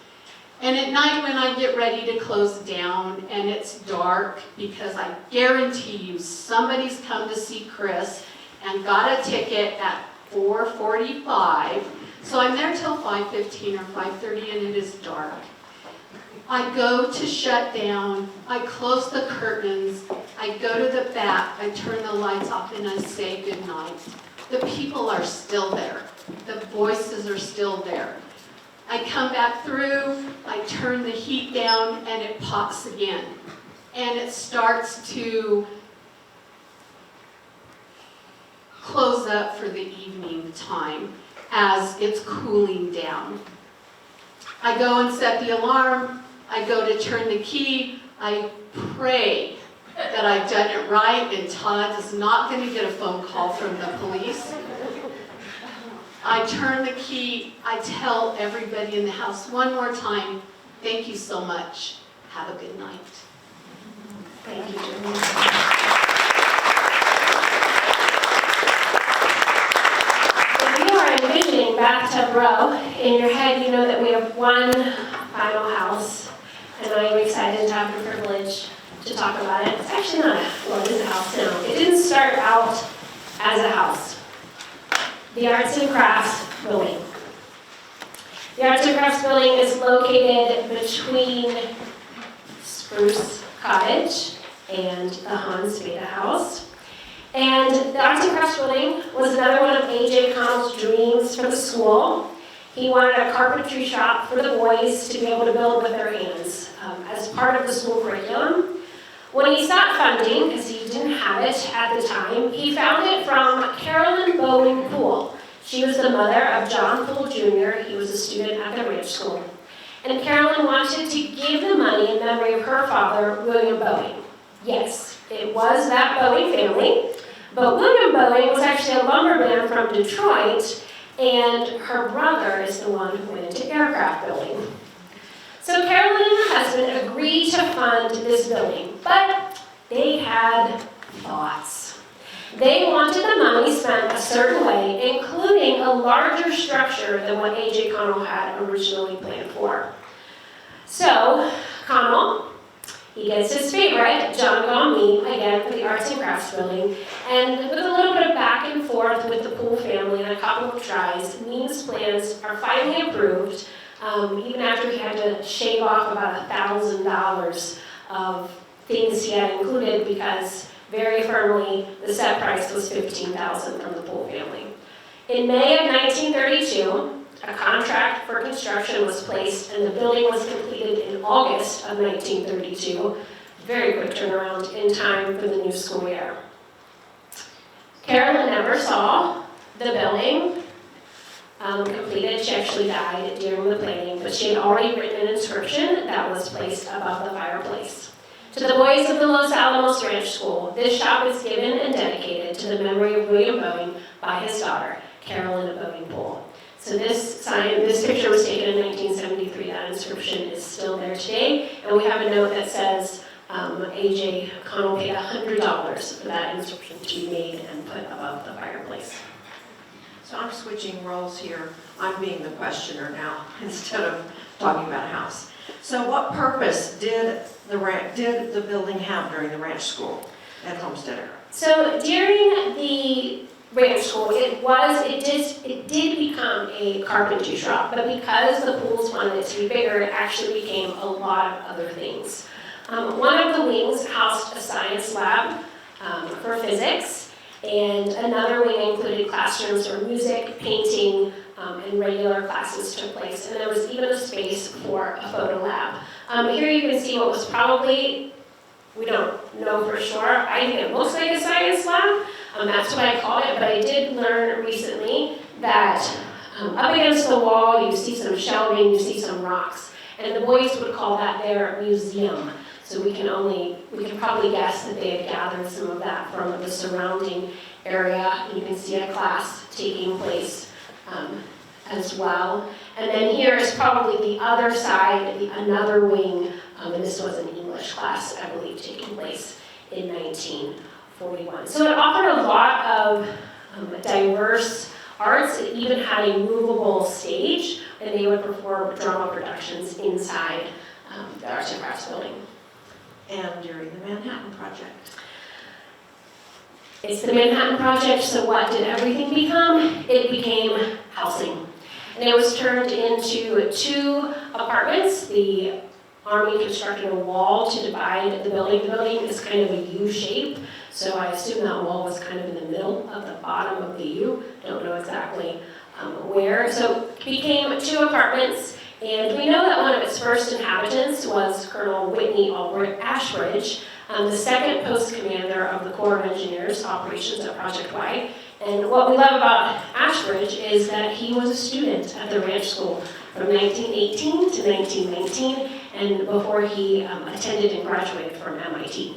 And at night when I get ready to close down and it's dark, because I guarantee you somebody's come to see Chris and got a ticket at 4:45, so I'm there till 5:15 or 5:30 and it is dark. I go to shut down, I close the curtains, I go to the back, I turn the lights off and I say goodnight. The people are still there. The voices are still there. I come back through, I turn the heat down, and it pops again. And it starts to close up for the evening time as it's cooling down. I go and set the alarm, I go to turn the key, I pray that I've done it right and Todd is not going to get a phone call from the police. I turn the key, I tell everybody in the house one more time, thank you so much, have a good night. Thank you, Jimmy. If you are envisioning Bathtub Row, in your head you know that we have one final house, and I am excited to have the privilege to talk about it. It's actually not it is a house now. It didn't start out as a house. The Arts and Crafts Building. The Arts and Crafts Building is located between Spruce Cottage and the Hans Beta House. And the Arts and Crafts Building was another one of A.J. Connell's dreams for the school. He wanted a carpentry shop for the boys to be able to build with their hands as part of the school curriculum. When he sought funding, because he didn't have it at the time, he found it from Carolyn Bowen Poole. She was the mother of John Poole Jr. He was a student at the ranch school. And Carolyn wanted to give the money in memory of her father, William Bowen. Yes, it was that Bowen family, but William Bowen was actually a lumberman from Detroit, and her brother is the one who went into aircraft building. So Carolyn and her husband agreed to fund this building, but they had thoughts. They wanted the money spent a certain way, including a larger structure than what A.J. Connell had originally planned for. So Connell, he gets his favorite, John Gombe, again for the Arts and Crafts Building, and with a little bit of back and forth with the Poole family and a couple of tries, Means plans are finally approved. Even after he had to shave off about $1,000 of things he had included, because very firmly the set price was $15,000 from the Poole family. In May of 1932, a contract for construction was placed and the building was completed in August of 1932. Very quick turnaround in time for the new school year. Carolyn never saw the building completed. She actually died during the planning, but she had already written an inscription that was placed above the fireplace. To the boys of the Los Alamos Ranch School, this shop is given and dedicated to the memory of William Bowen by his daughter, Carolyn Bowen Poole. So this picture was taken in 1973. That inscription is still there today, and we have a note that says A.J. Connell paid $100 for that inscription to be made and put above the fireplace. So I'm switching roles here. I'm being the questioner now instead of talking about a house. So what purpose did the building have during the ranch school at Homestead Era? So during the ranch school, it did become a carpentry shop, but because the Pooles wanted it to be bigger, it actually became a lot of other things. One of the wings housed a science lab for physics, and another wing included classrooms where music, painting, and regular classes took place. And there was even a space for a photo lab. Here you can see what was probably, we don't know for sure, I think it looks like a science lab. That's what I called it, but I did learn recently that up against the wall you see some shelving, you see some rocks. And the boys would call that their museum. So we can probably guess that they had gathered some of that from the surrounding area. You can see a class taking place as well. And then here is probably the other side, another wing, and this was an English class, I believe, taking place in 1941. So it offered a lot of diverse arts. It even had a movable stage, and they would perform drama productions inside the Arts and Crafts building. And during the Manhattan Project. It's the Manhattan Project, so what did everything become? It became housing. And it was turned into 2 apartments. The Army constructed a wall to divide the building. The building is kind of a U shape, so I assume that wall was kind of in the middle of the bottom of the U. Don't know exactly where. So it became 2 apartments, and we know that one of its first inhabitants was Colonel Whitney Albert Ashbridge, the second post commander of the Corps of Engineers operations at Project Y. And what we love about Ashbridge is that he was a student at the ranch school from 1918 to 1919, and before he attended and graduated from MIT.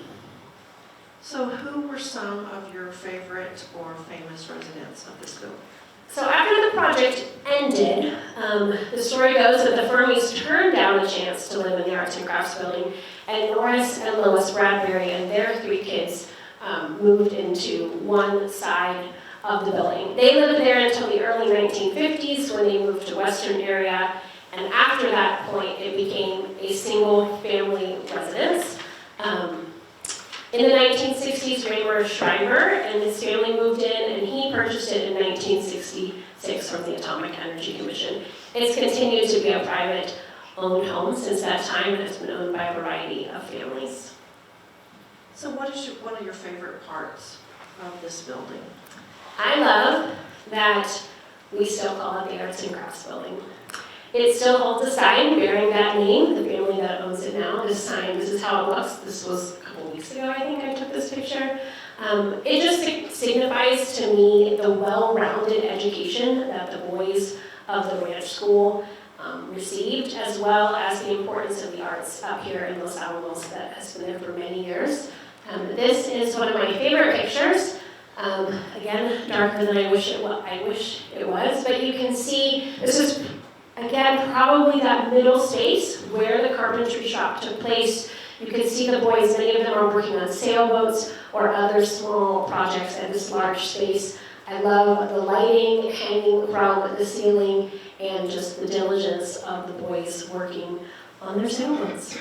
So who were some of your favorite or famous residents of this building? So after the project ended, the story goes that the Fermis turned down a chance to live in the Arts and Crafts building, and Norris and Lois Bradbury and their 3 kids moved into one side of the building. They lived there until the early 1950s when they moved to Western area, and after that point it became a single family residence. In the 1960s, Raymond Schreiber and his family moved in, and he purchased it in 1966 from the Atomic Energy Commission. It's continued to be a private-owned home since that time, and it's been owned by a variety of families. So what is one of your favorite parts of this building? I love that we still call it the Arts and Crafts Building. It still holds a sign bearing that name, the family that owns it now. This sign, this is how it looks. This was a couple weeks ago, I think I took this picture. It just signifies to me the well-rounded education that the boys of the ranch school received, as well as the importance of the arts up here in Los Alamos that has been there for many years. This is one of my favorite pictures. Again, darker than I wish it was, but you can see this is, again, probably that middle space where the carpentry shop took place. You can see the boys, many of them are working on sailboats or other small projects at this large space. I love the lighting hanging from the ceiling and just the diligence of the boys working on their sailboats.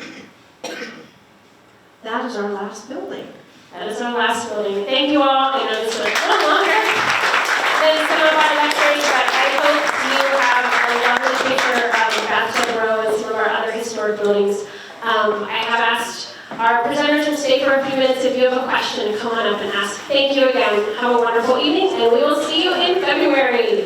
That is our last building. That is our last building. Thank you all. I know this was a little longer than some of our lectures, but I hope you have a lovely picture of Bathtub Row and some of our other historic buildings. I have asked our presenters to stay for a few minutes. If you have a question, come on up and ask. Thank you again. Have a wonderful evening, and we will see you in February.